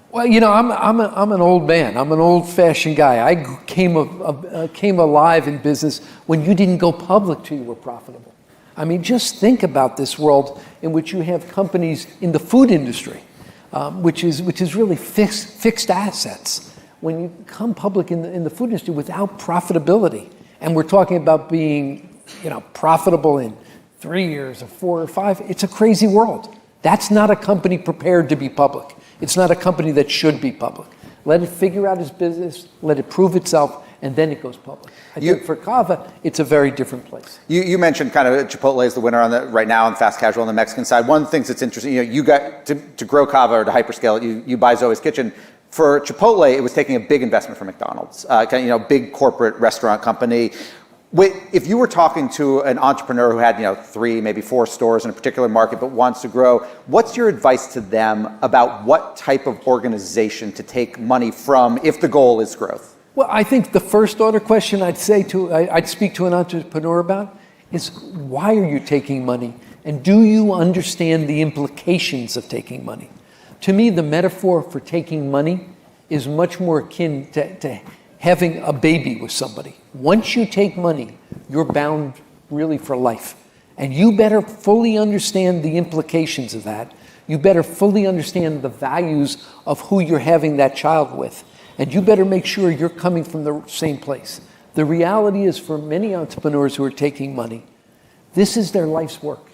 Well, I'm an old man. I'm an old-fashioned guy. I came alive in business when you didn't go public till you were profitable. I mean, just think about this world in which you have companies in the food industry, which is really fixed assets. When you come public in the food industry without profitability, and we're talking about being, profitable in 3 years or 4 or 5, it's a crazy world. That's not a company prepared to be public. It's not a company that should be public. Let it figure out its business, let it prove itself, and then it goes public. I think for Cava, it's a very different place. You mentioned kind of Chipotle is the winner right now on fast casual on the Mexican side. One of the things that's interesting, you got to grow Cava or to hyperscale it, you buy Zoe's Kitchen. For Chipotle, it was taking a big investment from McDonald's, big corporate restaurant company. If you were talking to an entrepreneur who had 3, maybe 4 stores in a particular market but wants to grow, what's your advice to them about what type of organization to take money from if the goal is growth? Well, I think the first order question I'd speak to an entrepreneur about is, why are you taking money? And do you understand the implications of taking money? To me, the metaphor for taking money is much more akin to having a baby with somebody. Once you take money, you're bound really for life. And you better fully understand the implications of that. You better fully understand the values of who you're having that child with. And you better make sure you're coming from the same place. The reality is, for many entrepreneurs who are taking money, this is their life's work.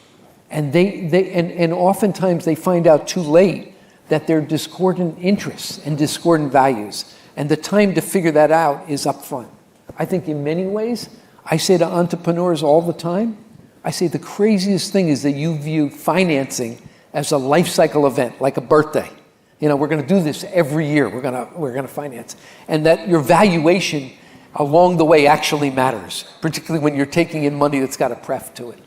And and oftentimes they find out too late that they're discordant interests and discordant values. And the time to figure that out is up front. I think in many ways, I say to entrepreneurs all the time, I say the craziest thing is that you view financing as a life cycle event, like a birthday. We're going to do this every year. We're going to finance. And that your valuation along the way actually matters, particularly when you're taking in money that's got a pref to it.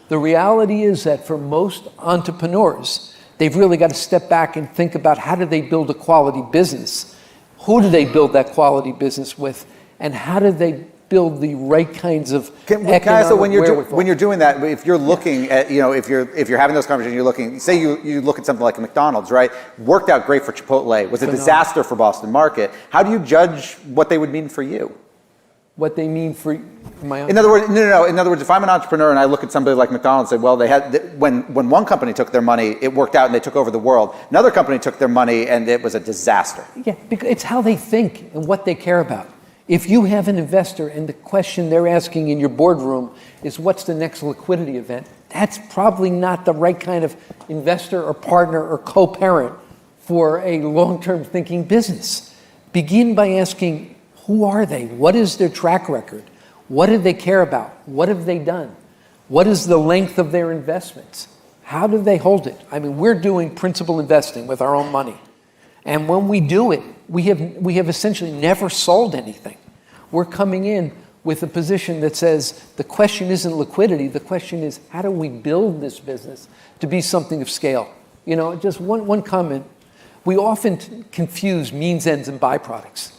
The reality is that for most entrepreneurs, they've really got to step back and think about, how do they build a quality business? Who do they build that quality business with? And how do they build the right kinds of economic wherewithal? When you're doing that, if you're looking at, if you're having those conversations, you're looking, say you look at something like a McDonald's, right? Worked out great for Chipotle, was a disaster for Boston market. How do you judge what they would mean for you? What they mean for my own? In other words, no. In other words, if I'm an entrepreneur and I look at somebody like McDonald's and say, well, they had, when one company took their money, it worked out and they took over the world. Another company took their money and it was a disaster. Yeah, because it's how they think and what they care about. If you have an investor and the question they're asking in your boardroom is, what's the next liquidity event? That's probably not the right kind of investor or partner or co-parent for a long-term thinking business. Begin by asking, who are they? What is their track record? What do they care about? What have they done? What is the length of their investments? How do they hold it? I mean, we're doing principal investing with our own money. And when we do it, we have essentially never sold anything. We're coming in with a position that says the question isn't liquidity, the question is, how do we build this business to be something of scale? Just one comment. We often confuse means, ends, and byproducts.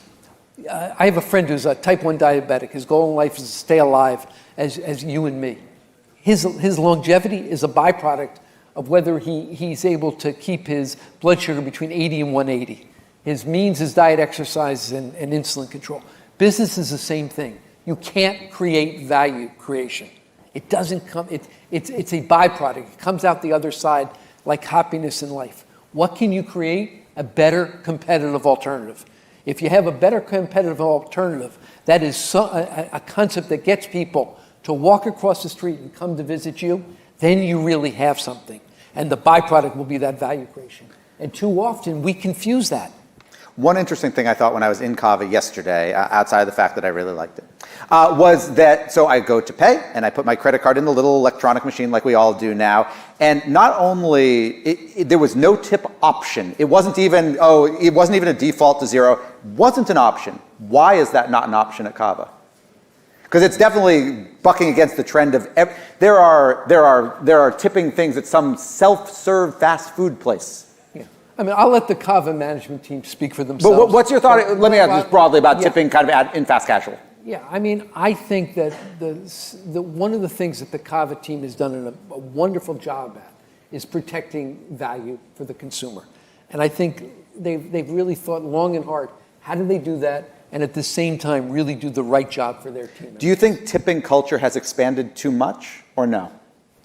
I have a friend who's a type 1 diabetic. His goal in life is to stay alive as you and me. His longevity is a byproduct of whether he's able to keep his blood sugar between 80 and 180. His means is diet, exercise, and insulin control. Business is the same thing. You can't create value creation. It doesn't come, it's a byproduct. It comes out the other side like happiness in life. What can you create? A better competitive alternative. If you have a better competitive alternative, that is a concept that gets people to walk across the street and come to visit you, then you really have something. And the byproduct will be that value creation. And too often we confuse that. One interesting thing I thought when I was in Cava yesterday, outside of the fact that I really liked it, was that, so I go to pay and I put my credit card in the little electronic machine like we all do now. And not only, there was no tip option. It wasn't even a default to 0. Wasn't an option. Why is that not an option at Cava? Because it's definitely bucking against the trend of there are tipping things at some self-serve fast food place. Yeah. I mean, I'll let the Kava management team speak for themselves. But what's your thought? Let me ask just broadly about tipping kind of in fast casual. Yeah, I mean, I think that one of the things that the Kava team has done a wonderful job at is protecting value for the consumer. And I think they've really thought long and hard, how do they do that? And at the same time, really do the right job for their team. Do you think tipping culture has expanded too much or no?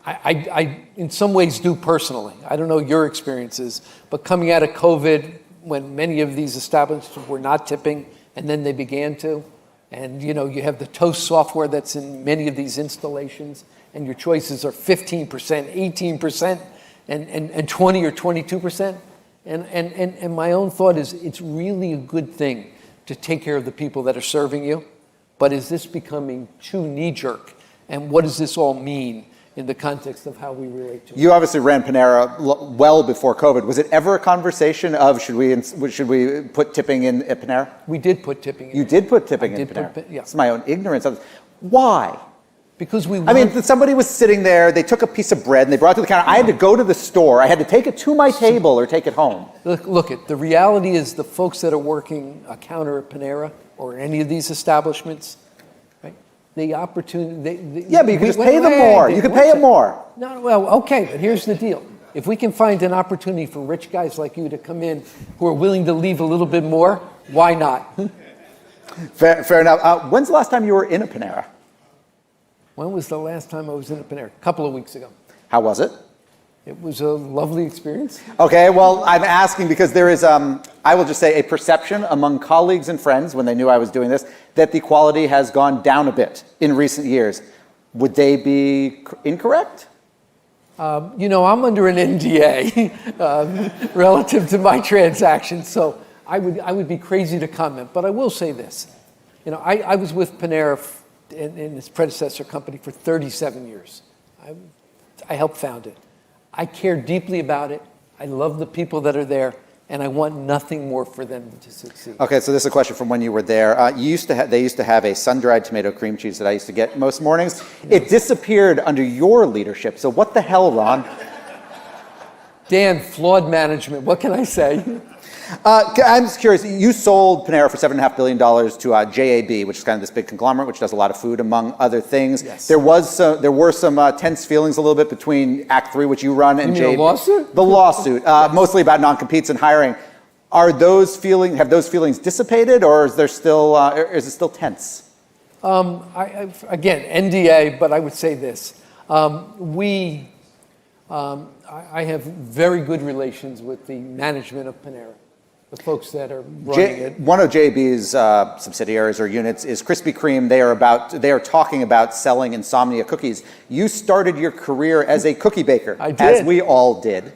I in some ways do personally. I don't know your experiences, but coming out of COVID, when many of these establishments were not tipping, and then they began to, and you have the Toast software that's in many of these installations, and your choices are 15%, 18%, and 20 or 22%. And my own thought is it's really a good thing to take care of the people that are serving you, but is this becoming too knee-jerk? And what does this all mean in the context of how we relate to it? You obviously ran Panera well before COVID. Was it ever a conversation of should we put tipping in at Panera? We did put tipping in. You did put tipping in Panera? Yeah. It's my own ignorance. Why? Because I mean, somebody was sitting there, they took a piece of bread and they brought it to the counter. I had to go to the store. I had to take it to my table or take it home. Look, the reality is the folks that are working a counter at Panera or any of these establishments, right? The opportunity. Yeah, but you can just pay them more. You can pay them more. No, well, okay, but here's the deal. If we can find an opportunity for rich guys like you to come in who are willing to leave a little bit more, why not? Fair enough. When's the last time you were in a Panera? When was the last time I was in a Panera? A couple of weeks ago. How was it? It was a lovely experience. Okay, well, I'm asking because there is, I will just say, a perception among colleagues and friends when they knew I was doing this that the quality has gone down a bit in recent years. Would they be incorrect? I'm under an NDA relative to my transactions, so I would be crazy to comment. But I will say this. I was with Panera in its predecessor company for 37 years. I helped found it. I care deeply about it. I love the people that are there, and I want nothing more for them to succeed. Okay, so this is a question from when you were there. They used to have a sun-dried tomato cream cheese that I used to get most mornings. It disappeared under your leadership, so what the hell, Ron? Dan, flawed management. What can I say? I'm just curious. You sold Panera for $7.5 billion to JAB, which is kind of this big conglomerate, which does a lot of food, among other things. Yes. There were some tense feelings a little bit between Act 3, which you run, and JAB. The lawsuit? The lawsuit, mostly about non-competes and hiring. Have those feelings dissipated, or is it still tense? Again, NDA, but I would say this: I have very good relations with the management of Panera. The folks that are running it. One of JB's subsidiaries or units is Krispy Kreme. They are talking about selling Insomnia cookies. You started your career as a cookie baker, I did. as we all did.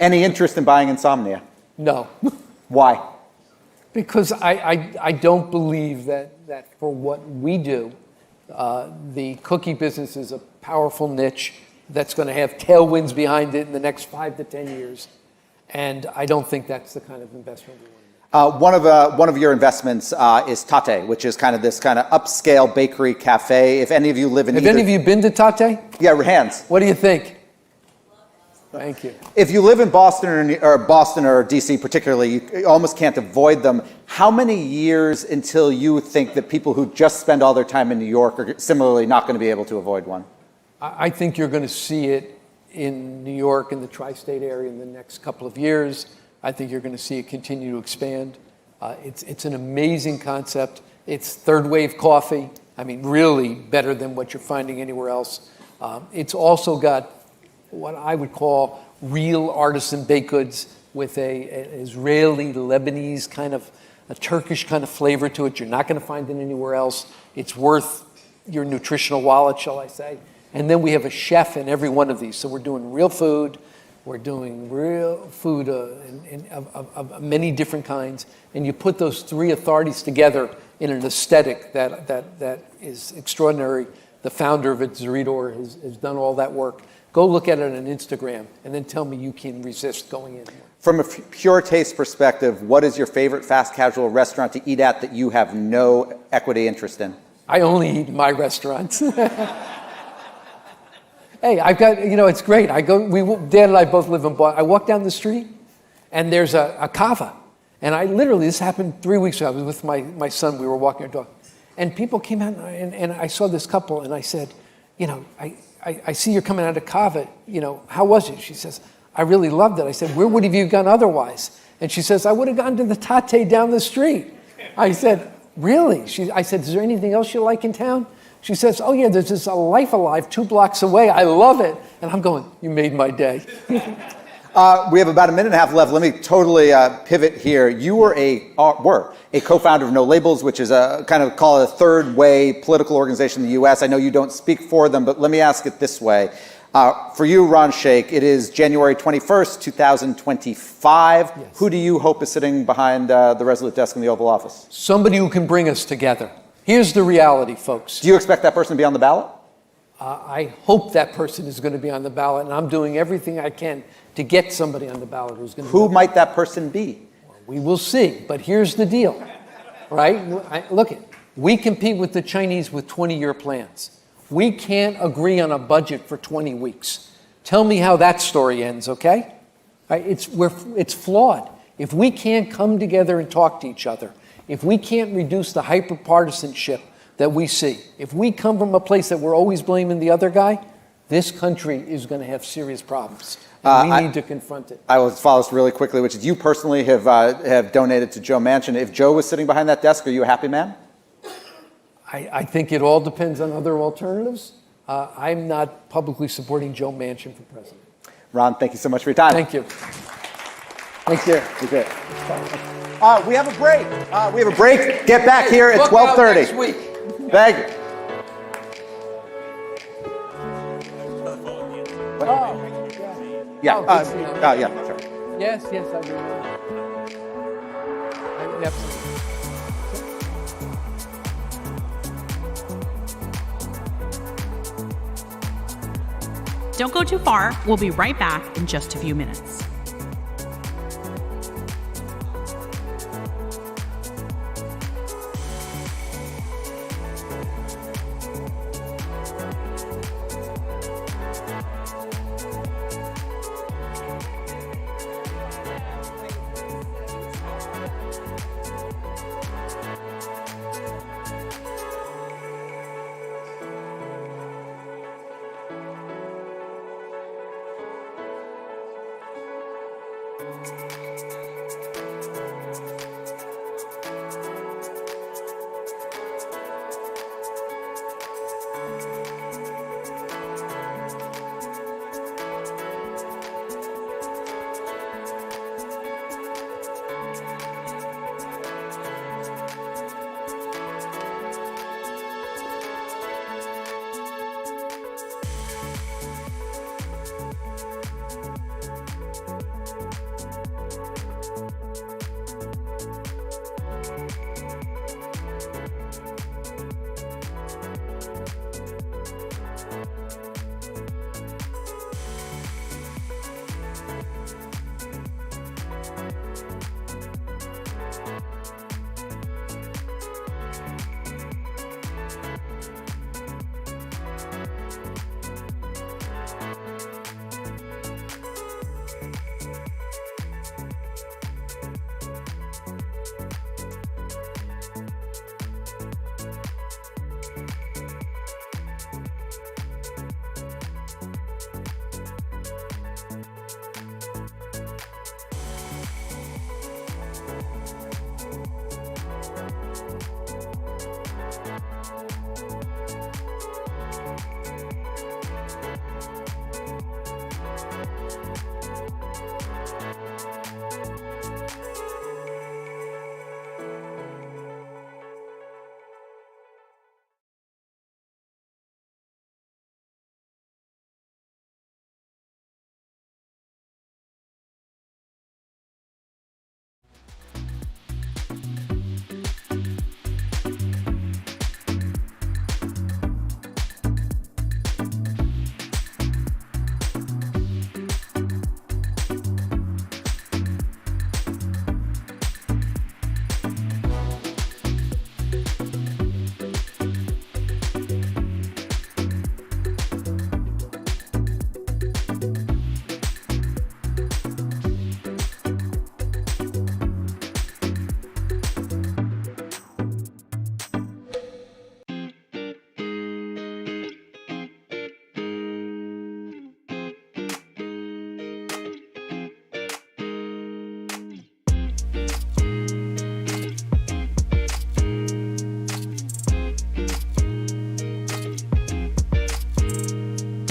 Any interest in buying Insomnia? No. Why? Because I don't believe that for what we do, the cookie business is a powerful niche that's going to have tailwinds behind it in the next 5 to 10 years. And I don't think that's the kind of investment we want to make. One of your investments is Tate, which is kind of this kind of upscale bakery cafe. If any of you live in Have any of you been to Tate? Yeah, hands. What do you think? Thank you. If you live in Boston or DC particularly, you almost can't avoid them. How many years until you think that people who just spend all their time in New York are similarly not going to be able to avoid one? I think you're going to see it in New York and the tri-state area in the next couple of years. I think you're going to see it continue to expand. It's an amazing concept. It's third wave coffee. I mean, really better than what you're finding anywhere else. It's also got what I would call real artisan baked goods with an Israeli, Lebanese kind of, a Turkish kind of flavor to it. You're not going to find it anywhere else. It's worth your nutritional wallet, shall I say. And then we have a chef in every one of these. So we're doing real food. We're doing real food of many different kinds. And you put those three authorities together in an aesthetic that is extraordinary. The founder of it, Zeridor, has done all that work. Go look at it on Instagram and then tell me you can resist going in. From a pure taste perspective, what is your favorite fast casual restaurant to eat at that you have no equity interest in? I only eat in my restaurants. Hey, I've got, it's great. Dad and I both live in Boston. I walk down the street, and there's a kava. And this happened 3 weeks ago. I was with my son. We were walking our dog. And people came out, and I saw this couple, and I said, I see you're coming out of kava. How was it? She says, I really loved it. I said, where would have you gone otherwise? And she says, I would have gone to the Tate down the street. I said, really? I said, is there anything else you like in town? She says, oh yeah, there's this Life Alive 2 blocks away. I love it. And I'm going, you made my day. We have about a minute and a half left. Let me totally pivot here. You were a co-founder of No Labels, which is a kind of call it a third way political organization in the U.S. I know you don't speak for them, but let me ask it this way. For you, Ron Shaich, it is January 21st, 2025. Yes. Who do you hope is sitting behind the Resolute desk in the Oval Office? Somebody who can bring us together. Here's the reality, folks. Do you expect that person to be on the ballot? I hope that person is going to be on the ballot, and I'm doing everything I can to get somebody on the ballot who's going to. Who might that person be? Well, we will see, but here's the deal, right? Look, we compete with the Chinese with 20-year plans. We can't agree on a budget for 20 weeks. Tell me how that story ends, okay? Right? It's flawed. If we can't come together and talk to each other, if we can't reduce the hyper-partisanship that we see, if we come from a place that we're always blaming the other guy, this country is going to have serious problems. And we need to confront it. I will follow this really quickly, which is you personally have donated to Joe Manchin. If Joe was sitting behind that desk, are you a happy man? I think it all depends on other alternatives. I'm not publicly supporting Joe Manchin for president. Ron, thank you so much for your time. Thank you. Thank you. Okay. We have a break. Get back here at 12:30. Next week. Thank you. Yeah. Yeah. Sure. Yes, I do. Absolutely. Don't go too far. We'll be right back in just a few minutes.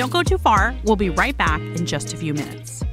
Don't go too far. We'll be right back in just a few minutes.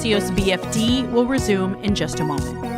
Axios BFD will resume in just a moment.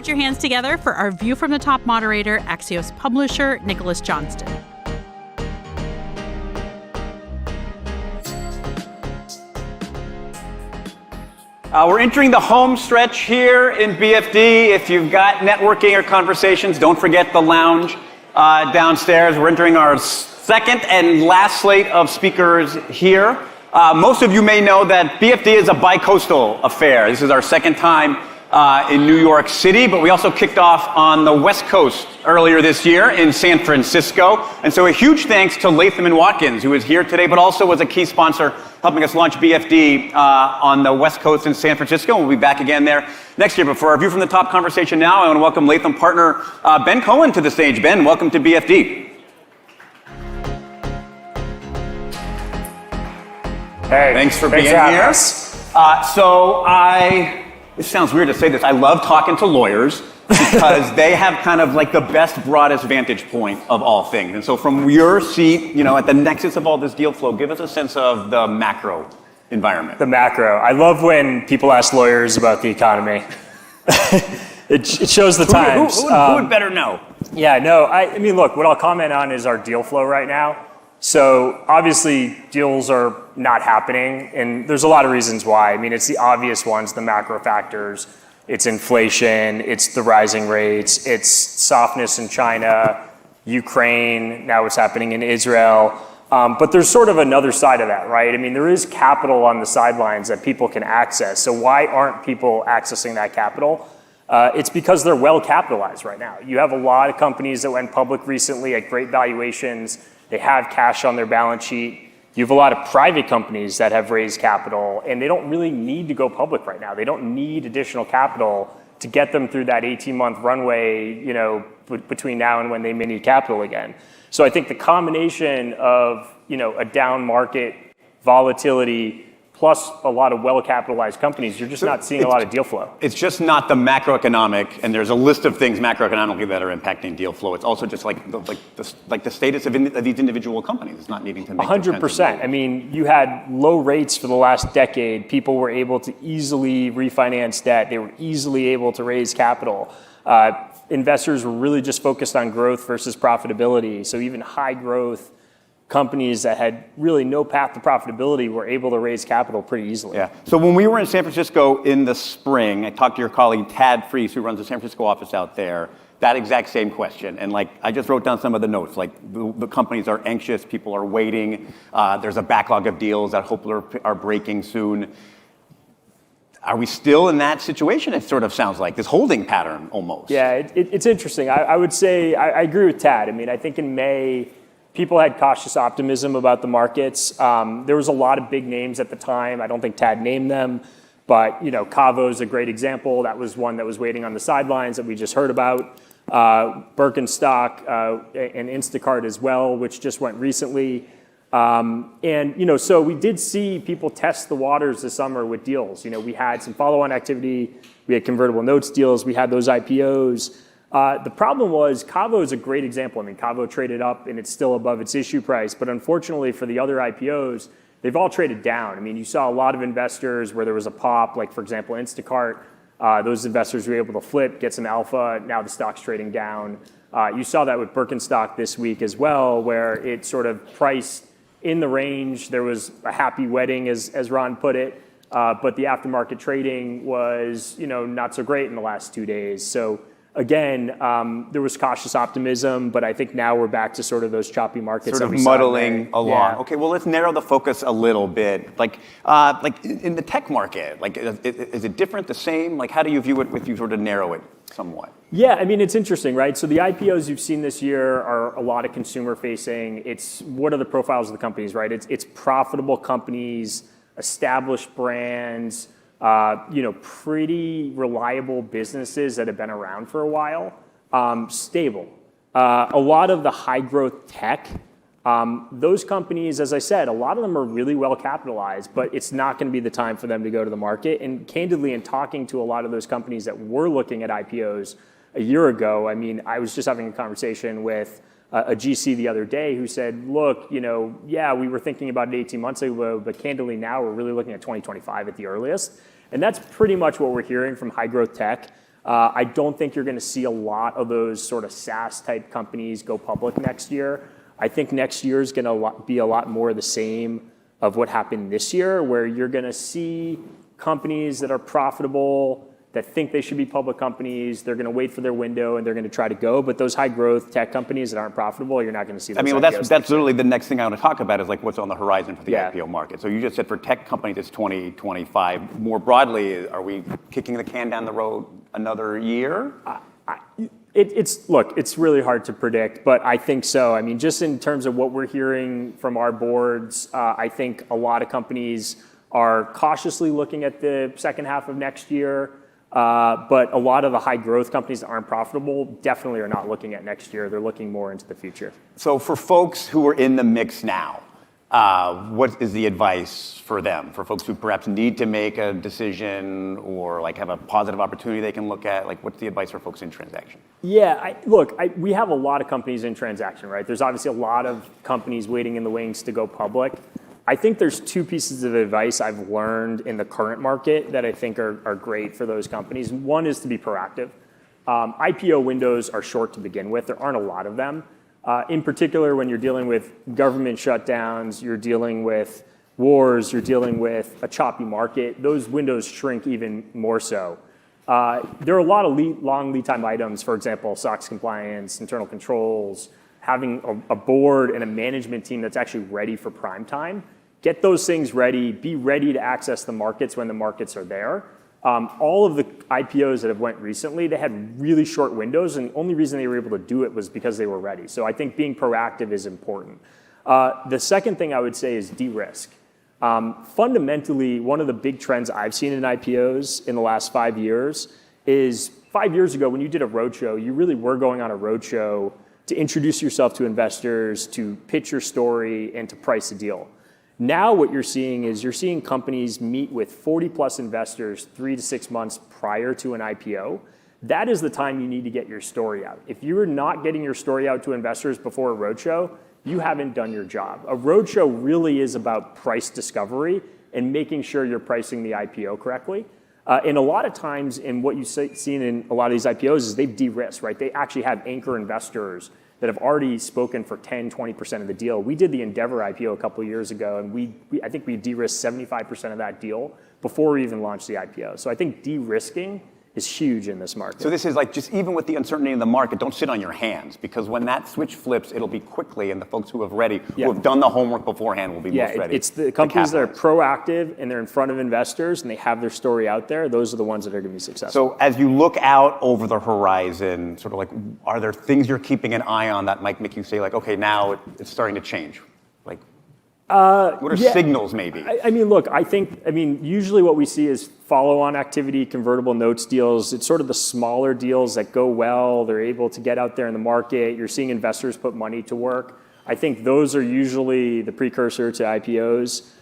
put your hands together for our View from the Top moderator, Axios publisher, Nicholas Johnston. We're entering the home stretch here in BFD. If you've got networking or conversations, don't forget the lounge downstairs. We're entering our second and last slate of speakers here. Most of you may know that BFD is a bi-coastal affair. This is our second time in New York City, but we also kicked off on the West Coast earlier this year in San Francisco. And so a huge thanks to Latham & Watkins, who is here today, but also was a key sponsor helping us launch BFD on the West Coast in San Francisco. We'll be back again there next year. But for our View from the Top conversation now, I want to welcome Latham partner Ben Cohen to the stage. Ben, welcome to BFD. Hey, thanks for being here. This sounds weird to say this. I love talking to lawyers because they have kind of like the best, broadest vantage point of all things. And so from your seat, at the nexus of all this deal flow, give us a sense of the macro environment. The macro. I love when people ask lawyers about the economy. It shows the times. Who would better know? Yeah, no, I mean, look, what I'll comment on is our deal flow right now. So obviously deals are not happening, and there's a lot of reasons why. I mean, it's the obvious ones, the macro factors. It's inflation, it's the rising rates, it's softness in China, Ukraine, now what's happening in Israel. But there's sort of another side of that, right? I mean, there is capital on the sidelines that people can access. So why aren't people accessing that capital? It's because they're well capitalized right now. You have a lot of companies that went public recently at great valuations. They have cash on their balance sheet. You have a lot of private companies that have raised capital, and they don't really need to go public right now. They don't need additional capital to get them through that 18-month runway, between now and when they may need capital again. So I think the combination of, a down market, volatility, plus a lot of well-capitalized companies, you're just not seeing a lot of deal flow. It's just not the macroeconomic, and there's a list of things macroeconomically that are impacting deal flow. It's also just like the status of these individual companies. It's not needing to make 100%. I mean, you had low rates for the last decade. People were able to easily refinance debt. They were easily able to raise capital. Investors were really just focused on growth versus profitability. So even high growth companies that had really no path to profitability were able to raise capital pretty easily. Yeah. So when we were in San Francisco in the spring, I talked to your colleague Tad Fries, who runs the San Francisco office out there, that exact same question. And I just wrote down some of the notes. The companies are anxious, people are waiting. There's a backlog of deals that hopefully are breaking soon. Are we still in that situation? It sort of sounds like this holding pattern almost. Yeah, it's interesting. I would say I agree with Tad. I mean, I think in May, people had cautious optimism about the markets. There was a lot of big names at the time. I don't think Tad named them, but Cavo is a great example. That was one that was waiting on the sidelines that we just heard about. Birkenstock and Instacart as well, which just went recently. So we did see people test the waters this summer with deals. We had some follow-on activity. We had convertible notes deals. We had those IPOs. The problem was Cavo is a great example. I mean, Cavo traded up and it's still above its issue price. But unfortunately for the other IPOs, they've all traded down. I mean, you saw a lot of investors where there was a pop, like for example, Instacart. Those investors were able to flip, get some alpha. Now the stock's trading down. You saw that with Birkenstock this week as well, where it sort of priced in the range. There was a happy wedding, as Ron put it. But the aftermarket trading was, not so great in the last 2 days. So again, there was cautious optimism, but I think now we're back to sort of those choppy markets. Sort of muddling along. Yeah. Okay, well, let's narrow the focus a little bit. Like in the tech market, is it different, the same? How do you view it if you sort of narrow it somewhat? Yeah, I mean, it's interesting, right? So the IPOs you've seen this year are a lot of consumer facing. It's what are the profiles of the companies, right? It's profitable companies, established brands, pretty reliable businesses that have been around for a while, stable. A lot of the high growth tech, those companies, as I said, a lot of them are really well capitalized, but it's not going to be the time for them to go to the market. And candidly, in talking to a lot of those companies that were looking at IPOs a year ago, I mean, I was just having a conversation with a GC the other day who said, look, we were thinking about it 18 months ago, but candidly now we're really looking at 2025 at the earliest. And that's pretty much what we're hearing from high growth tech. I don't think you're going to see a lot of those sort of SaaS type companies go public next year. I think next year is going to be a lot more the same of what happened this year, where you're going to see companies that are profitable, that think they should be public companies. They're going to wait for their window and they're going to try to go. But those high growth tech companies that aren't profitable, you're not going to see those. I mean, well, that's literally the next thing I want to talk about is like what's on the horizon for the IPO market. So you just said for tech companies, it's 2025. More broadly, are we kicking the can down the road another year? It's really hard to predict, but I think so. I mean, just in terms of what we're hearing from our boards, I think a lot of companies are cautiously looking at the second half of next year. But a lot of the high growth companies that aren't profitable definitely are not looking at next year. They're looking more into the future. So for folks who are in the mix now, what is the advice for them? For folks who perhaps need to make a decision or like have a positive opportunity they can look at, like what's the advice for folks in transaction? Yeah, we have a lot of companies in transaction, right? There's obviously a lot of companies waiting in the wings to go public. I think there's two pieces of advice I've learned in the current market that I think are great for those companies. One is to be proactive. IPO windows are short to begin with. There aren't a lot of them. In particular, when you're dealing with government shutdowns, you're dealing with wars, you're dealing with a choppy market, those windows shrink even more so. There are a lot of long lead time items, for example, SOX compliance, internal controls, having a board and a management team that's actually ready for prime time. Get those things ready, be ready to access the markets when the markets are there. All of the IPOs that have went recently, they had really short windows, and the only reason they were able to do it was because they were ready. So I think being proactive is important. The second thing I would say is de-risk. Fundamentally, one of the big trends I've seen in IPOs in the last 5 years is 5 years ago when you did a roadshow, you really were going on a roadshow to introduce yourself to investors, to pitch your story, and to price a deal. Now what you're seeing is you're seeing companies meet with 40 plus investors 3 to 6 months prior to an IPO. That is the time you need to get your story out. If you're not getting your story out to investors before a roadshow, you haven't done your job. A roadshow really is about price discovery and making sure you're pricing the IPO correctly. And a lot of times in what you've seen in a lot of these IPOs is they've de-risked, right? They actually have anchor investors that have already spoken for 10, 20% of the deal. We did the Endeavor IPO a couple of years ago, and I think we de-risked 75% of that deal before we even launched the IPO. So I think de-risking is huge in this market. So this is like just even with the uncertainty in the market, don't sit on your hands, because when that switch flips, it'll be quickly, and the folks who have done the homework beforehand will be most ready. It's the companies that are proactive and they're in front of investors and they have their story out there. Those are the ones that are going to be successful. So as you look out over the horizon, sort of like, are there things you're keeping an eye on that might make you say like, okay, now it's starting to change? Like, what are signals maybe? I mean, usually what we see is follow-on activity, convertible notes deals. It's sort of the smaller deals that go well. They're able to get out there in the market. You're seeing investors put money to work. I think those are usually the precursor to IPOs.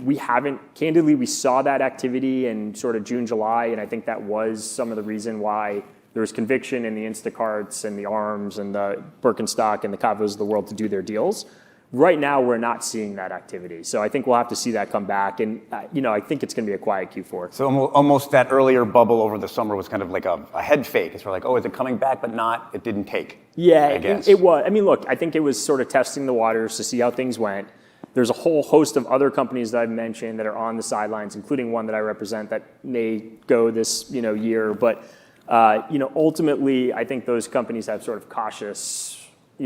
We saw that activity in sort of June, July, and I think that was some of the reason why there was conviction in the Instacarts and the ARMs and the Birkenstock and the Cavos of the world to do their deals. Right now, we're not seeing that activity. So I think we'll have to see that come back. And, I think it's going to be a quiet Q4. So almost that earlier bubble over the summer was kind of like a head fake. It's like, oh, is it coming back? But it didn't take. Yeah, I guess. It was. I mean, look, I think it was sort of testing the waters to see how things went. There's a whole host of other companies that I've mentioned that are on the sidelines, including one that I represent that may go this, year. But, ultimately, I think those companies have sort of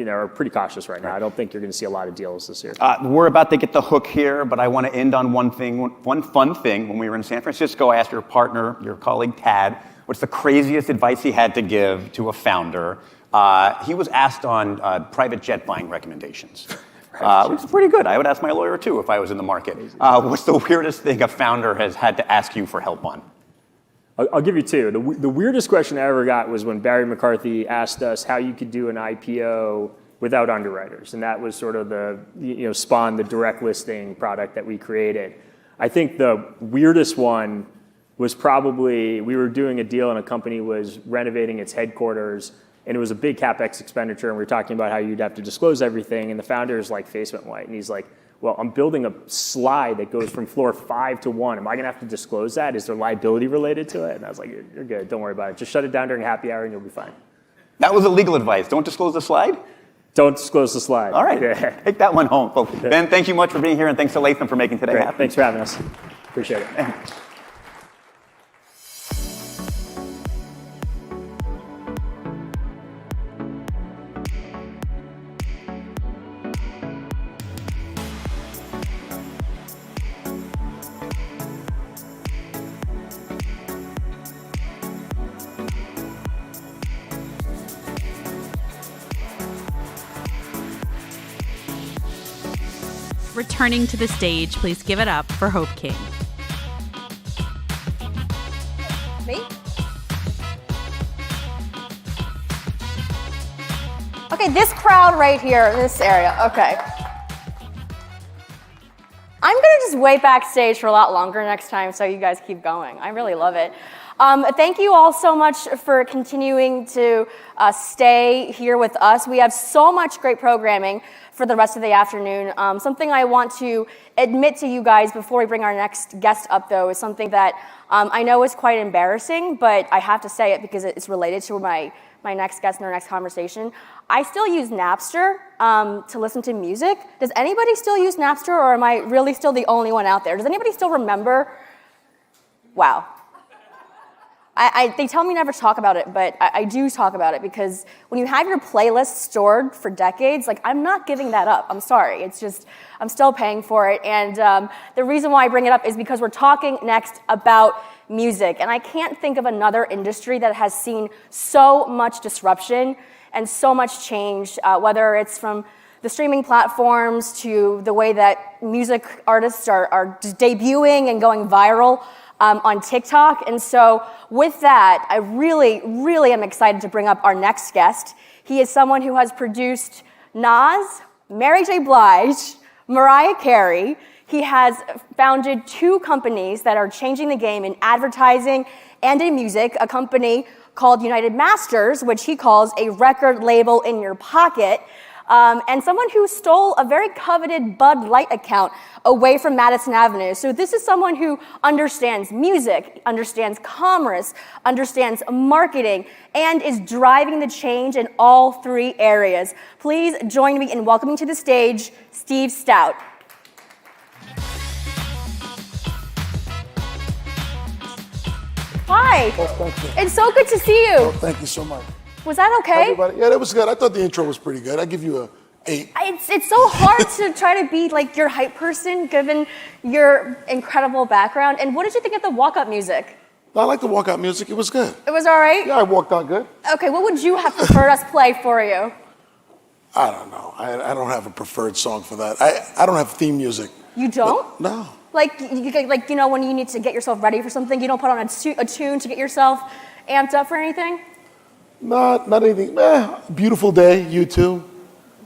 are pretty cautious right now. I don't think you're going to see a lot of deals this year. We're about to get the hook here, but I want to end on one fun thing. When we were in San Francisco, I asked your partner, your colleague Tad, what's the craziest advice he had to give to a founder. He was asked on private jet buying recommendations, which is pretty good. I would ask my lawyer too if I was in the market. What's the weirdest thing a founder has had to ask you for help on? I'll give you two. The weirdest question I ever got was when Barry McCarthy asked us how you could do an IPO without underwriters. And that was sort of spawned the direct listing product that we created. I think the weirdest one was probably, we were doing a deal and a company was renovating its headquarters and it was a big CapEx expenditure. And we were talking about how you'd have to disclose everything. And the founder's face went white. And he's like, well, I'm building a slide that goes from floor 5 to 1. Am I going to have to disclose that? Is there liability related to it? And I was like, you're good. Don't worry about it. Just shut it down during happy hour and you'll be fine. That was illegal advice. Don't disclose the slide? Don't disclose the slide. All right. Yeah. Take that one home, folks. Ben, thank you much for being here, and thanks to Latham for making today happen. Thanks for having us. Appreciate it. Returning to the stage, please give it up for Hope King. Me? Okay, this crowd right here, this area, okay. I'm gonna just wait backstage for a lot longer next time so you guys keep going. I really love it. Thank you all so much for continuing to stay here with us. We have so much great programming for the rest of the afternoon. Something I want to admit to you guys before we bring our next guest up, though, is something that I know is quite embarrassing, but I have to say it because it's related to my next guest and our next conversation. I still use Napster to listen to music. Does anybody still use Napster, or am I really still the only one out there? Does anybody still remember? Wow. They tell me never to talk about it, but I do talk about it because when you have your playlist stored for decades, like, I'm not giving that up. I'm sorry. It's just, I'm still paying for it. And the reason why I bring it up is because we're talking next about music. And I can't think of another industry that has seen so much disruption and so much change, whether it's from the streaming platforms to the way that music artists are debuting and going viral on TikTok. And so with that, I really, really am excited to bring up our next guest. He is someone who has produced Nas, Mary J. Blige, Mariah Carey. He has founded 2 companies that are changing the game in advertising and in music, a company called United Masters, which he calls a record label in your pocket, and someone who stole a very coveted Bud Light account away from Madison Avenue. So this is someone who understands music, understands commerce, understands marketing, and is driving the change in all 3 areas. Please join me in welcoming to the stage Steve Stout. Hi. Oh, thank you. It's so good to see you. Oh, thank you so much. Was that okay? Everybody, yeah, that was good. I thought the intro was pretty good. I give you a 8. It's so hard to try to be like your hype person given your incredible background. And what did you think of the walk-up music? I like the walk-out music. It was good. It was all right? Yeah, I walked out good. Okay, what would you have preferred us play for you? I don't know. I don't have a preferred song for that. I don't have theme music. You don't? But, no. Like you know, when you need to get yourself ready for something, you don't put on a tune to get yourself amped up for anything? Not anything. Beautiful day, U2.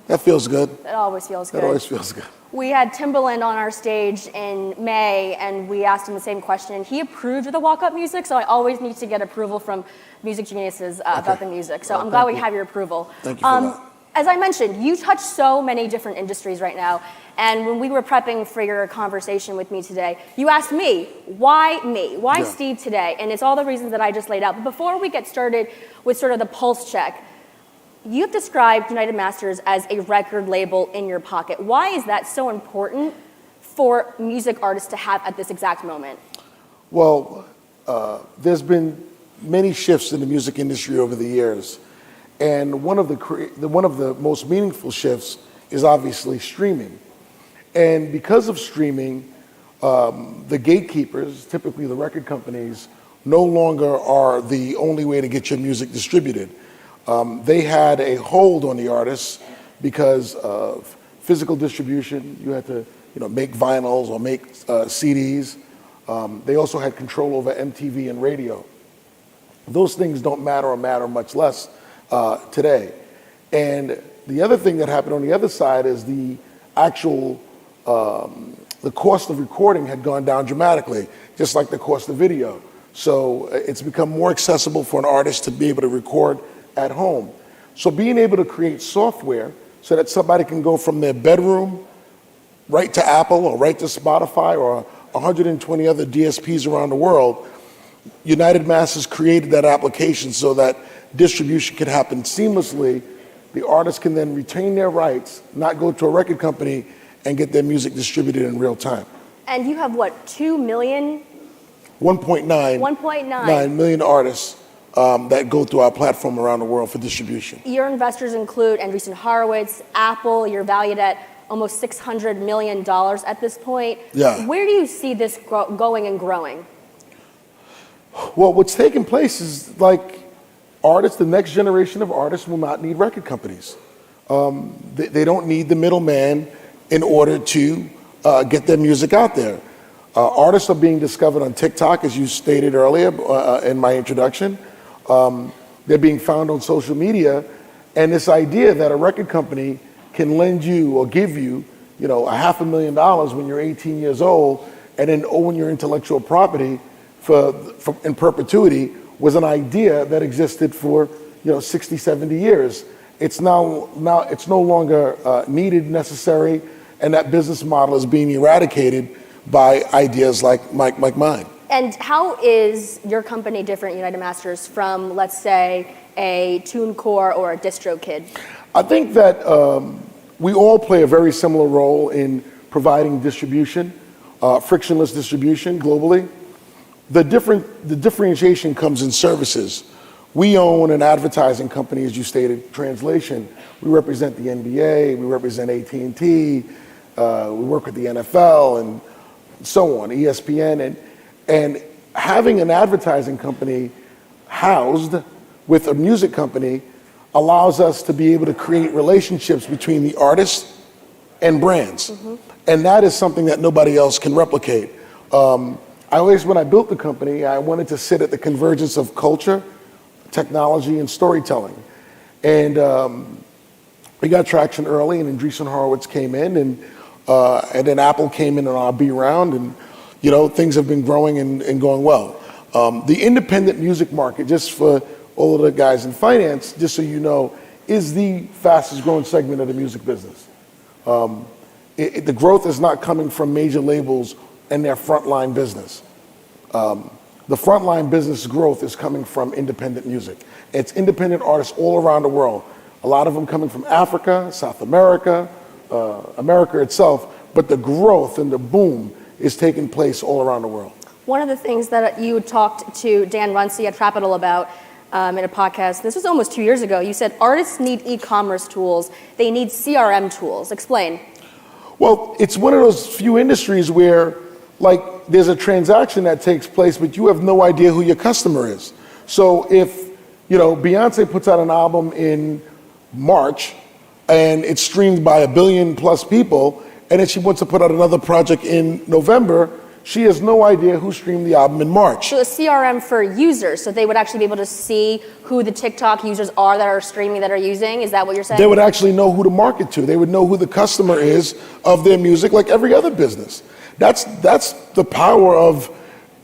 That feels good. It always feels good. That always feels good. We had Timbaland on our stage in May, and we asked him the same question. He approved of the walk-up music, so I always need to get approval from music geniuses about the music. So I'm glad we have your approval. Thank you for that. As I mentioned, you touch so many different industries right now, and when we were prepping for your conversation with me today, you asked me, why me? Why Steve today? And it's all the reasons that I just laid out. But before we get started with sort of the pulse check, you've described United Masters as a record label in your pocket. Why is that so important for music artists to have at this exact moment? Well, there's been many shifts in the music industry over the years. And one of the most meaningful shifts is obviously streaming. And because of streaming, the gatekeepers, typically the record companies, no longer are the only way to get your music distributed. They had a hold on the artists because of physical distribution. You had to, make vinyls or make CDs. They also had control over MTV and radio. Those things don't matter or matter much less today. And the other thing that happened on the other side is the actual, the cost of recording had gone down dramatically, just like the cost of video. So it's become more accessible for an artist to be able to record at home. So being able to create software so that somebody can go from their bedroom, right to Apple or right to Spotify or 120 other DSPs around the world, United Masters created that application so that distribution could happen seamlessly. The artists can then retain their rights, not go to a record company and get their music distributed in real time. And you have what, 2 million? 1.9 million artists that go through our platform around the world for distribution. Your investors include Andreessen Horowitz, Apple. You're valued at almost $600 million at this point. Yeah. Where do you see this going and growing? Well, what's taking place is like artists, the next generation of artists will not need record companies. They don't need the middleman in order to get their music out there. Artists are being discovered on TikTok, as you stated earlier in my introduction. They're being found on social media. And this idea that a record company can lend you or give you, $500,000 when you're 18 years old and then own your intellectual property in perpetuity was an idea that existed for 60, 70 years. It's now it's no longer needed, necessary, and that business model is being eradicated by ideas like mine. And how is your company different, United Masters, from, let's say, a TuneCore or a DistroKid? I think that we all play a very similar role in providing distribution, frictionless distribution globally. The differentiation comes in services. We own an advertising company, as you stated, translation. We represent the NBA, we represent AT&T, we work with the NFL and so on, ESPN. And having an advertising company housed with a music company allows us to be able to create relationships between the artists and brands. Mm-hmm. And that is something that nobody else can replicate. When I built the company, I wanted to sit at the convergence of culture, technology, and storytelling. And we got traction early, and Andreessen Horowitz came in, and then Apple came in on our B round, and things have been growing and going well. The independent music market, just for all of the guys in finance, just so you know, is the fastest growing segment of the music business. The growth is not coming from major labels and their frontline business. The frontline business growth is coming from independent music. It's independent artists all around the world. A lot of them coming from Africa, South America, America itself, but the growth and the boom is taking place all around the world. One of the things that you talked to Dan Runcie at Trapital about in a podcast, this was almost 2 years ago, you said artists need e-commerce tools, they need CRM tools. Explain. Well, it's one of those few industries where there's a transaction that takes place, but you have no idea who your customer is. So if, Beyonce puts out an album in March and it's streamed by 1 billion plus people, and then she wants to put out another project in November, she has no idea who streamed the album in March. So a CRM for users, so they would actually be able to see who the TikTok users are that are streaming, that are using? Is that what you're saying? They would actually know who to market to. They would know who the customer is of their music, like every other business. That's the power of,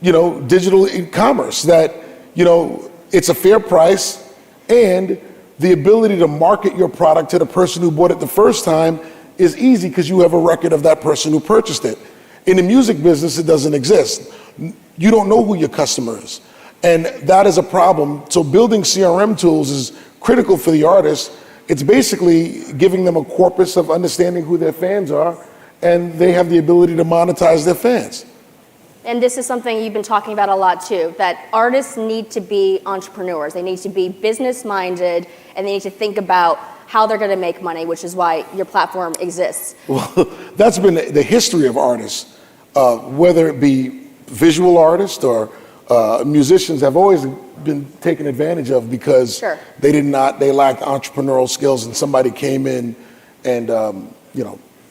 digital e-commerce, that, it's a fair price, and the ability to market your product to the person who bought it the first time is easy because you have a record of that person who purchased it. In the music business, it doesn't exist. You don't know who your customer is. And that is a problem. So building CRM tools is critical for the artists. It's basically giving them a corpus of understanding who their fans are, and they have the ability to monetize their fans. And this is something you've been talking about a lot too, that artists need to be entrepreneurs. They need to be business-minded, and they need to think about how they're going to make money, which is why your platform exists. Well, that's been the history of artists, whether it be visual artists or musicians have always been taken advantage of because they lacked entrepreneurial skills, and somebody came in and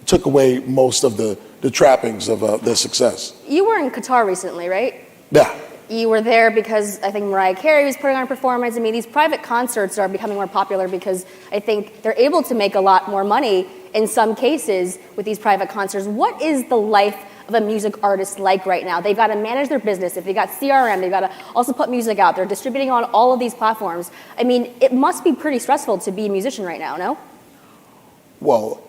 took away most of the trappings of their success. You were in Qatar recently, right? Yeah. You were there because I think Mariah Carey was putting on a performance. I mean, these private concerts are becoming more popular because I think they're able to make a lot more money in some cases with these private concerts. What is the life of a music artist like right now? They've got to manage their business. If they got CRM, they've got to also put music out. They're distributing on all of these platforms. I mean, it must be pretty stressful to be a musician right now, no? Well,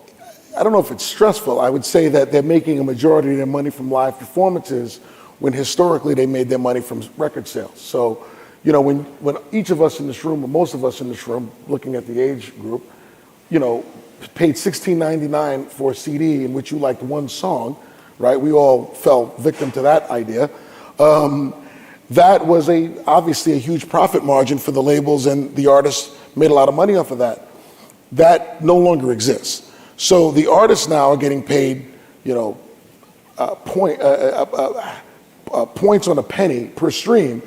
I don't know if it's stressful. I would say that they're making a majority of their money from live performances when historically they made their money from record sales. So, you know, when each of us in this room, or most of us in this room, looking at the age group, you know, paid $16.99 for a CD in which you liked one song, right? We all fell victim to that idea. That was obviously a huge profit margin for the labels, and the artists made a lot of money off of that. That no longer exists. So the artists now are getting paid, you know, points on a penny per stream,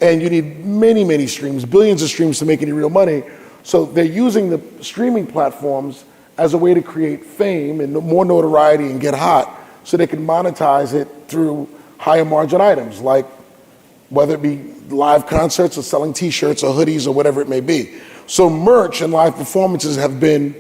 and you need many, many streams, billions of streams to make any real money. So they're using the streaming platforms as a way to create fame and more notoriety and get hot, so they can monetize it through higher margin items, like whether it be live concerts or selling t-shirts or hoodies or whatever it may be. So merch and live performances have been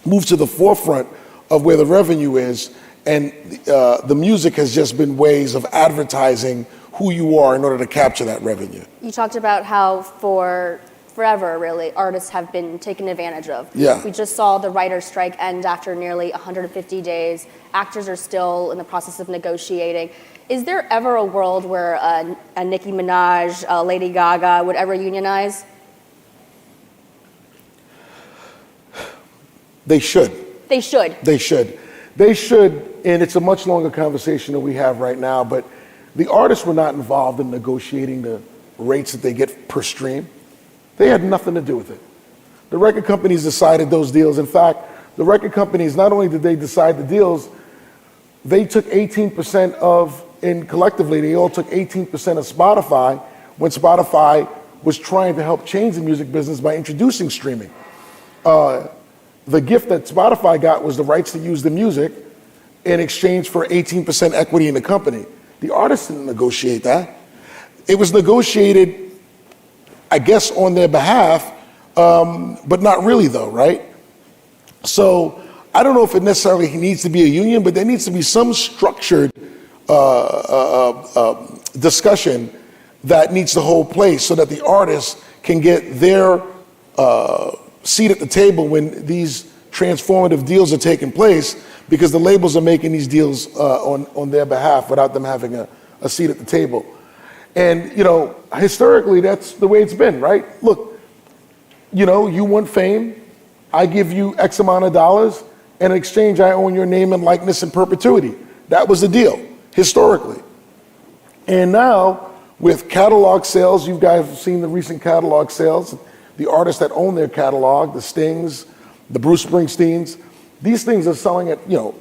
moved to the forefront of where the revenue is, and the music has just been ways of advertising who you are in order to capture that revenue. You talked about how for forever, really, artists have been taken advantage of. Yeah. We just saw the writer's strike end after nearly 150 days. Actors are still in the process of negotiating. Is there ever a world where a Nicki Minaj, a Lady Gaga would ever unionize? They should. They should. They should. They should, and it's a much longer conversation than we have right now, but the artists were not involved in negotiating the rates that they get per stream. They had nothing to do with it. The record companies decided those deals. In fact, the record companies, not only did they decide the deals, they took 18% and collectively, they all took 18% of Spotify when Spotify was trying to help change the music business by introducing streaming. The gift that Spotify got was the rights to use the music in exchange for 18% equity in the company. The artists didn't negotiate that. It was negotiated, I guess, on their behalf, but not really though, right? So I don't know if it necessarily needs to be a union, but there needs to be some structured discussion that needs to hold place so that the artists can get their seat at the table when these transformative deals are taking place, because the labels are making these deals on their behalf without them having a seat at the table. And, you know, historically, that's the way it's been, right? Look, you know, you want fame, I give you X amount of dollars, and in exchange, I own your name and likeness in perpetuity. That was the deal, historically. And now, with catalog sales, you guys have seen the recent catalog sales, the artists that own their catalog, the Stings, the Bruce Springsteens, these things are selling at, you know,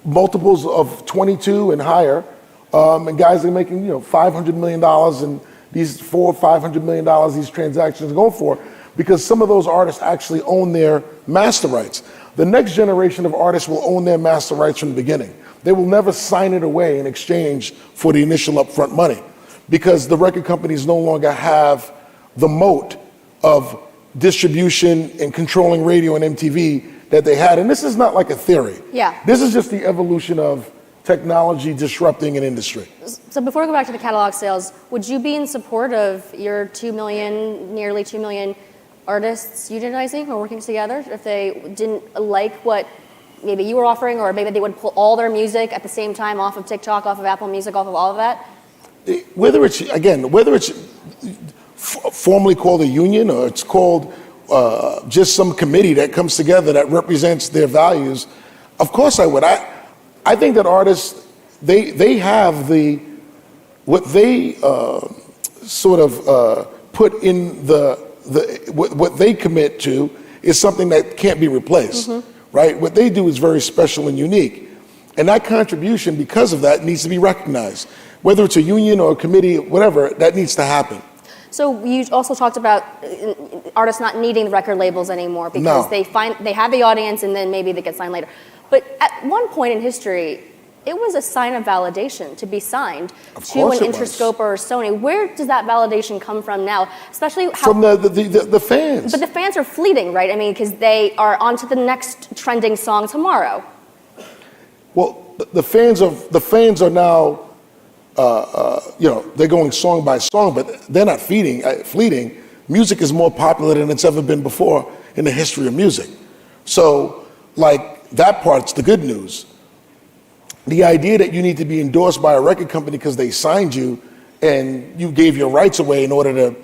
multiples of 22 and higher, and guys are making, you know, $500 million, and these $400 or $500 million these transactions are going for, because some of those artists actually own their master rights. The next generation of artists will own their master rights from the beginning. They will never sign it away in exchange for the initial upfront money, because the record companies no longer have the moat of distribution and controlling radio and MTV that they had. And this is not like a theory. Yeah. This is just the evolution of technology disrupting an industry. So before we go back to the catalog sales, would you be in support of your nearly 2 million artists unionizing or working together if they didn't like what maybe you were offering, or maybe they would pull all their music at the same time off of TikTok, off of Apple Music, off of all of that? Whether it's formally called a union or it's called just some committee that comes together that represents their values, of course I would. I think that artists, they have what they sort of put in what they commit to is something that can't be replaced, right? What they do is very special and unique. And that contribution, because of that, needs to be recognized. Whether it's a union or a committee, whatever, that needs to happen. So you also talked about artists not needing the record labels anymore because they have the audience and then maybe they get signed later. But at one point in history, it was a sign of validation to be signed to an Interscope or Sony. Where does that validation come from now? Especially from the fans. But the fans are fleeting, right? I mean, because they are on to the next trending song tomorrow. Well, the fans are now. They're going song by song, but they're not fleeting. Music is more popular than it's ever been before in the history of music. So, like, that part's the good news. The idea that you need to be endorsed by a record company because they signed you and you gave your rights away in order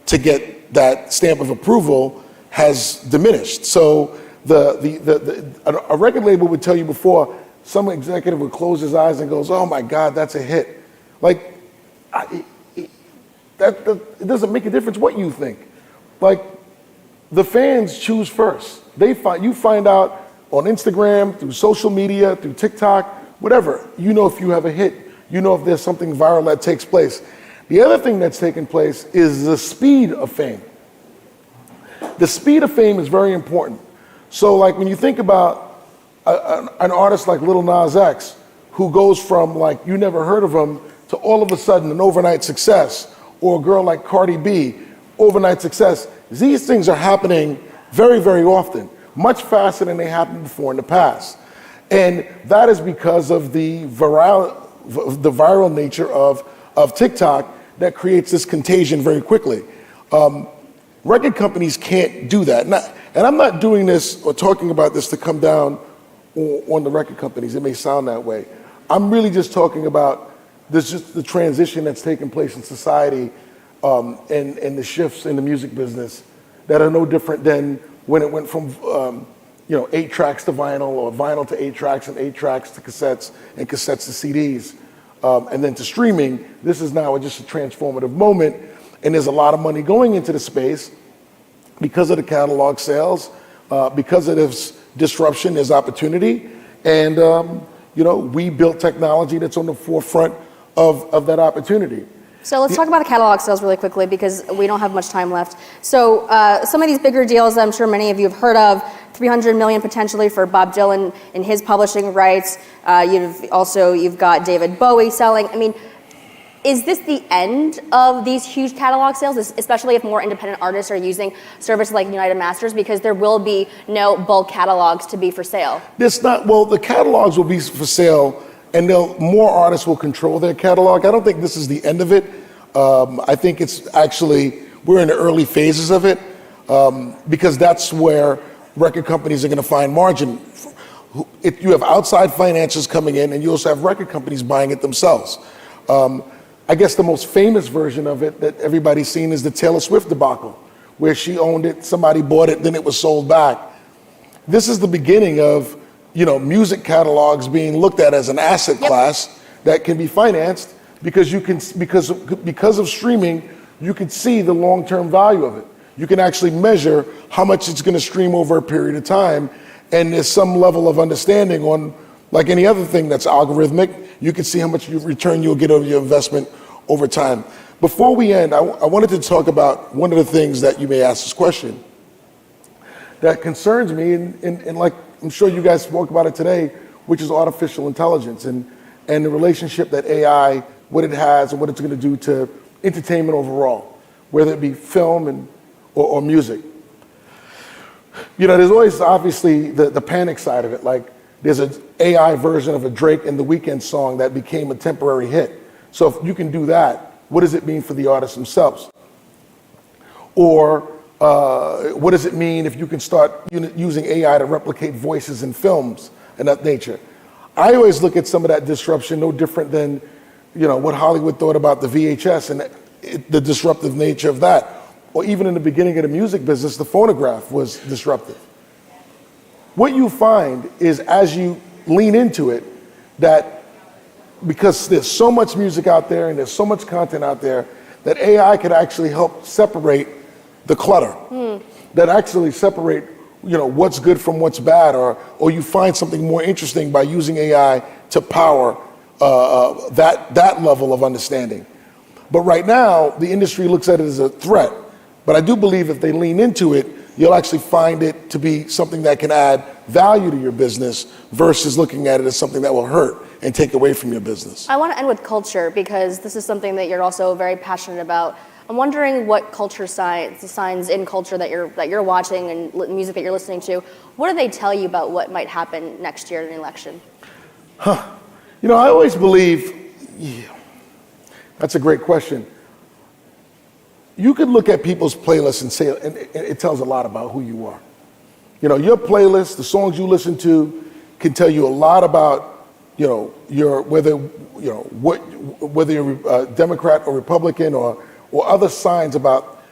to get that stamp of approval has diminished. So a record label would tell you before, some executive would close his eyes and goes, "Oh my God, that's a hit." Like, it doesn't make a difference what you think. Like, the fans choose first. You find out on Instagram, through social media, through TikTok, whatever. You know if you have a hit. You know if there's something viral that takes place. The other thing that's taken place is the speed of fame. The speed of fame is very important. So like when you think about an artist like Lil Nas X, who goes from like you never heard of him to all of a sudden an overnight success, or a girl like Cardi B, overnight success. These things are happening very, very often, much faster than they happened before in the past. And that is because of the viral nature of TikTok that creates this contagion very quickly. Record companies can't do that. And I'm not doing this or talking about this to come down on the record companies. It may sound that way. I'm really just talking about just the transition that's taking place in society and the shifts in the music business that are no different than when it went from 8 tracks to vinyl, or vinyl to 8 tracks, and 8 tracks to cassettes, and cassettes to CDs, and then to streaming. This is now just a transformative moment, and there's a lot of money going into the space because of the catalog sales, because of this disruption. There's opportunity, and we built technology that's on the forefront of that opportunity. So let's talk about the catalog sales really quickly because we don't have much time left. So some of these bigger deals I'm sure many of you have heard of, $300 million potentially for Bob Dylan and his publishing rights. You've got David Bowie selling. I mean, is this the end of these huge catalog sales, especially if more independent artists are using services like United Masters, because there will be no bulk catalogs to be for sale? The catalogs will be for sale, and more artists will control their catalog. I don't think this is the end of it. I think it's actually, we're in the early phases of it, because that's where record companies are going to find margin. If you have outside financiers coming in, and you also have record companies buying it themselves. I guess the most famous version of it that everybody's seen is the Taylor Swift debacle, where she owned it, somebody bought it, then it was sold back. This is the beginning of music catalogs being looked at as an asset class that can be financed because of streaming, you can see the long-term value of it. You can actually measure how much it's going to stream over a period of time, and there's some level of understanding on, like any other thing that's algorithmic, you can see how much return you'll get over your investment over time. Before we end, I wanted to talk about one of the things that you may ask this question that concerns me, and like I'm sure you guys spoke about it today, which is artificial intelligence and the relationship that AI, what it has and what it's going to do to entertainment overall, whether it be film or music. There's always obviously the panic side of it. Like there's an AI version of a Drake and The Weeknd song that became a temporary hit. So if you can do that, what does it mean for the artists themselves? Or what does it mean if you can start using AI to replicate voices in films and that nature? I always look at some of that disruption no different than what Hollywood thought about the VHS and the disruptive nature of that. Or even in the beginning of the music business, the phonograph was disruptive. What you find is as you lean into it, that because there's so much music out there and there's so much content out there, that AI could actually help separate the clutter, that actually separate what's good from what's bad, or you find something more interesting by using AI to power that level of understanding. But right now, the industry looks at it as a threat. But I do believe if they lean into it, you'll actually find it to be something that can add value to your business versus looking at it as something that will hurt and take away from your business. I want to end with culture because this is something that you're also very passionate about. I'm wondering what culture signs in culture that you're watching and music that you're listening to. What do they tell you about what might happen next year in the election? I always believe, that's a great question. You could look at people's playlists and say, and it tells a lot about who you are. Your playlist, the songs you listen to, can tell you a lot about, whether you're a Democrat or Republican or other signs about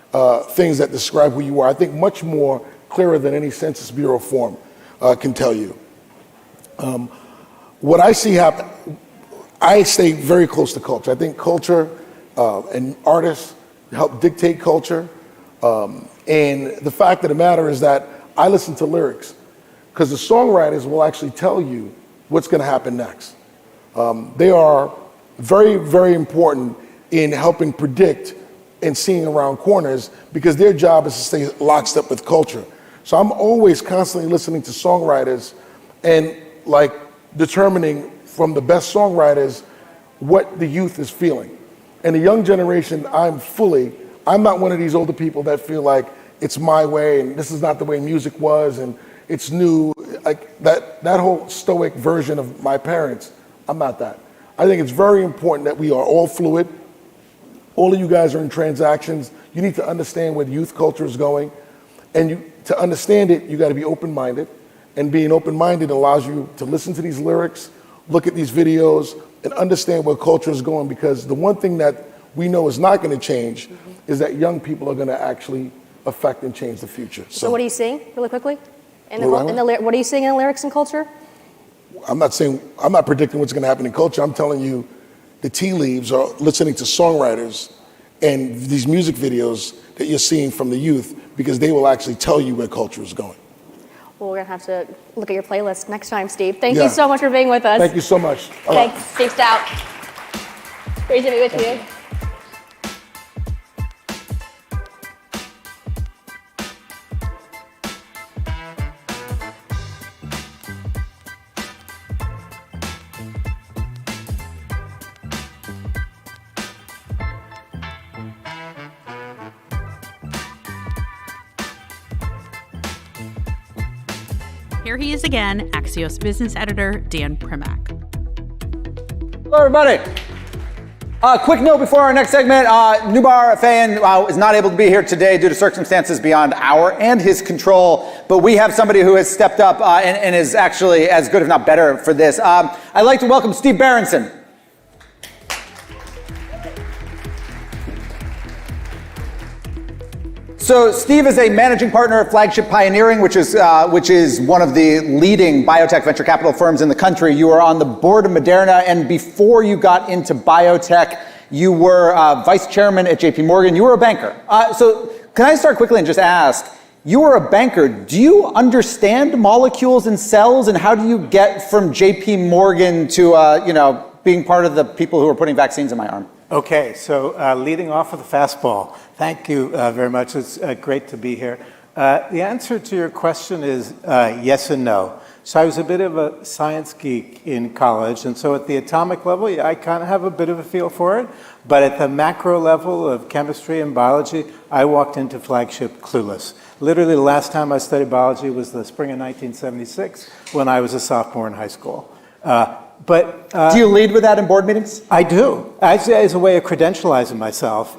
things that describe who you are. I think much more clearer than any Census Bureau form can tell you. What I see happen, I stay very close to culture. I think culture and artists help dictate culture. And the fact of the matter is that I listen to lyrics because the songwriters will actually tell you what's going to happen next. They are very, very important in helping predict and seeing around corners because their job is to stay lockstep with culture. So I'm always constantly listening to songwriters and like determining from the best songwriters what the youth is feeling. And the young generation, I'm not one of these older people that feel like it's my way and this is not the way music was and it's new. Like that whole stoic version of my parents, I'm not that. I think it's very important that we are all fluid. All of you guys are in transactions. You need to understand where the youth culture is going. And to understand it, you got to be open-minded. And being open-minded allows you to listen to these lyrics, look at these videos, and understand where culture is going. Because the one thing that we know is not going to change is that young people are going to actually affect and change the future. So what are you seeing, really quickly? What are you seeing in lyrics and culture? I'm not predicting what's going to happen in culture. I'm telling you the tea leaves are listening to songwriters and these music videos that you're seeing from the youth because they will actually tell you where culture is going. Well, we're going to have to look at your playlist next time, Steve. Thank you so much for being with us. Thank you so much. Thanks, Steve Stout. Great to be with you. Here he is again, Axios business editor Dan Primack. Hello, everybody. Quick note before our next segment. Nubar Fayan is not able to be here today due to circumstances beyond our and his control, but we have somebody who has stepped up and is actually as good, if not better, for this. I'd like to welcome Steve Berenson. So Steve is a managing partner at Flagship Pioneering, which is one of the leading biotech venture capital firms in the country. You are on the board of Moderna, and before you got into biotech, you were vice chairman at JP Morgan. You were a banker. So can I start quickly and just ask, you were a banker. Do you understand molecules and cells, and how do you get from JP Morgan to being part of the people who are putting vaccines in my arm? Okay, so leading off with a fastball. Thank you very much. It's great to be here. The answer to your question is yes and no. So I was a bit of a science geek in college, and so at the atomic level, I kind of have a bit of a feel for it. But at the macro level of chemistry and biology, I walked into Flagship clueless. Literally, the last time I studied biology was the spring of 1976 when I was a sophomore in high school. Do you lead with that in board meetings? I do, as a way of credentializing myself.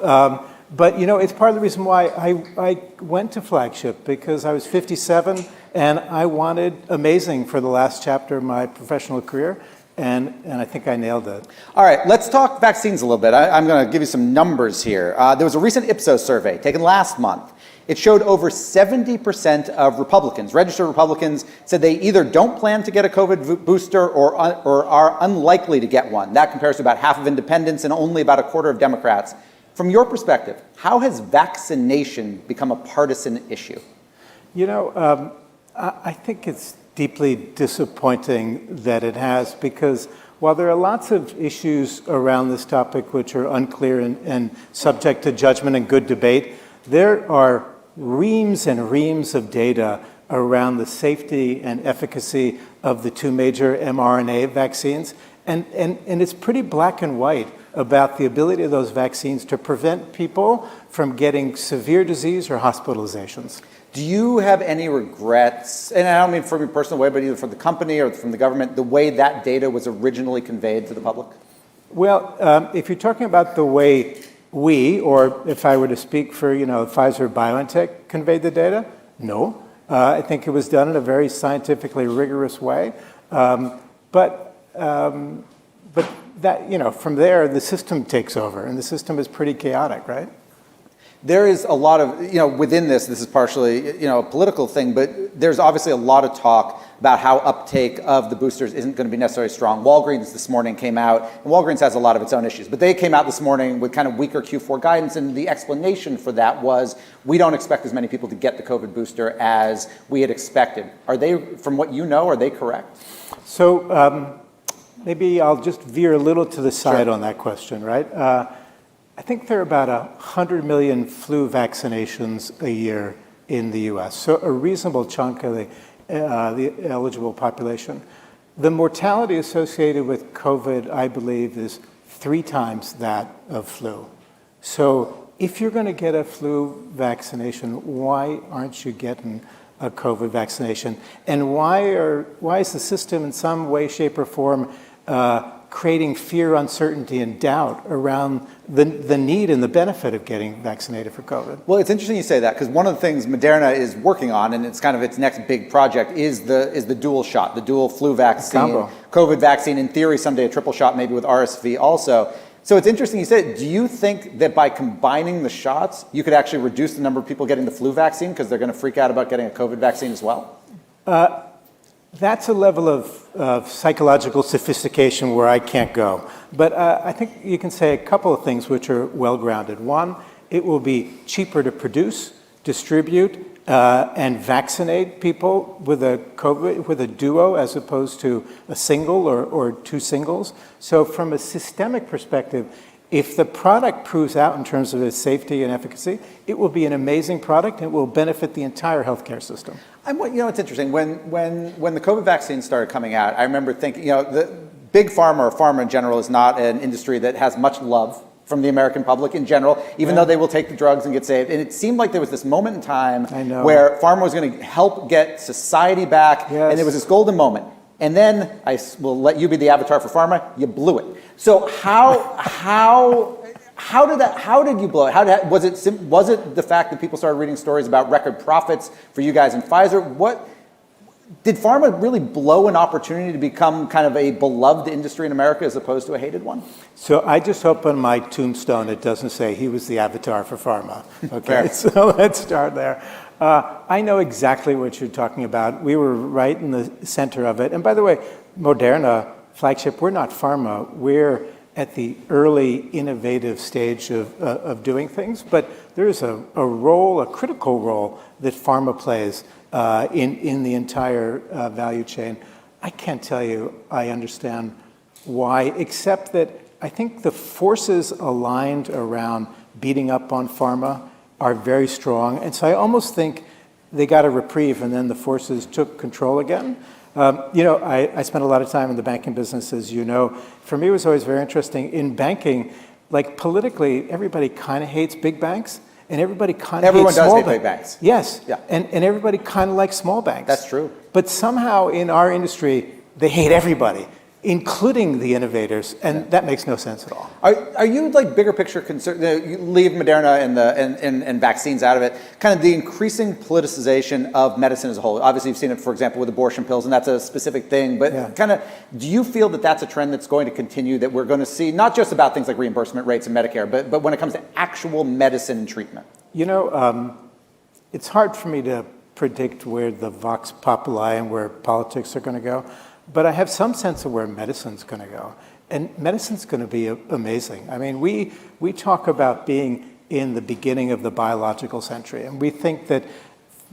But it's part of the reason why I went to Flagship, because I was 57 and I wanted amazing for the last chapter of my professional career, and I think I nailed it. All right, let's talk vaccines a little bit. I'm going to give you some numbers here. There was a recent Ipsos survey taken last month. It showed over 70% of Republicans, registered Republicans, said they either don't plan to get a COVID booster or are unlikely to get one. That compares to about half of independents and only about a quarter of Democrats. From your perspective, how has vaccination become a partisan issue? I think it's deeply disappointing that it has, because while there are lots of issues around this topic which are unclear and subject to judgment and good debate, there are reams and reams of data around the safety and efficacy of the two major mRNA vaccines. And it's pretty black and white about the ability of those vaccines to prevent people from getting severe disease or hospitalizations. Do you have any regrets, and I don't mean from your personal way, but either from the company or from the government, the way that data was originally conveyed to the public? Well, if you're talking about the way we, or if I were to speak for, Pfizer BioNTech conveyed the data, no. I think it was done in a very scientifically rigorous way. But that, from there, the system takes over, and the system is pretty chaotic, right? There is a lot of, within this is partially, a political thing, but there's obviously a lot of talk about how uptake of the boosters isn't going to be necessarily strong. Walgreens this morning came out, and Walgreens has a lot of its own issues, but they came out this morning with kind of weaker Q4 guidance, and the explanation for that was we don't expect as many people to get the COVID booster as we had expected. Are they, from what you know, are they correct? So maybe I'll just veer a little to the side on that question, right? I think there are about 100 million flu vaccinations a year in the U.S., so a reasonable chunk of the eligible population. The mortality associated with COVID, I believe, is 3 times that of flu. So if you're going to get a flu vaccination, why aren't you getting a COVID vaccination? And why is the system in some way, shape, or form creating fear, uncertainty, and doubt around the need and the benefit of getting vaccinated for COVID? Well, it's interesting you say that, because one of the things Moderna is working on, and it's kind of its next big project, is the dual shot, the dual flu vaccine, combo. COVID vaccine, in theory someday a triple shot, maybe with RSV also. So it's interesting you said, do you think that by combining the shots, you could actually reduce the number of people getting the flu vaccine because they're going to freak out about getting a COVID vaccine as well? That's a level of psychological sophistication where I can't go. But I think you can say a couple of things which are well-grounded. One, it will be cheaper to produce, distribute, and vaccinate people with a duo as opposed to a single or 2 singles. So from a systemic perspective, if the product proves out in terms of its safety and efficacy, it will be an amazing product and it will benefit the entire healthcare system. It's interesting. When the COVID vaccine started coming out, I remember thinking, the big pharma or pharma in general is not an industry that has much love from the American public in general, even though they will take the drugs and get saved. And it seemed like there was this moment in time where pharma was going to help get society back, and there was this golden moment. And then I will let you be the avatar for pharma. You blew it. So how did you blow it? Was it the fact that people started reading stories about record profits for you guys in Pfizer? What did pharma really blow an opportunity to become kind of a beloved industry in America as opposed to a hated one? So I just hope on my tombstone it doesn't say he was the avatar for pharma. Okay, so let's start there. I know exactly what you're talking about. We were right in the center of it. And by the way, Moderna, flagship, we're not pharma. We're at the early innovative stage of doing things. But there's a critical role that pharma plays in the entire value chain. I can't tell you I understand why, except that I think the forces aligned around beating up on pharma are very strong. And so I almost think they got a reprieve and then the forces took control again. I spent a lot of time in the banking business, as you know. For me, it was always very interesting. In banking, like politically, everybody kind of hates big banks and everybody kind of hates small banks. Everyone does hate big banks. Yes. Yeah. And everybody kind of likes small banks. That's true. But somehow in our industry, they hate everybody, including the innovators, and that makes no sense at all. Are you like bigger picture concerned? You leave Moderna and vaccines out of it. Kind of the increasing politicization of medicine as a whole. Obviously, you've seen it, for example, with abortion pills, and that's a specific thing. But kind of, do you feel that that's a trend that's going to continue? That we're going to see not just about things like reimbursement rates and Medicare, but when it comes to actual medicine and treatment. It's hard for me to predict where the vox populi and where politics are going to go. But I have some sense of where medicine's going to go. And medicine's going to be amazing. I mean, we talk about being in the beginning of the biological century. And we think that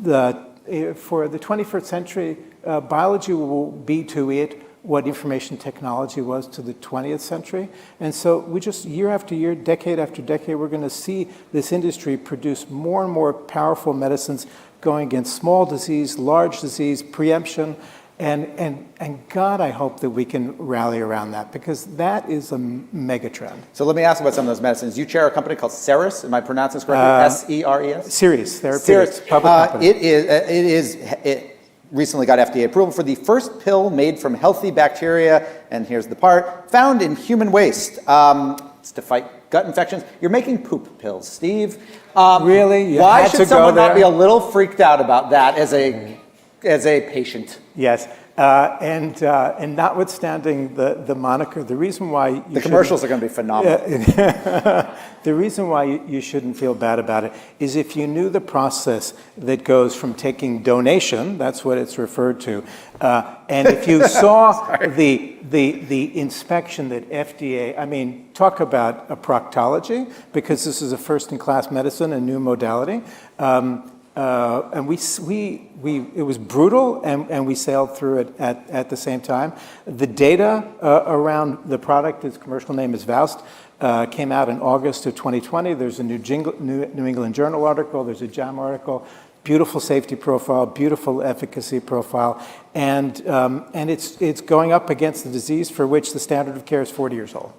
for the 21st century, biology will be to it what information technology was to the 20th century. And so we just, year after year, decade after decade, we're going to see this industry produce more and more powerful medicines going against small disease, large disease, preemption. And God, I hope that we can rally around that, because that is a mega trend. So let me ask about some of those medicines. You chair a company called Ceres. Am I pronouncing this correctly? S-E-R-E-S? Ceres Therapeutics, public company. It recently got FDA approval for the first pill made from healthy bacteria, and here's the part, found in human waste. It's to fight gut infections. You're making poop pills, Steve. Really? Why should someone not be a little freaked out about that as a patient? Yes. And notwithstanding the moniker, the reason why the commercials are going to be phenomenal. The reason why you shouldn't feel bad about it is if you knew the process that goes from taking donation, that's what it's referred to, and if you saw the inspection that FDA, I mean, talk about a proctology, because this is a first-in-class medicine, a new modality. And it was brutal, and we sailed through it at the same time. The data around the product, its commercial name is Voust, came out in August of 2020. There's a New England Journal article, there's a JAMA article, beautiful safety profile, beautiful efficacy profile, and it's going up against the disease for which the standard of care is 40 years old.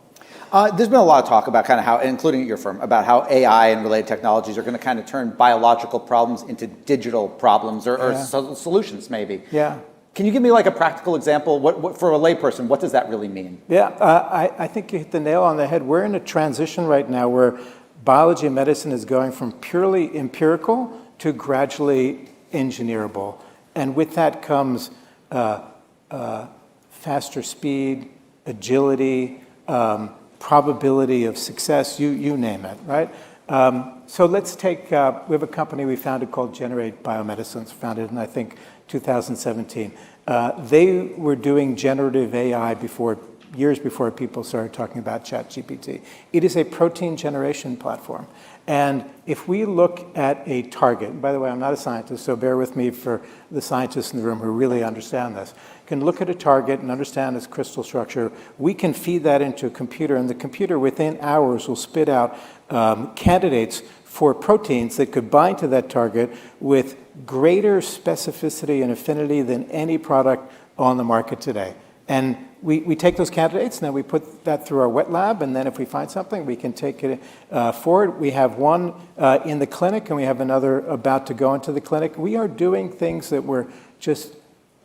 There's been a lot of talk about kind of how, including at your firm, about how AI and related technologies are going to kind of turn biological problems into digital problems or solutions, maybe. Yeah. Can you give me like a practical example? What for a layperson, what does that really mean? Yeah, I think you hit the nail on the head. We're in a transition right now where biology and medicine is going from purely empirical to gradually engineerable. And with that comes faster speed, agility, probability of success, you name it, right? So let's take, we have a company we founded called Generate Biomedicines, founded in, I think, 2017. They were doing generative AI years before people started talking about ChatGPT. It is a protein generation platform. And if we look at a target, and by the way, I'm not a scientist, so bear with me for the scientists in the room who really understand this, can look at a target and understand its crystal structure. We can feed that into a computer, and the computer within hours will spit out candidates for proteins that could bind to that target with greater specificity and affinity than any product on the market today. And we take those candidates, and then we put that through our wet lab, and then if we find something, we can take it forward. We have one in the clinic, and we have another about to go into the clinic. We are doing things that were just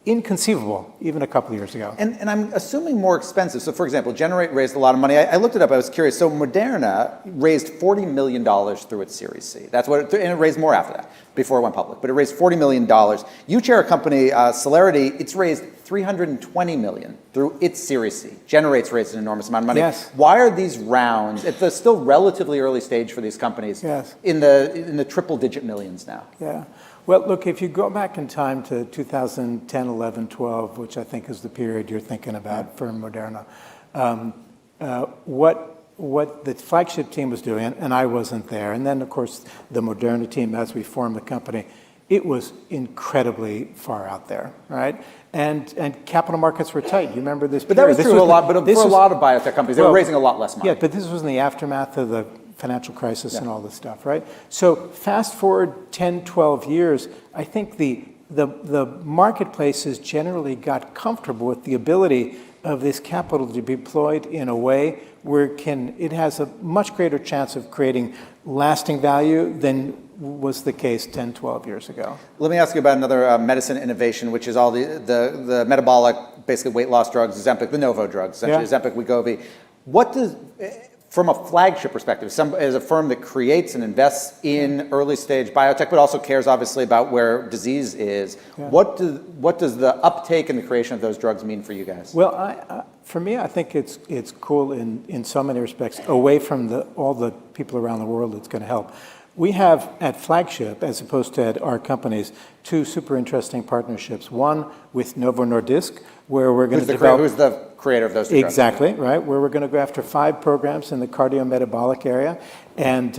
inconceivable even a couple of years ago. And I'm assuming more expensive. So for example, Generate raised a lot of money. I looked it up, I was curious. So Moderna raised $40 million through its Series C. That's what and it raised more after that, before it went public. But it raised $40 million. You chair a company, Celerity, it's raised $320 million through its Series C. Generate's raised an enormous amount of money. Yes. Why are these rounds, at the still relatively early stage for these companies, in the triple digit millions now? Yeah. Well, look, if you go back in time to 2010, 11, 12, which I think is the period you're thinking about for Moderna, what the flagship team was doing, and I wasn't there, and then, of course, the Moderna team, as we formed the company, it was incredibly far out there, right? And capital markets were tight. You remember this period? But that was true a lot, but for a lot of biotech companies, they were raising a lot less money. Yeah, but this was in the aftermath of the financial crisis and all this stuff, right? So fast forward 10, 12 years, I think the marketplace has generally got comfortable with the ability of this capital to be deployed in a way where it has a much greater chance of creating lasting value than was the case 10, 12 years ago. Let me ask you about another medicine innovation, which is all the metabolic, basically weight loss drugs, Ozempic, the Novo drugs, essentially Ozempic, Wegovy. What does, from a flagship perspective, as a firm that creates and invests in early stage biotech, but also cares obviously about where disease is, what does the uptake and the creation of those drugs mean for you guys? Well, for me, I think it's cool in so many respects. Away from all the people around the world, it's going to help. We have at Flagship, as opposed to at our companies, two super interesting partnerships. One with Novo Nordisk, where we're going to develop... Who's the creator of those two drugs? Exactly, right, where we're going to go after 5 programs in the cardiometabolic area. And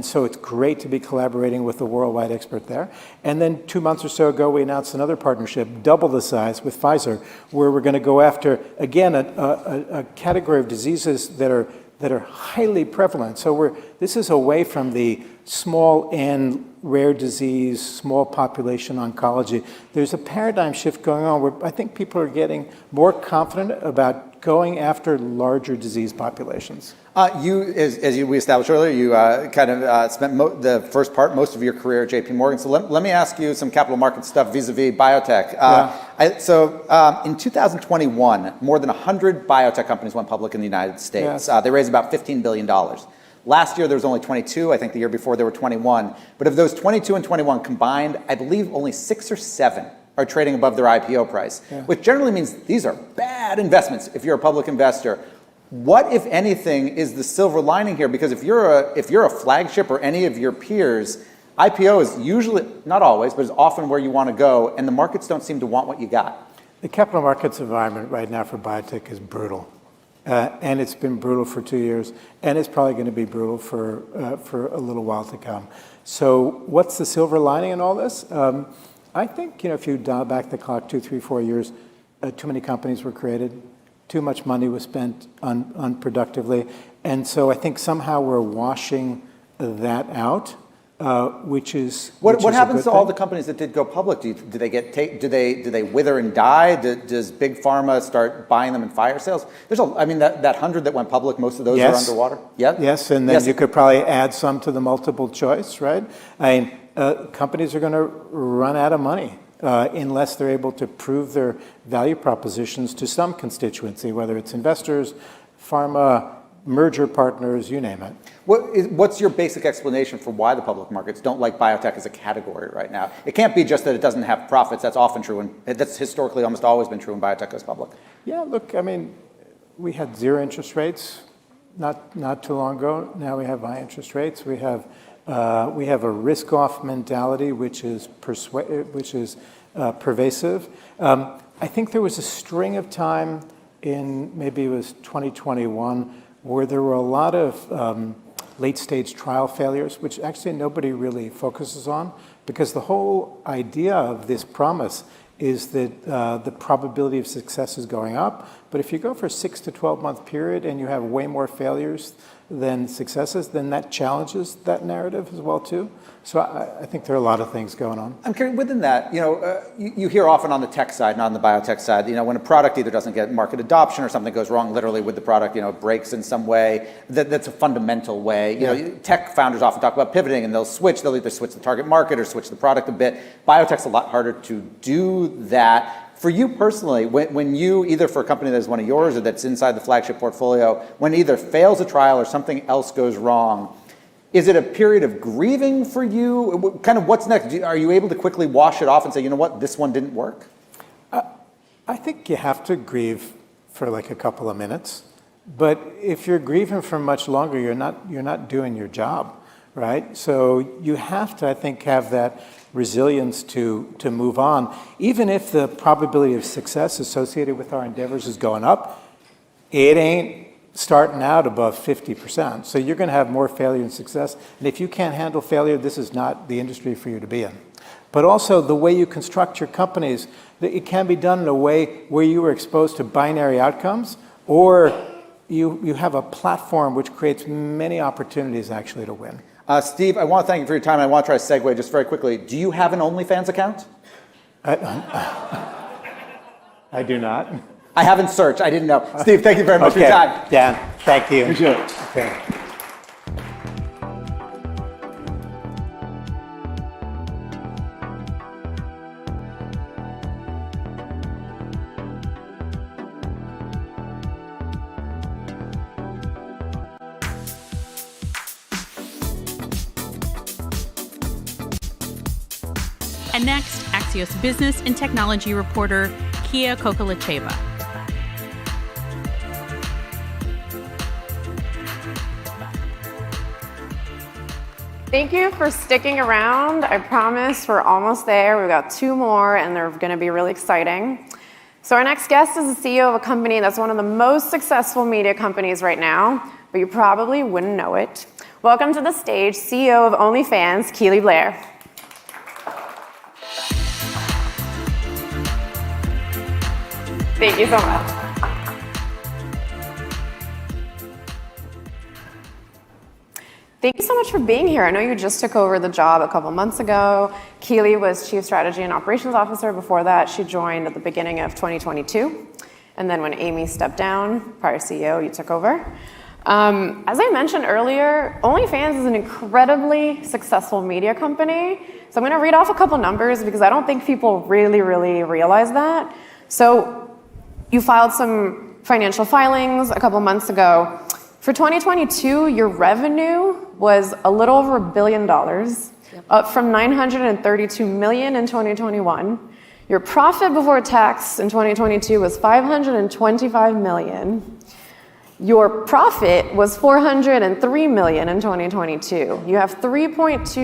so it's great to be collaborating with a worldwide expert there. And then 2 months or so ago, we announced another partnership, double the size, with Pfizer, where we're going to go after, again, a category of diseases that are highly prevalent. So this is away from the small n rare disease, small population oncology. There's a paradigm shift going on where I think people are getting more confident about going after larger disease populations. We established earlier, you spent most of your career at JP Morgan. So let me ask you some capital market stuff vis-a-vis biotech. In 2021, more than 100 biotech companies went public in the United States. They raised about $15 billion. Last year, there was only 22. I think the year before, there were 21. But of those 22 and 21 combined, I believe only 6 or 7 are trading above their IPO price, which generally means these are bad investments if you're a public investor. What, if anything, is the silver lining here? Because if you're a flagship or any of your peers, IPO is usually, not always, but is often where you want to go, and the markets don't seem to want what you got. The capital markets environment right now for biotech is brutal. And it's been brutal for 2 years, and it's probably going to be brutal for a little while to come. So what's the silver lining in all this? I think, if you dial back the clock 2, 3, 4 years, too many companies were created, too much money was spent unproductively, and so I think somehow we're washing that out. Which is what happens to all the companies that did go public? Do they wither and die? Does big pharma start buying them in fire sales? There's that 100 that went public, most of those are underwater. Yeah. Yes, and then you could probably add some to the multiple choice, right? Companies are going to run out of money unless they're able to prove their value propositions to some constituency, whether it's investors, pharma, merger partners, you name it. What's your basic explanation for why the public markets don't like biotech as a category right now? It can't be just that it doesn't have profits. That's often true, and that's historically almost always been true when biotech goes public. Yeah, look, we had zero interest rates not too long ago. Now we have high interest rates. We have a risk-off mentality, which is pervasive. I think there was a string of time in maybe it was 2021 where there were a lot of late-stage trial failures, which actually nobody really focuses on, because the whole idea of this promise is that the probability of success is going up. But if you go for a 6 to 12-month period and you have way more failures than successes, then that challenges that narrative as well, too. So I think there are a lot of things going on. I'm curious, within that, you hear often on the tech side, not on the biotech side, when a product either doesn't get market adoption or something goes wrong literally with the product, it breaks in some way, that's a fundamental way. Tech founders often talk about pivoting, and they'll either switch the target market or switch the product a bit. Biotech's a lot harder to do that. For you personally, when you, either for a company that is one of yours or that's inside the flagship portfolio, when either fails a trial or something else goes wrong, is it a period of grieving for you? Kind of what's next? Are you able to quickly wash it off and say, you know what, this one didn't work? I think you have to grieve for like a couple of minutes. But if you're grieving for much longer, you're not doing your job, right? So you have to, I think, have that resilience to move on. Even if the probability of success associated with our endeavors is going up, it ain't starting out above 50%. So you're going to have more failure and success. And if you can't handle failure, this is not the industry for you to be in. But also the way you construct your companies, it can be done in a way where you are exposed to binary outcomes, or you have a platform which creates many opportunities actually to win. Steve, I want to thank you for your time. I want to try to segue just very quickly. Do you have an OnlyFans account? I do not. I haven't searched. I didn't know. Steve, thank you very much for your time. Dan, thank you. Appreciate it. Okay. And next, Axios business and technology reporter Kia Kokolacheva. Thank you for sticking around. I promise we're almost there. We've got 2 more, and they're going to be really exciting. So our next guest is the CEO of a company that's one of the most successful media companies right now, but you probably wouldn't know it. Welcome to the stage, CEO of OnlyFans, Keely Blair. Thank you so much. Thank you so much for being here. I know you just took over the job a couple months ago. Keely was Chief Strategy and Operations Officer. Before that, she joined at the beginning of 2022. And then when Amy stepped down, prior CEO, you took over. As I mentioned earlier, OnlyFans is an incredibly successful media company. So I'm going to read off a couple numbers because I don't think people really realize that. So you filed some financial filings a couple months ago. For 2022, your revenue was a little over $1 billion, up from $932 million in 2021. Your profit before tax in 2022 was $525 million. Your profit was $403 million in 2022. You have 3.2,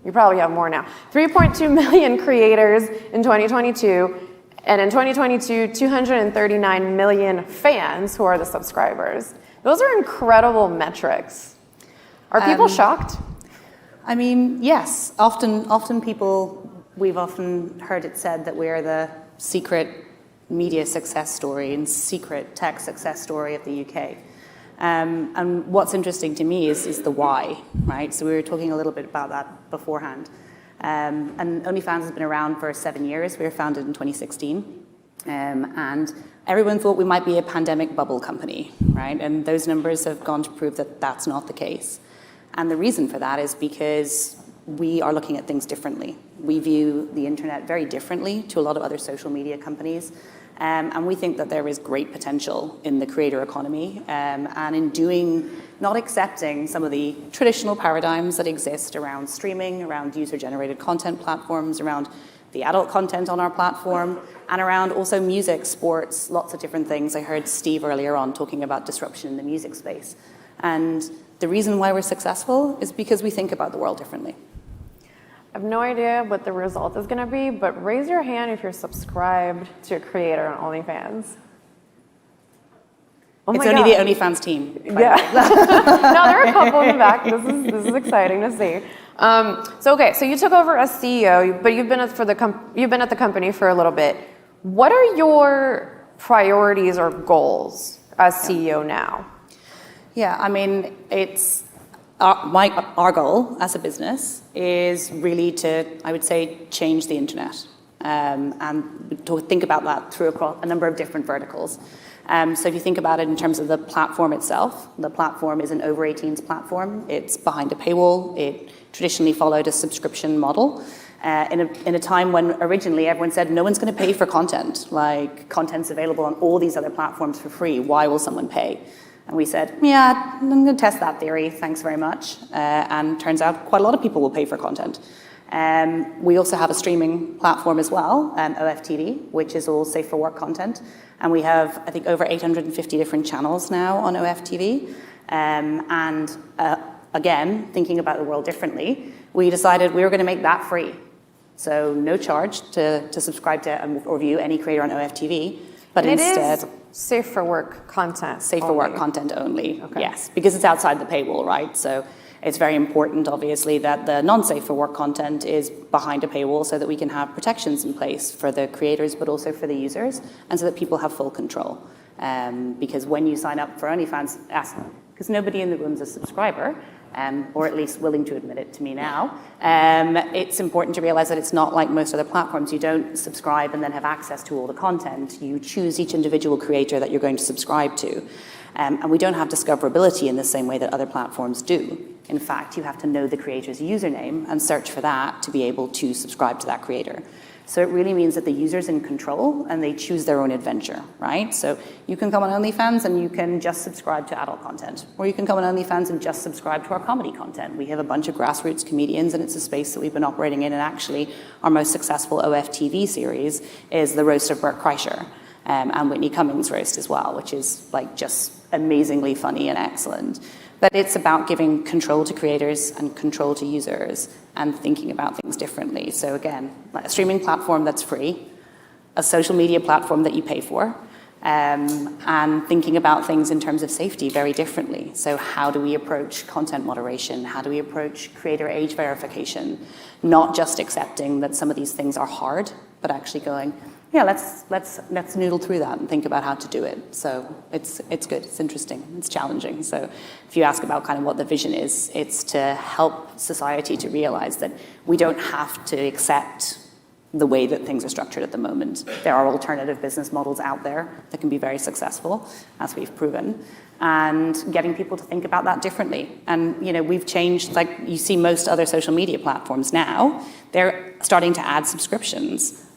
you probably have more now, 3.2 million creators in 2022, and in 2022, 239 million fans who are the subscribers. Those are incredible metrics. Are people shocked? I mean, yes. Often people, we've often heard it said that we're the secret media success story and secret tech success story of the UK. And what's interesting to me is the why, right? So we were talking a little bit about that beforehand. And OnlyFans has been around for 7 years. We were founded in 2016. And everyone thought we might be a pandemic bubble company, right? And those numbers have gone to prove that that's not the case. And the reason for that is because we are looking at things differently. We view the internet very differently to a lot of other social media companies. And we think that there is great potential in the creator economy and in not accepting some of the traditional paradigms that exist around streaming, around user-generated content platforms, around the adult content on our platform, and around also music, sports, lots of different things. I heard Steve earlier on talking about disruption in the music space. And the reason why we're successful is because we think about the world differently. I have no idea what the result is going to be, but raise your hand if you're subscribed to a creator on OnlyFans. Oh It's only the OnlyFans team. Yeah. No, there are a couple in the back. This is exciting to see. So you took over as CEO, but you've been at the company for a little bit. What are your priorities or goals as CEO now? Yeah, I mean, it's our goal as a business is really to, I would say, change the internet and to think about that through a number of different verticals. So if you think about it in terms of the platform itself, the platform is an over-18s platform. It's behind a paywall. It traditionally followed a subscription model in a time when originally everyone said no one's going to pay for content. Like, content's available on all these other platforms for free. Why will someone pay? And we said, yeah, I'm going to test that theory. Thanks very much. And turns out quite a lot of people will pay for content. We also have a streaming platform as well, OFTV, which is all safe for work content. And we have, I think, over 850 different channels now on OFTV. Again, thinking about the world differently, we decided we were going to make that free. So no charge to subscribe to or view any creator on OFTV. But instead, safe for work content. Safe for work content only, okay. Yes, because it's outside the paywall, right? So it's very important, obviously, that the non-safe for work content is behind a paywall so that we can have protections in place for the creators, but also for the users, and so that people have full control. Because when you sign up for OnlyFans, because nobody in the room is a subscriber, or at least willing to admit it to me now, it's important to realize that it's not like most other platforms. You don't subscribe and then have access to all the content. You choose each individual creator that you're going to subscribe to. And we don't have discoverability in the same way that other platforms do. In fact, you have to know the creator's username and search for that to be able to subscribe to that creator. So it really means that the user's in control and they choose their own adventure, right? So you can come on OnlyFans and you can just subscribe to adult content, or you can come on OnlyFans and just subscribe to our comedy content. We have a bunch of grassroots comedians, and it's a space that we've been operating in. And actually, our most successful OFTV series is the roast of Bert Kreischer and Whitney Cummings' roast as well, which is like just amazingly funny and excellent. But it's about giving control to creators and control to users and thinking about things differently. So again, a streaming platform that's free, a social media platform that you pay for, and thinking about things in terms of safety very differently. So how do we approach content moderation? How do we approach creator age verification? Not just accepting that some of these things are hard, but actually going, yeah, let's noodle through that and think about how to do it. So it's good, it's interesting, it's challenging. So if you ask about kind of what the vision is, it's to help society to realize that we don't have to accept the way that things are structured at the moment. There are alternative business models out there that can be very successful, as we've proven, and getting people to think about that differently. And we've changed, like you see most other social media platforms now, they're starting to add subscriptions.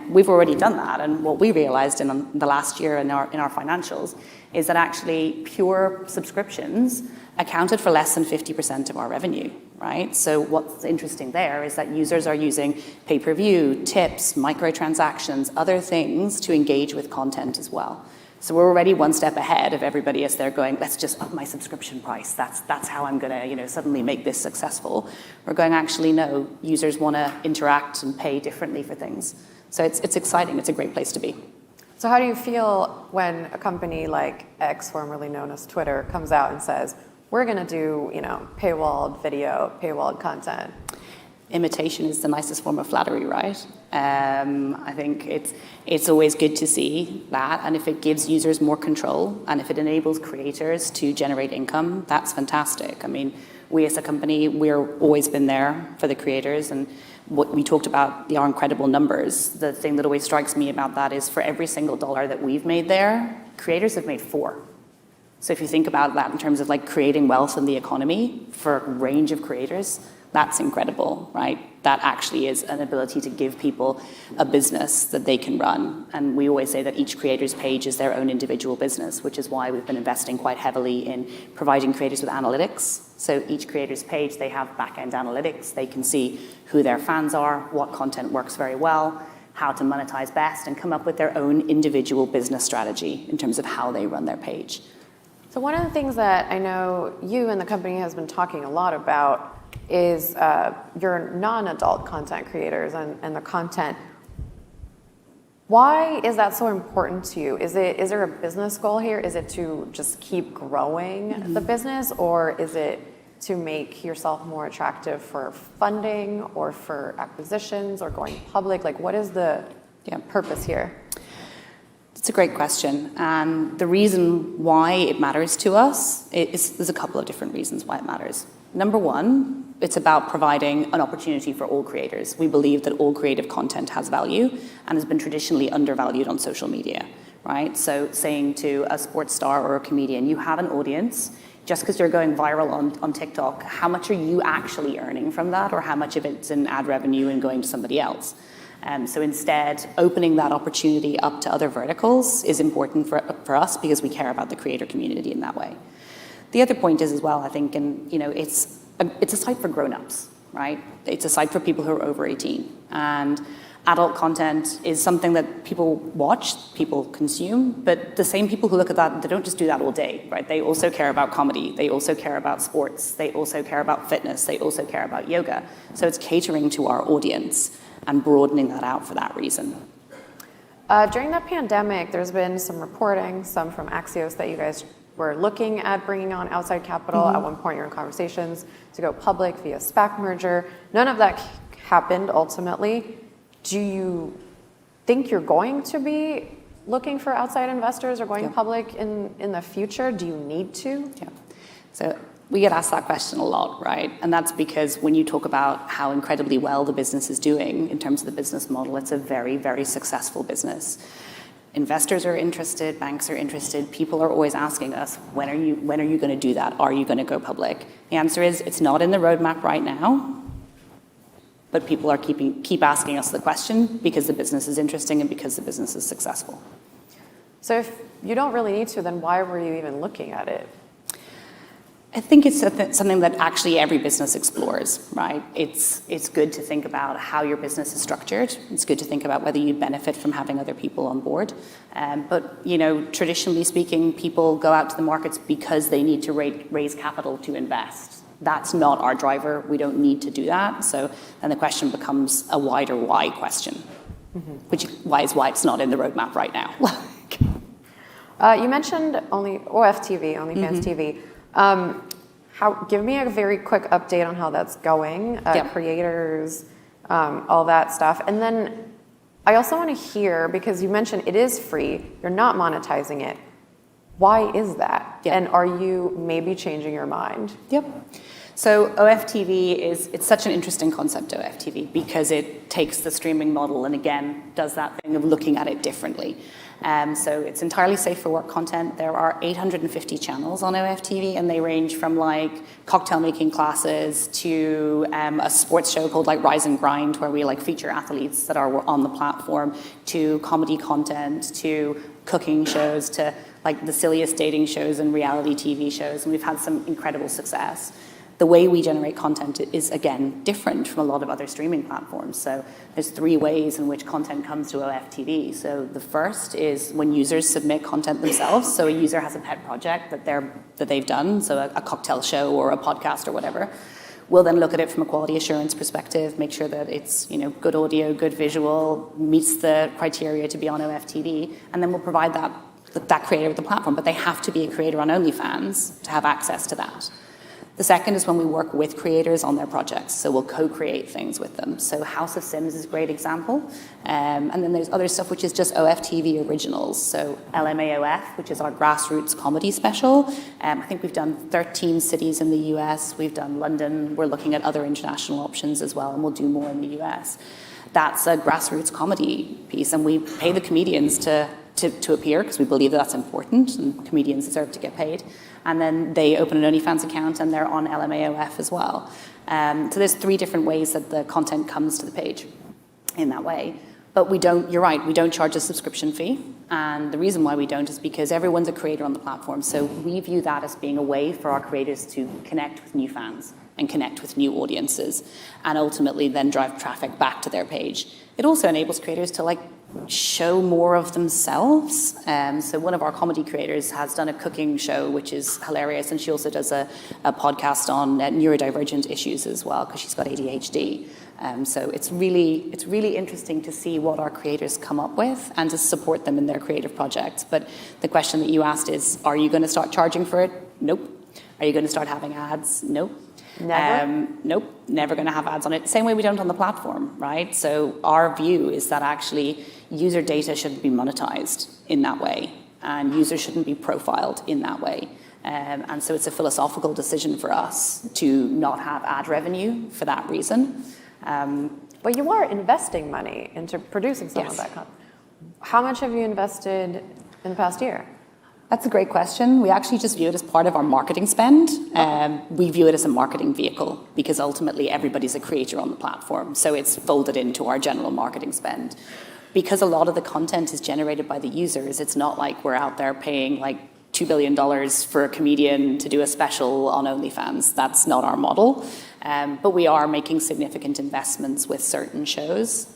We've already done that, and what we realized in the last year in our financials is that actually pure subscriptions accounted for less than 50% of our revenue, right? So what's interesting there is that users are using pay-per-view, tips, microtransactions, other things to engage with content as well. So we're already one step ahead of everybody as they're going, let's just up my subscription price. That's how I'm gonna, suddenly make this successful. We're going, actually, no, users wanna interact and pay differently for things. So it's exciting, it's a great place to be. So how do you feel when a company like X, formerly known as Twitter, comes out and says, we're going to do, paywalled video, paywalled content? Imitation is the nicest form of flattery, right? I think it's always good to see that, and if it gives users more control, and if it enables creators to generate income, that's fantastic. I mean, we as a company, we're always been there for the creators, and what we talked about, our incredible numbers. The thing that always strikes me about that is for every single dollar that we've made there, creators have made 4. So if you think about that in terms of like creating wealth in the economy for a range of creators, that's incredible, right? That actually is an ability to give people a business that they can run. And we always say that each creator's page is their own individual business, which is why we've been investing quite heavily in providing creators with analytics. So each creator's page, they have back-end analytics. They can see who their fans are, what content works very well, how to monetize best, and come up with their own individual business strategy in terms of how they run their page. So one of the things that I know you and the company has been talking a lot about is your non-adult content creators and the content. Why is that so important to you? Is there a business goal here? Is it to just keep growing the business, or is it to make yourself more attractive for funding or for acquisitions or going public? Like, what is the purpose here? It's a great question. And the reason why it matters to us there's a couple of different reasons why it matters. Number one, it's about providing an opportunity for all creators. We believe that all creative content has value and has been traditionally undervalued on social media, right? So saying to a sports star or a comedian, you have an audience, just because you're going viral on TikTok, how much are you actually earning from that, or how much of it's in ad revenue and going to somebody else? So instead, opening that opportunity up to other verticals is important for us because we care about the creator community in that way. The other point is as well, I think, it's a site for grown-ups, right? It's a site for people who are over 18. And adult content is something that people watch, people consume, but the same people who look at that, they don't just do that all day, right? They also care about comedy, they also care about sports, they also care about fitness, they also care about yoga. So it's catering to our audience and broadening that out for that reason. During the pandemic, there's been some reporting, some from Axios, that you guys were looking at bringing on outside capital. At one point, you're in conversations to go public via SPAC merger. None of that happened ultimately. Do you think you're going to be looking for outside investors or going public in the future? Do you need to? Yeah. So we get asked that question a lot, right? And that's because when you talk about how incredibly well the business is doing in terms of the business model, it's a very, very successful business. Investors are interested, banks are interested, people are always asking us, when are you going to do that? Are you going to go public? The answer is, it's not in the roadmap right now, but people are keep asking us the question because the business is interesting and because the business is successful. So if you don't really need to, then why were you even looking at it? I think it's something that actually every business explores, right? It's good to think about how your business is structured. It's good to think about whether you benefit from having other people on board. But traditionally speaking, people go out to the markets because they need to raise capital to invest. That's not our driver. We don't need to do that. So then the question becomes a wider why question, which why it's not in the roadmap right now. You mentioned ONlyFans TV. Give me a very quick update on how that's going, creators, all that stuff. And then I also want to hear, because you mentioned it is free, you're not monetizing it. Why is that? And are you maybe changing your mind? Yep. So OFTV it's such an interesting concept, OFTV, because it takes the streaming model and again does that thing of looking at it differently. So it's entirely safe for work content. There are 850 channels on OFTV, and they range from like cocktail making classes to a sports show called like Rise and Grind, where we like feature athletes that are on the platform, to comedy content, to cooking shows, to like the silliest dating shows and reality TV shows, and we've had some incredible success. The way we generate content is, again, different from a lot of other streaming platforms. So there's 3 ways in which content comes to OFTV. So the first is when users submit content themselves. So a user has a pet project that they've done, so a cocktail show or a podcast or whatever. We'll then look at it from a quality assurance perspective, make sure that it's good audio, good visual, meets the criteria to be on OFTV, and then we'll provide that creator with the platform. But they have to be a creator on OnlyFans to have access to that. The second is when we work with creators on their projects. So we'll co-create things with them. So House of Sims is a great example. And then there's other stuff which is just OFTV originals. So LMAOF, which is our grassroots comedy special. I think we've done 13 cities in the US. We've done London. We're looking at other international options as well, and we'll do more in the US. That's a grassroots comedy piece, and we pay the comedians to appear because we believe that's important, and comedians deserve to get paid. And then they open an OnlyFans account and they're on LMAOF as well. So there's 3 different ways that the content comes to the page in that way. But you're right, we don't charge a subscription fee. And the reason why we don't is because everyone's a creator on the platform. So we view that as being a way for our creators to connect with new fans and connect with new audiences, and ultimately then drive traffic back to their page. It also enables creators to show more of themselves. So one of our comedy creators has done a cooking show, which is hilarious, and she also does a podcast on neurodivergent issues as well, because she's got ADHD. So it's really interesting to see what our creators come up with and to support them in their creative projects. But the question that you asked is, are you going to start charging for it? Nope. Are you going to start having ads? Nope. Never? Nope, never going to have ads on it. Same way we don't on the platform, right? So our view is that actually user data shouldn't be monetized in that way, and users shouldn't be profiled in that way. And so it's a philosophical decision for us to not have ad revenue for that reason. But you are investing money into producing some of that content. How much have you invested in the past year? That's a great question. We actually just view it as part of our marketing spend. We view it as a marketing vehicle because ultimately everybody's a creator on the platform. So it's folded into our general marketing spend. Because a lot of the content is generated by the users, it's not like we're out there paying $2 billion for a comedian to do a special on OnlyFans. That's not our model. But we are making significant investments with certain shows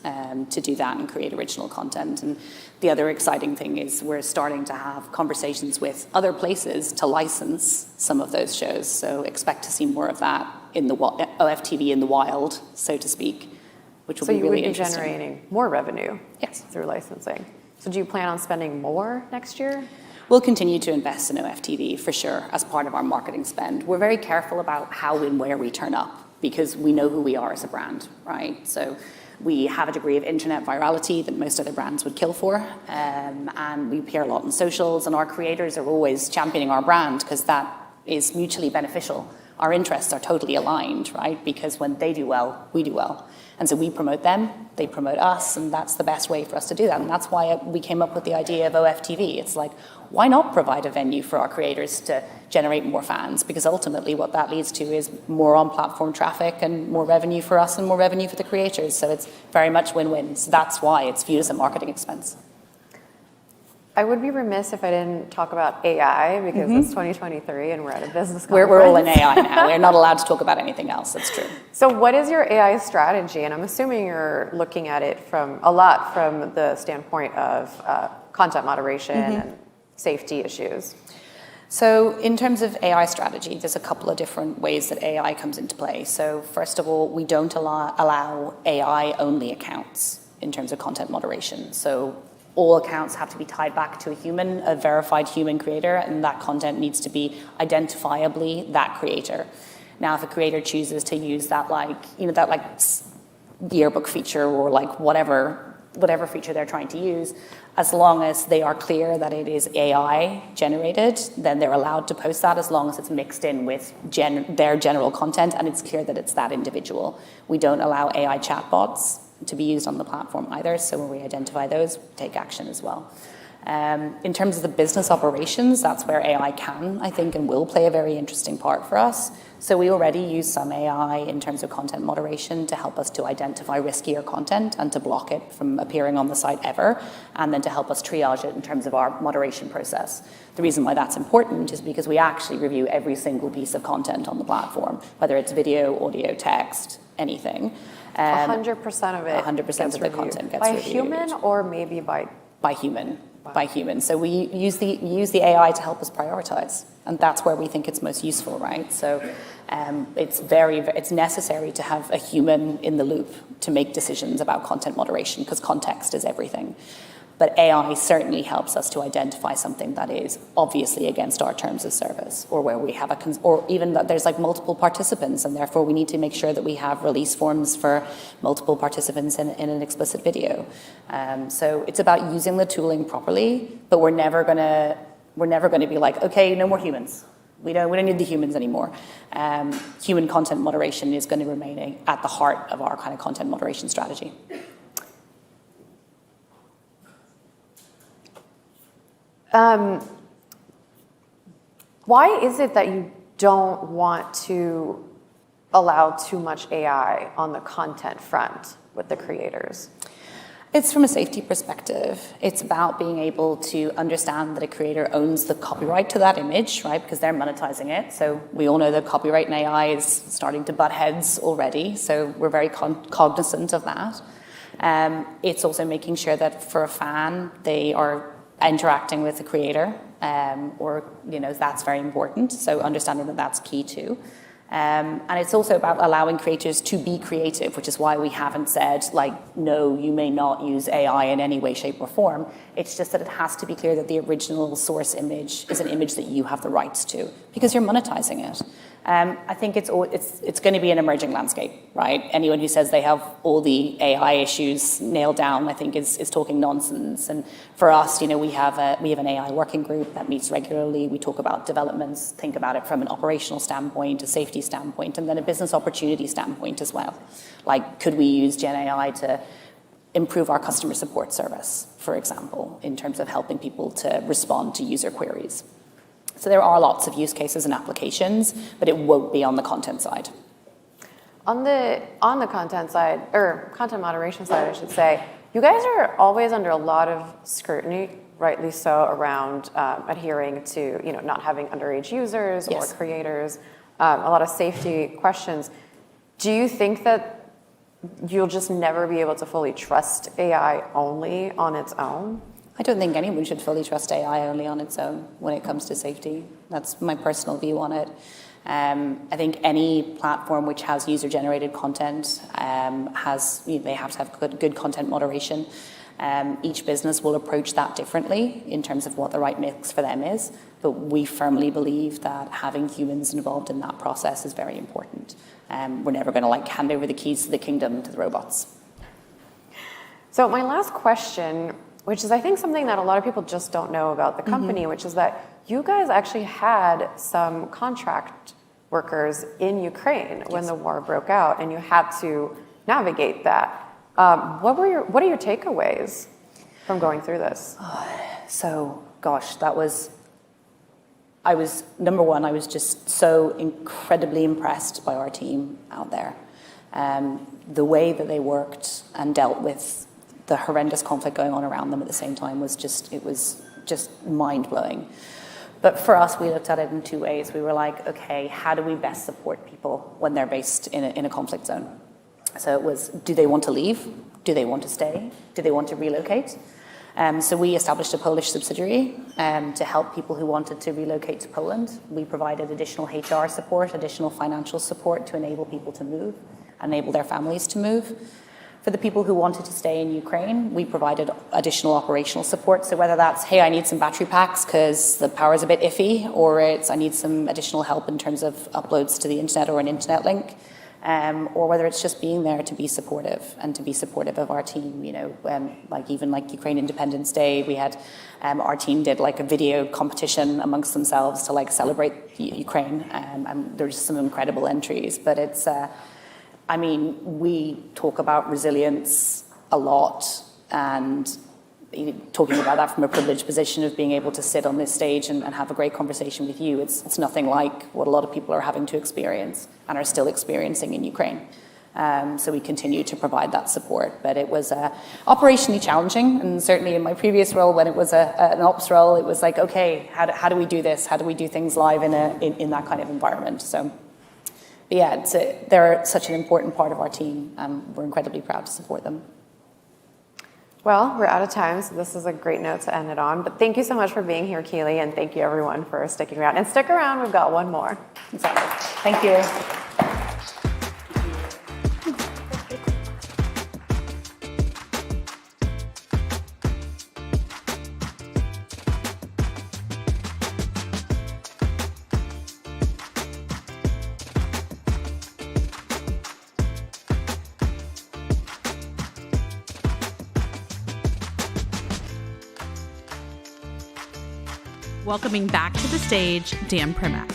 to do that and create original content. And the other exciting thing is we're starting to have conversations with other places to license some of those shows. So expect to see more of that in the OFTV in the wild, so to speak, which will be really interesting. So you would be generating more revenue through licensing. So do you plan on spending more next year? We'll continue to invest in OFTV for sure as part of our marketing spend. We're very careful about how and where we turn up because we know who we are as a brand, right? So we have a degree of internet virality that most other brands would kill for, and we appear a lot on socials, and our creators are always championing our brand because that is mutually beneficial. Our interests are totally aligned, right? Because when they do well, we do well. And so we promote them, they promote us, and that's the best way for us to do that. And that's why we came up with the idea of OFTV. It's like, why not provide a venue for our creators to generate more fans? Because ultimately what that leads to is more on-platform traffic and more revenue for us and more revenue for the creators. So it's very much win-win. So that's why it's viewed as a marketing expense. I would be remiss if I didn't talk about AI because it's 2023 and we're at a business conference. We're all in AI now. We're not allowed to talk about anything else. That's true. So what is your AI strategy? And I'm assuming you're looking at it from the standpoint of content moderation and safety issues. So in terms of AI strategy, there's a couple of different ways that AI comes into play. So first of all, we don't allow AI-only accounts in terms of content moderation. So all accounts have to be tied back to a human, a verified human creator, and that content needs to be identifiably that creator. Now, if a creator chooses to use that yearbook feature or whatever feature they're trying to use, as long as they are clear that it is AI generated, then they're allowed to post that as long as it's mixed in with their general content and it's clear that it's that individual. We don't allow AI chatbots to be used on the platform either, so when we identify those, we take action as well. In terms of the business operations, that's where AI can, I think, and will play a very interesting part for us. So we already use some AI in terms of content moderation to help us to identify riskier content and to block it from appearing on the site ever, and then to help us triage it in terms of our moderation process. The reason why that's important is because we actually review every single piece of content on the platform, whether it's video, audio, text, anything. 100% of it 100% of the content gets by reviewed. human or maybe by human. By human. So we use the AI to help us prioritize, and that's where we think it's most useful, right? So it's necessary to have a human in the loop to make decisions about content moderation, because context is everything. But AI certainly helps us to identify something that is obviously against our terms of service, or where we have or even that there's like multiple participants, and therefore we need to make sure that we have release forms for multiple participants in an explicit video. So it's about using the tooling properly, but we're never gonna be like, okay, no more humans. We don't need the humans anymore. Human content moderation is going to remain at the heart of our kind of content moderation strategy. Why is it that you don't want to allow too much AI on the content front with the creators? It's from a safety perspective. It's about being able to understand that a creator owns the copyright to that image, right? Because they're monetizing it. So we all know that copyright in AI is starting to butt heads already. So we're very cognizant of that. It's also making sure that for a fan, they are interacting with the creator, that's very important. So understanding that that's key too. And it's also about allowing creators to be creative, which is why we haven't said, no, you may not use AI in any way, shape, or form. It's just that it has to be clear that the original source image is an image that you have the rights to, because you're monetizing it. I think it's going to be an emerging landscape, right? Anyone who says they have all the AI issues nailed down, I think is talking nonsense. And for us, we have an AI working group that meets regularly. We talk about developments, think about it from an operational standpoint, a safety standpoint, and then a business opportunity standpoint as well. Like, could we use Gen AI to improve our customer support service, for example, in terms of helping people to respond to user queries? So there are lots of use cases and applications, but it won't be on the content side. On the content side, or content moderation side, I should say, you guys are always under a lot of scrutiny, rightly so, around adhering to not having underage users or creators, a lot of safety questions. Do you think that you'll just never be able to fully trust AI only on its own? I don't think anyone should fully trust AI only on to own when it comes to safety. That's my personal view on it. I think any platform which has user-generated content they have to have good content moderation. Each business will approach that differently in terms of what the right mix for them is, but we firmly believe that having humans involved in that process is very important. We're never going to hand over the keys to the kingdom to the robots. So my last question, which is I think something that a lot of people just don't know about the company, which is that you guys actually had some contract workers in Ukraine when the war broke out, and you had to navigate that. What are your takeaways from going through this? So, gosh, I was just so incredibly impressed by our team out there. The way that they worked and dealt with the horrendous conflict going on around them at the same time was just mind-blowing. But for us, we looked at it in two ways. We were like, okay, how do we best support people when they're based in a conflict zone? So it was, do they want to leave? Do they want to stay? Do they want to relocate? So we established a Polish subsidiary to help people who wanted to relocate to Poland. We provided additional HR support, additional financial support to enable people to move, enable their families to move. For the people who wanted to stay in Ukraine, we provided additional operational support. So whether that's, hey, I need some battery packs because the power is a bit iffy, or it's I need some additional help in terms of uploads to the internet or an internet link, or whether it's just being there to be supportive and to be supportive of our team. Like Ukraine Independence Day, we had our team did a video competition amongst themselves to celebrate Ukraine, and there's some incredible entries. But it's we talk about resilience a lot, and talking about that from a privileged position of being able to sit on this stage and have a great conversation with you. It's nothing like what a lot of people are having to experience and are still experiencing in Ukraine. So we continue to provide that support. But it was operationally challenging, and certainly in my previous role, when it was an ops role, it was like, okay, how do we do this? How do we do things live in that kind of environment? So, but yeah, they're such an important part of our team. We're incredibly proud to support them. Well, we're out of time, so this is a great note to end it on. But thank you so much for being here, Keely, and thank you everyone for sticking around. And stick around, we've got one more. Thank you. Welcoming back to the stage, Dan Primack.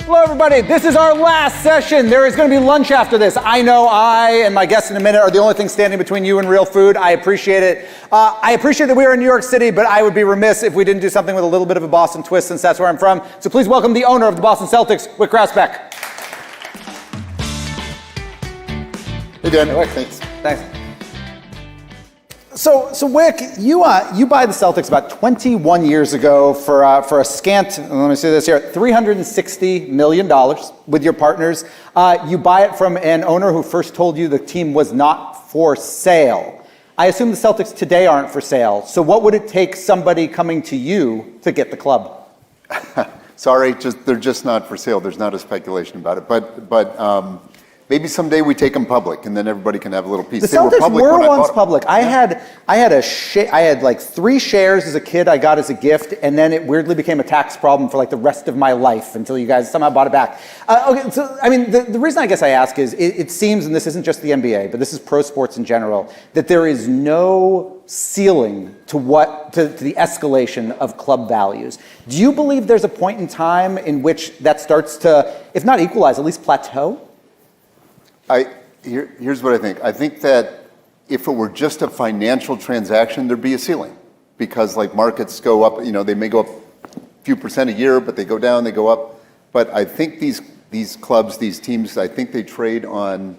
Hello, everybody. This is our last session. There is going to be lunch after this. I know I and my guests in a minute are the only thing standing between you and real food. I appreciate it. I appreciate that we are in New York City, but I would be remiss if we didn't do something with a little bit of a Boston twist, since that's where I'm from. So please welcome the owner of the Boston Celtics, Wick Grasbeck. Hey, Dan. Thanks. Thanks. So Wick, you buy the Celtics about 21 years ago for a scant, let me say this here, $360 million with your partners. You buy it from an owner who first told you the team was not for sale. I assume the Celtics today aren't for sale. So what would it take somebody coming to you to get the club? Sorry, they're just not for sale. There's not a speculation about it. But maybe someday we take them public, and then everybody can have a little piece. The Celtics were once public. I had like 3 shares as a kid I got as a gift, and then it weirdly became a tax problem for like the rest of my life until you guys somehow bought it back. Okay, so I mean, the reason I guess I ask is it seems, and this isn't just the NBA, but this is pro sports in general, that there is no ceiling to the escalation of club values. Do you believe there's a point in time in which that starts to, if not equalize, at least plateau? Here's what I think. I think that if it were just a financial transaction, there'd be a ceiling, because like markets go up, they may go up a few percent a year, but they go down, they go up. But I think these clubs, these teams, I think they trade on,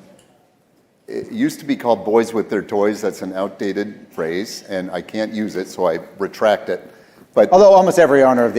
it used to be called boys with their toys. That's an outdated phrase, and I can't use it, so I retract it. But although almost every owner is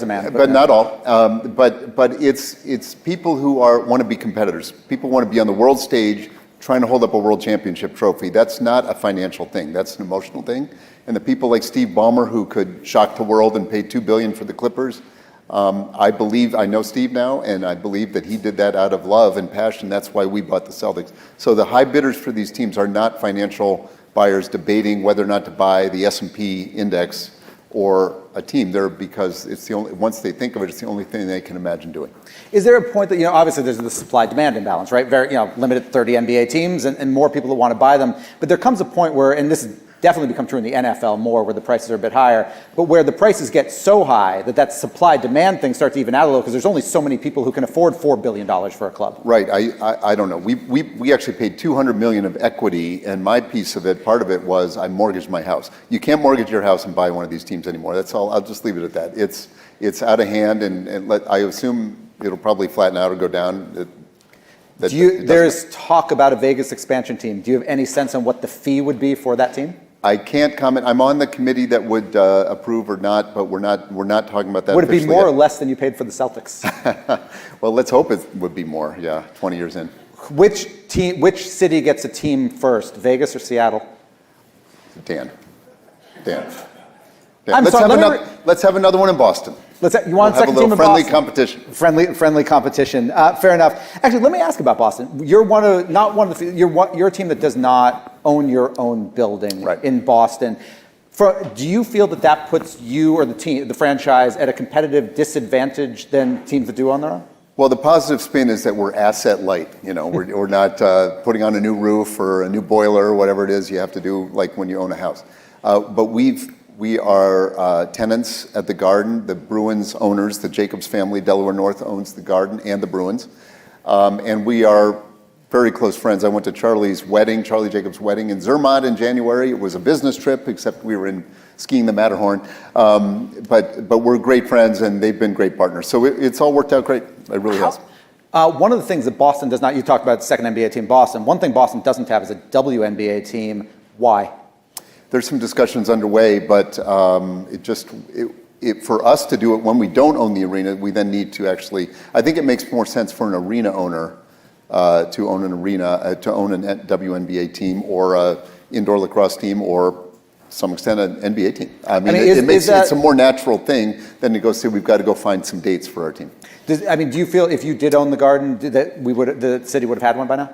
a man, but not all. But it's people who want to be competitors. People want to be on the world stage, trying to hold up a world championship trophy. That's not a financial thing. That's an emotional thing. And the people like Steve Ballmer, who could shock the world and pay $2 billion for the Clippers, I know Steve now, and I believe that he did that out of love and passion. That's why we bought the Celtics. So the high bidders for these teams are not financial buyers debating whether or not to buy the S&P index or a team. There, because it's the only, once they think of it, it's the only thing they can imagine doing. Is there a point that, obviously there's the supply-demand imbalance, right? Very, limited 30 NBA teams and more people that want to buy them. But there comes a point where, and this has definitely become true in the NFL more, where the prices are a bit higher, but where the prices get so high that supply-demand thing starts to even out a little, because there's only so many people who can afford $4 billion for a club. Right. I don't know. We actually paid $200 million of equity, and my piece of it, part of it was I mortgaged my house. You can't mortgage your house and buy one of these teams anymore. That's all. I'll just leave it at that. It's out of hand, and I assume it'll probably flatten out or go down. There's talk about a Vegas expansion team. Do you have any sense on what the fee would be for that team? I can't comment. I'm on the committee that would approve or not, but we're not talking about that. Would it be more or less than you paid for the Celtics? Well, let's hope it would be more. Yeah, 20 years in. Which city gets a team first, Vegas or Seattle? Dan. Let's have another one in Boston. You want a second team in friendly Boston? Competition. Friendly competition. Fair enough. Actually, let me ask about Boston. You're you're a team that does not own your own building in Boston. Do you feel that puts you or the franchise at a competitive disadvantage than teams that do own their own? Well, the positive spin is that we're asset light. We're not putting on a new roof or a new boiler or whatever it is you have to do, like when you own a house. But we are tenants at the Garden. The Bruins owners, the Jacobs family, Delaware North owns the Garden and the Bruins. And we are very close friends. I went to Charlie Jacobs' wedding in Zermatt in January. It was a business trip, except we were skiing the Matterhorn. But we're great friends, and they've been great partners. So it's all worked out great. It really has. One of the things that Boston does not, you talked about the second NBA team, Boston. One thing Boston doesn't have is a WNBA team. Why? There's some discussions underway, but for us to do it when we don't own the arena, we then need to actually, I think it makes more sense for an arena owner to own an arena, to own a WNBA team or a indoor lacrosse team or to some extent an NBA team. I mean, it's a more natural thing than to go say we've got to go find some dates for our team. Do you feel if you did own the Garden that the city would have had one by now?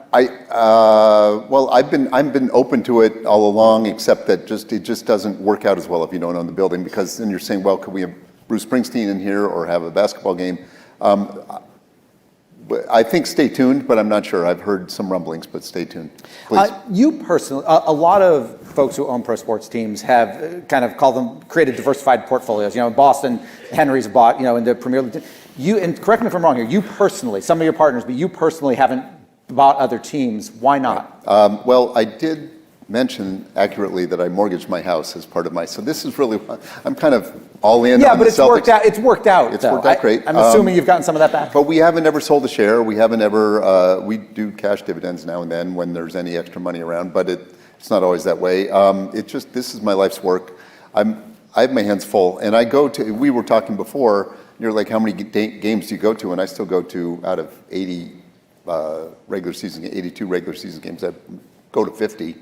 Well, I've been open to it all along, except that it just doesn't work out as well if you don't own the building, because then you're saying, well, could we have Bruce Springsteen in here or have a basketball game? I think stay tuned, but I'm not sure. I've heard some rumblings, but stay tuned. Please. You personally, a lot of folks who own pro sports teams have kind of created diversified portfolios. In Boston, Henry's bought, in the Premier League. And correct me if I'm wrong here, you personally, some of your partners, but you personally haven't bought other teams. Why not? Well, I did mention accurately that I mortgaged my house as part of so this is really, I'm kind of all in. Yeah, but it's worked out. It's worked out. It's worked out great. I'm assuming you've gotten some of that back. But we haven't ever sold a share. We haven't ever, we do cash dividends now and then when there's any extra money around, but it's not always that way. This is my life's work. I have my hands full, and we were talking before, you're like, how many games do you go to? And I still go to, out of 82 regular season games, I go to 50.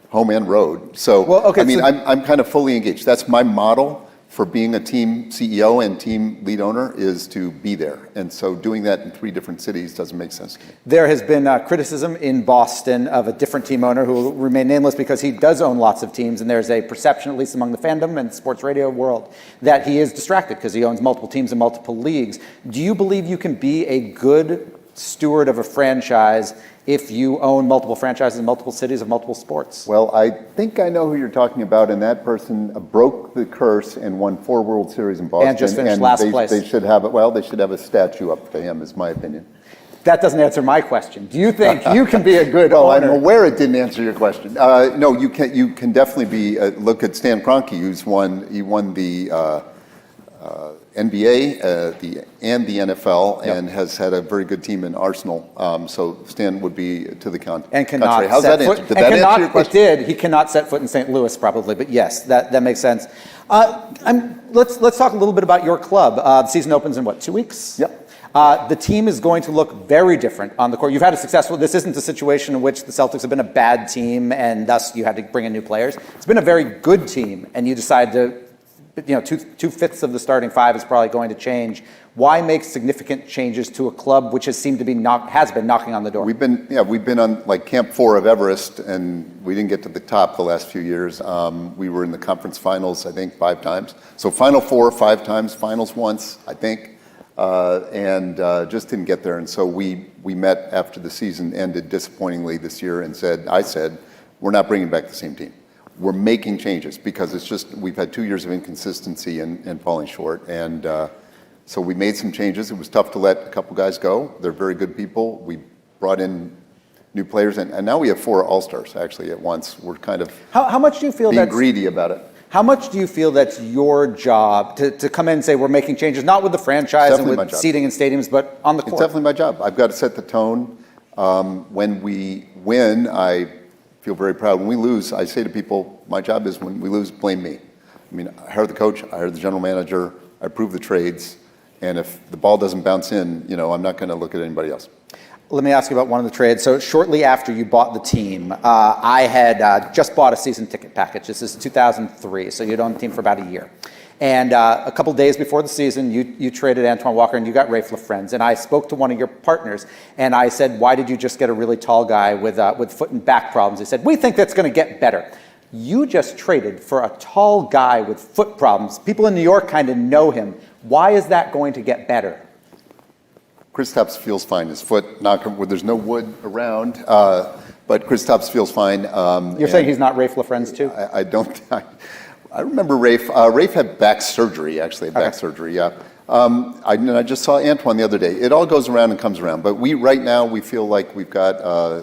Home and road. So, I'm kind of fully engaged. That's my model for being a team CEO and team lead owner, is to be there. And so doing that in 3 different cities doesn't make sense to me. There has been criticism in Boston of a different team owner who will remain nameless because he does own lots of teams, and there's a perception, at least among the fandom and sports radio world, that he is distracted because he owns multiple teams in multiple leagues. Do you believe you can be a good steward of a franchise if you own multiple franchises in multiple cities of multiple sports? Well, I think I know who you're talking about, and that person broke the curse and won 4 World Series in Boston. And just finished last place. They should have a statue up to him, is my opinion. That doesn't answer my question. Do you think you can be a good owner? I'm aware it didn't answer your question. No, you can definitely be. Look at Stan Kroenke, he won the NBA and the NFL, and has had a very good team in Arsenal. So Stan would be to the contrary. And cannot How's that answer? Did that answer your question? It did. He cannot set foot in St. Louis, probably. But yes, that makes sense. Let's talk a little bit about your club. The season opens in 2 weeks? Yep. The team is going to look very different on the court. You've had this isn't a situation in which the Celtics have been a bad team and thus you had to bring in new players. It's been a very good team, and you decide to, 2/5 of the starting 5 is probably going to change. Why make significant changes to a club which has been knocking on the door? We've been on like Camp 4 of Everest, and we didn't get to the top the last few years. We were in the conference finals, I think, 5 times. So Final 4 5 times, finals once, I think. And just didn't get there. And so we met after the season ended disappointingly this year and I said, we're not bringing back the same team. We're making changes because we've had 2 years of inconsistency and falling short. And so we made some changes. It was tough to let a couple guys go. They're very good people. We brought in new players, and now we have 4 All-Stars actually at once. We're kind of how much do you feel being greedy about it. How much do you feel that's your job to come in and say we're making changes, not with the franchise and with seating in stadiums, but on the court? It's definitely my job. I've got to set the tone. When we win, I feel very proud. When we lose, I say to people, my job is when we lose, blame me. I mean, I hired the coach, I hired the general manager, I approve the trades, and if the ball doesn't bounce in, I'm not going to look at anybody else. Let me ask you about one of the trades. So shortly after you bought the team, I had just bought a season ticket package. This is 2003, so you'd owned the team for about a year. And a couple days before the season, you traded Antoine Walker and you got Rafe LaFrentz. And I spoke to one of your partners and I said, why did you just get a really tall guy with foot and back problems? He said, we think that's going to get better. You just traded for a tall guy with foot problems. People in New York kind of know him. Why is that going to get better? Kristaps feels fine. His foot, there's no wood around, but Kristaps feels fine. You're saying he's not Rafe LaFrentz too? I remember Rafe. Rafe had back surgery, actually, back surgery, yeah. I just saw Antoine the other day. It all goes around and comes around. But right now we feel like we've got,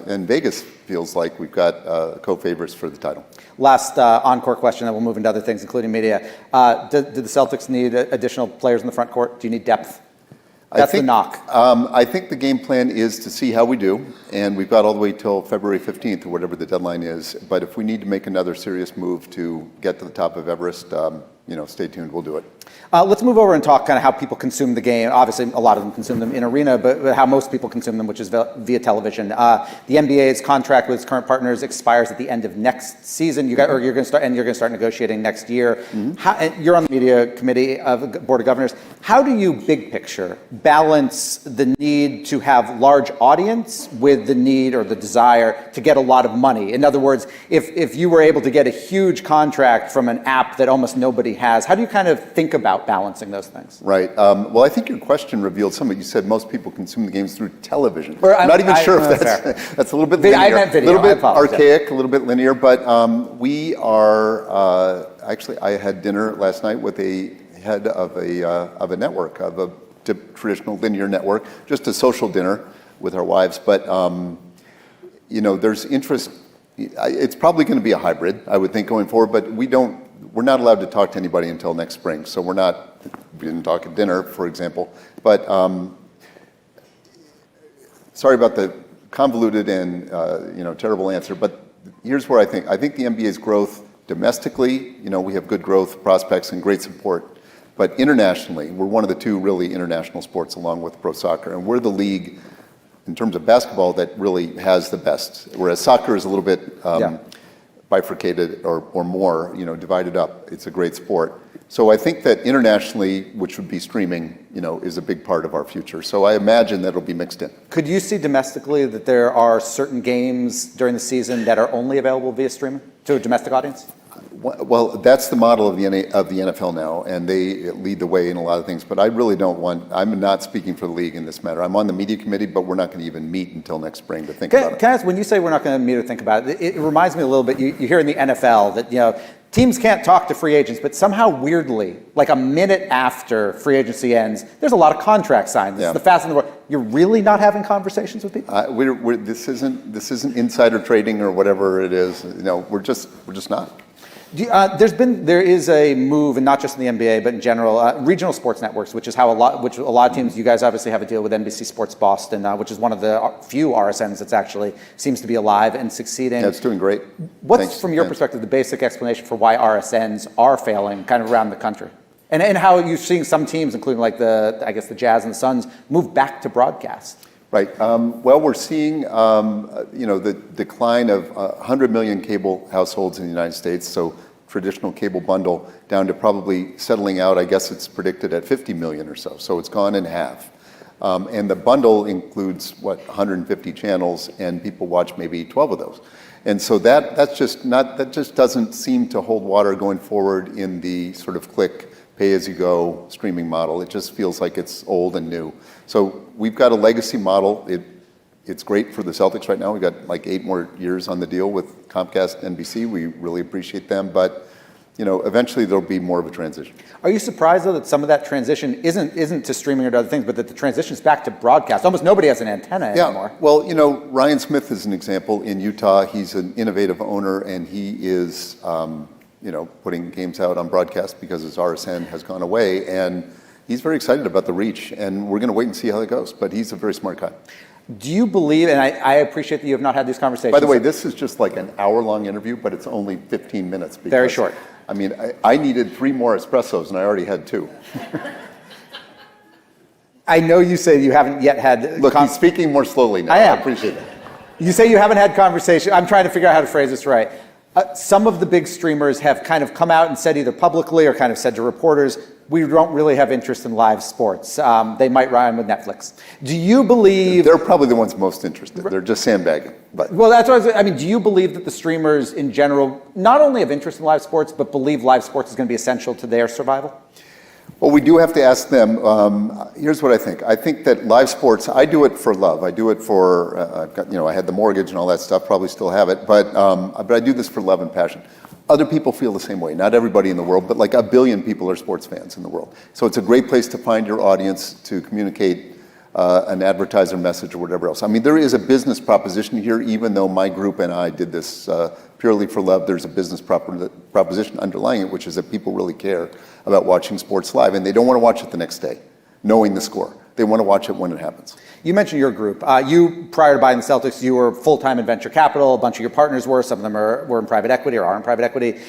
and Vegas feels like we've got co-favorites for the title. Last encore question, then we'll move into other things, including media. Do the Celtics need additional players in the front court? Do you need depth? That's the knock. I think the game plan is to see how we do, and we've got all the way till February 15th or whatever the deadline is. But if we need to make another serious move to get to the top of Everest, stay tuned, we'll do it. Let's move over and talk kind of how people consume the game. Obviously, a lot of them consume them in arena, but how most people consume them, which is via television. The NBA's contract with its current partners expires at the end of next season. You're going to start negotiating next year. Mm-hmm. You're on the media committee of the Board of Governors. How do you, big picture, balance the need to have large audience with the need or the desire to get a lot of money? In other words, if you were able to get a huge contract from an app that almost nobody has, how do you kind of think about balancing those things? Right. Well, I think your question revealed something. You said most people consume the games through television. I'm not even sure if that's a little bit linear. I meant video. A little bit archaic, a little bit linear, but we are, actually, I had dinner last night with a head of a network, of a traditional linear network, just a social dinner with our wives. But, there's interest. It's probably going to be a hybrid, I would think, going forward, but we're not allowed to talk to anybody until next spring, so we didn't talk at dinner, for example. But sorry about the convoluted and terrible answer, but here's where I think the NBA's growth domestically, we have good growth prospects and great support, but internationally, we're one of the two really international sports along with pro soccer, and we're the league in terms of basketball that really has the best, whereas soccer is a little bit bifurcated or more, divided up. It's a great sport. So I think that internationally, which would be streaming, is a big part of our future. So I imagine that it'll be mixed in. Could you see domestically that there are certain games during the season that are only available via streaming to a domestic audience? Well, that's the model of the NFL now, and they lead the way in a lot of things. But I really I'm not speaking for the league in this matter. I'm on the media committee, but we're not going to even meet until next spring to think about it. Can I ask, when you say we're not going to meet or think about it, it reminds me a little bit, you hear in the NFL that, teams can't talk to free agents, but somehow weirdly, like a minute after free agency ends, there's a lot of contracts signed. This is the fastest in the world. You're really not having conversations with people? This isn't insider trading or whatever it is. We're just not. There is a move, and not just in the NBA, but in general, regional sports networks, which is how a lot of teams. You guys obviously have a deal with NBC Sports Boston, which is one of the few RSNs that's actually seems to be alive and succeeding. Yeah, it's doing great. What's, from your perspective, the basic explanation for why RSNs are failing, kind of around the country, and how you're seeing some teams, including like the Jazz and the Suns, move back to broadcast? Right. Well, we're seeing, the decline of 100 million cable households in the United States. So traditional cable bundle down to probably settling out, I guess it's predicted at 50 million or so. So it's gone in half. And the bundle includes, 150 channels, and people watch maybe 12 of those. And so that just doesn't seem to hold water going forward in the sort of click, pay-as-you-go streaming model. It just feels like it's old and new. So we've got a legacy model. It's great for the Celtics right now. We've got like 8 more years on the deal with Comcast, NBC. We really appreciate them, but eventually there'll be more of a transition. Are you surprised though that some of that transition isn't to streaming or to other things, but that the transition is back to broadcast? Almost nobody has an antenna anymore. Well, Ryan Smith is an example in Utah. He's an innovative owner, and he is, putting games out on broadcast because his RSN has gone away, and he's very excited about the reach, and we're going to wait and see how it goes. But he's a very smart guy. Do you believe, and I appreciate that you have not had these conversations. By the way, this is just like an hour-long interview, but it's only 15 minutes. Because, very short. I mean, I needed 3 more espressos, and I already had 2. I know you say you haven't yet had... Look, he's speaking more slowly now. I am. I appreciate that. You say you haven't had conversation. I'm trying to figure out how to phrase this right. Some of the big streamers have kind of come out and said either publicly or kind of said to reporters, we don't really have interest in live sports. They might rhyme with Netflix. Do you believe... They're probably the ones most interested. They're just sandbagging. But. Well, that's what I mean, do you believe that the streamers in general not only have interest in live sports, but believe live sports is going to be essential to their survival? Well, we do have to ask them. Here's what I think. I think that live sports, I do it for love. I do it for, I've got, I had the mortgage and all that stuff, probably still have it, but I do this for love and passion. Other people feel the same way. Not everybody in the world, but like 1 billion people are sports fans in the world. So it's a great place to find your audience, to communicate an advertiser message or whatever else. I mean, there is a business proposition here, even though my group and I did this purely for love. There's a business proposition underlying it, which is that people really care about watching sports live, and they don't want to watch it the next day, knowing the score. They want to watch it when it happens. You mentioned your group. You, prior to buying the Celtics, you were full-time in venture capital. A bunch of your partners were. Some of them were in private equity or are in private equity.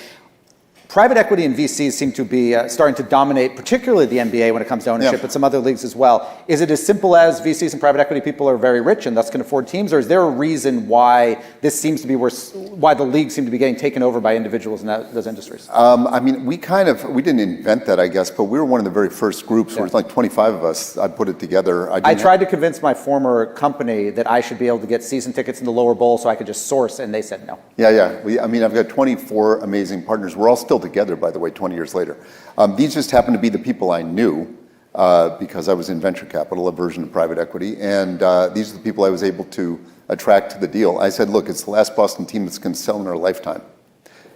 Private equity and VCs seem to be starting to dominate, particularly the NBA when it comes to ownership, but some other leagues as well. Is it as simple as VCs and private equity people are very rich and thus can afford teams, or is there a reason why this seems to be why the leagues seem to be getting taken over by individuals in those industries? I mean, we didn't invent that, I guess, but we were one of the very first groups. There was like 25 of us. I put it together. I tried to convince my former company that I should be able to get season tickets in the lower bowl so I could just source, and they said no. Yeah. I've got 24 amazing partners. We're all still together, by the way, 20 years later. These just happen to be the people I knew because I was in venture capital, a version of private equity, and these are the people I was able to attract to the deal. I said, look, it's the last Boston team that's going to sell in our lifetime,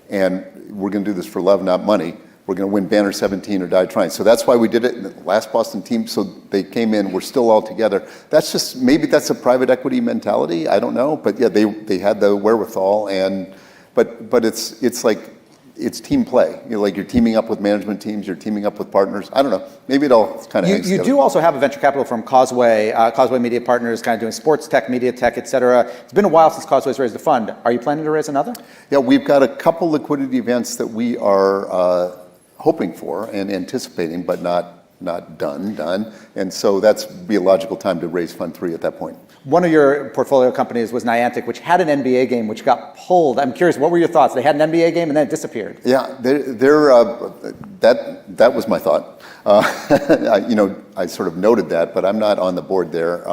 and we're going to do this for love, not money. We're going to win Banner 17 or die trying. So that's why we did it. The last Boston team, so they came in, we're still all together. That's just, maybe that's a private equity mentality, I don't know, but yeah, they had the wherewithal, but it's like, it's team play. You're teaming up with management teams, you're teaming up with partners. I don't know. Maybe it all kind of hangs You together. do also have a venture capital firm, Causeway Media Partners, kind of doing sports tech, media tech, et cetera. It's been a while since Causeway's raised a fund. Are you planning to raise another? Yeah, we've got a couple liquidity events that we are hoping for and anticipating, but not done. And so that's be a logical time to raise Fund 3 at that point. One of your portfolio companies was Niantic, which had an NBA game which got pulled. I'm curious, what were your thoughts? They had an NBA game and then it disappeared. Yeah, that was my thought. I sort of noted that, but I'm not on the board there.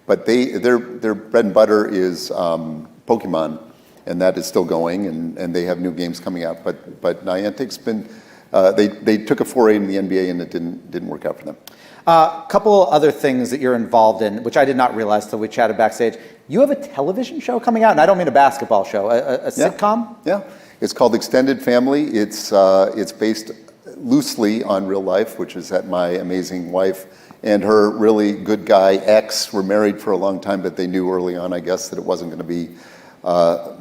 But their bread and butter is Pokemon, and that is still going, and they have new games coming out. But Niantic's been they took a foray in the NBA and it didn't work out for them. A couple other things that you're involved in, which I did not realize till we chatted backstage. You have a television show coming out, and I don't mean a basketball show, a sitcom? Yeah, it's called Extended Family. It's based loosely on real life, which is that my amazing wife and her really good guy ex were married for a long time, but they knew early on, I guess, that it wasn't going to be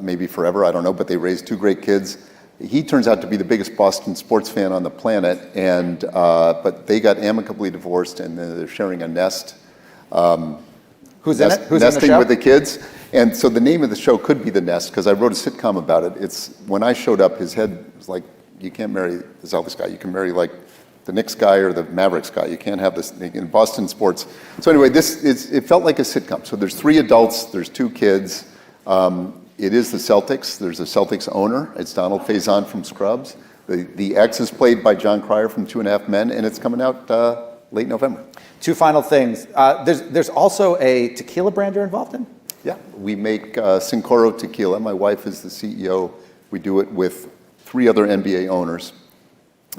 maybe forever, I don't know, but they raised 2 great kids. He turns out to be the biggest Boston sports fan on the planet, but they got amicably divorced, and they're sharing a nest. Who's in it? Who's nesting in the show? with the kids. And so the name of the show could be The Nest, because I wrote a sitcom about it. It's when I showed up, his head was like, you can't marry the Celtics guy. You can marry like the Knicks guy or the Mavericks guy. You can't have this in Boston sports. So anyway, it felt like a sitcom. So there's 3 adults, there's 2 kids. It is the Celtics. There's a Celtics owner. It's Donald Faison from Scrubs. The ex is played by John Cryer from 2.5 Men, and it's coming out late November. 2 final things. There's also a tequila brand you're involved in? Yeah, we make Sincoro tequila. My wife is the CEO. We do it with 3 other NBA owners.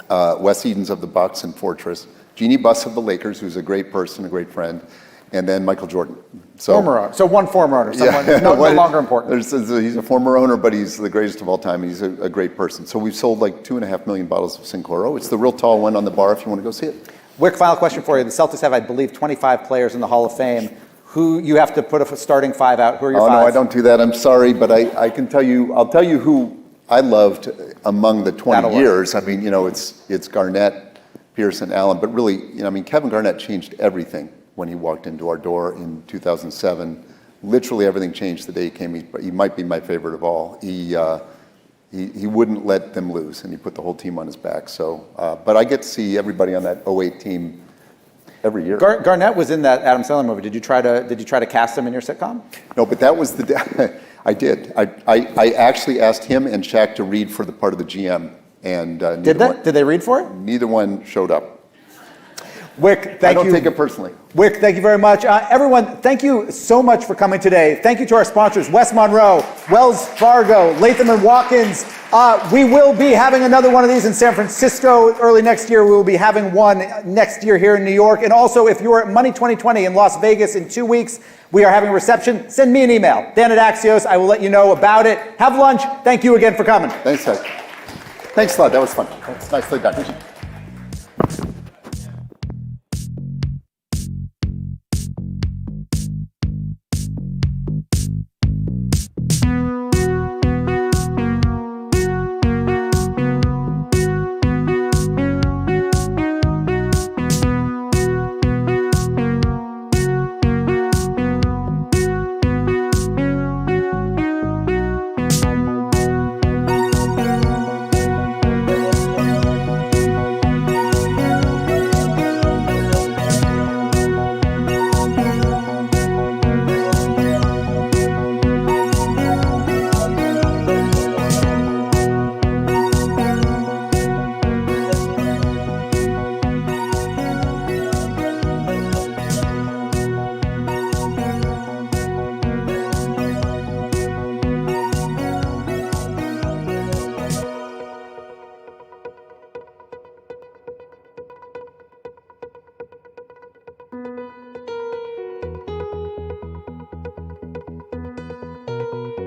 Wes Edens of the Bucks and Fortress. Jeannie Buss of the Lakers, who's a great person, a great friend. And then Michael Jordan. Former owner. So one former owner. Someone no longer important. He's a former owner, but he's the greatest of all time. He's a great person. So we've sold like 2.5 million bottles of Sincoro. It's the real tall one on the bar if you want to go see it. Quick final question for you. The Celtics have, I believe, 25 players in the Hall of Fame. Who you have to put a starting 5 out. Who are your 5? Oh, no, I don't do that. I'm sorry, but I can tell you, I'll tell you who I loved among the 20 years. I mean, it's Garnett, Pearson, Allen, but really, Kevin Garnett changed everything when he walked into our door in 2007. Literally everything changed the day he came. He might be my favorite of all. He wouldn't let them lose, and he put the whole team on his back. So, but I get to see everybody on that 08 team every year. Garnett was in that Adam Sandler movie. Did you try to cast him in your sitcom? No, but that was I did. I actually asked him and Shaq to read for the part of the GM, and Did they read for it? Neither one showed up. Wick, thank you. I don't take it personally. Wick, thank you very much. Everyone, thank you so much for coming today. Thank you to our sponsors, West Monroe, Wells Fargo, Latham & Watkins. We will be having another one of these in San Francisco early next year. We will be having one next year here in New York. And also, if you're at Money 2020 in Las Vegas in 2 weeks, we are having a reception. Send me an email, Dan@Axios. I will let you know about it. Have lunch. Thank you again for coming. Thanks, Ed. Thanks a lot. That was fun. Nicely done.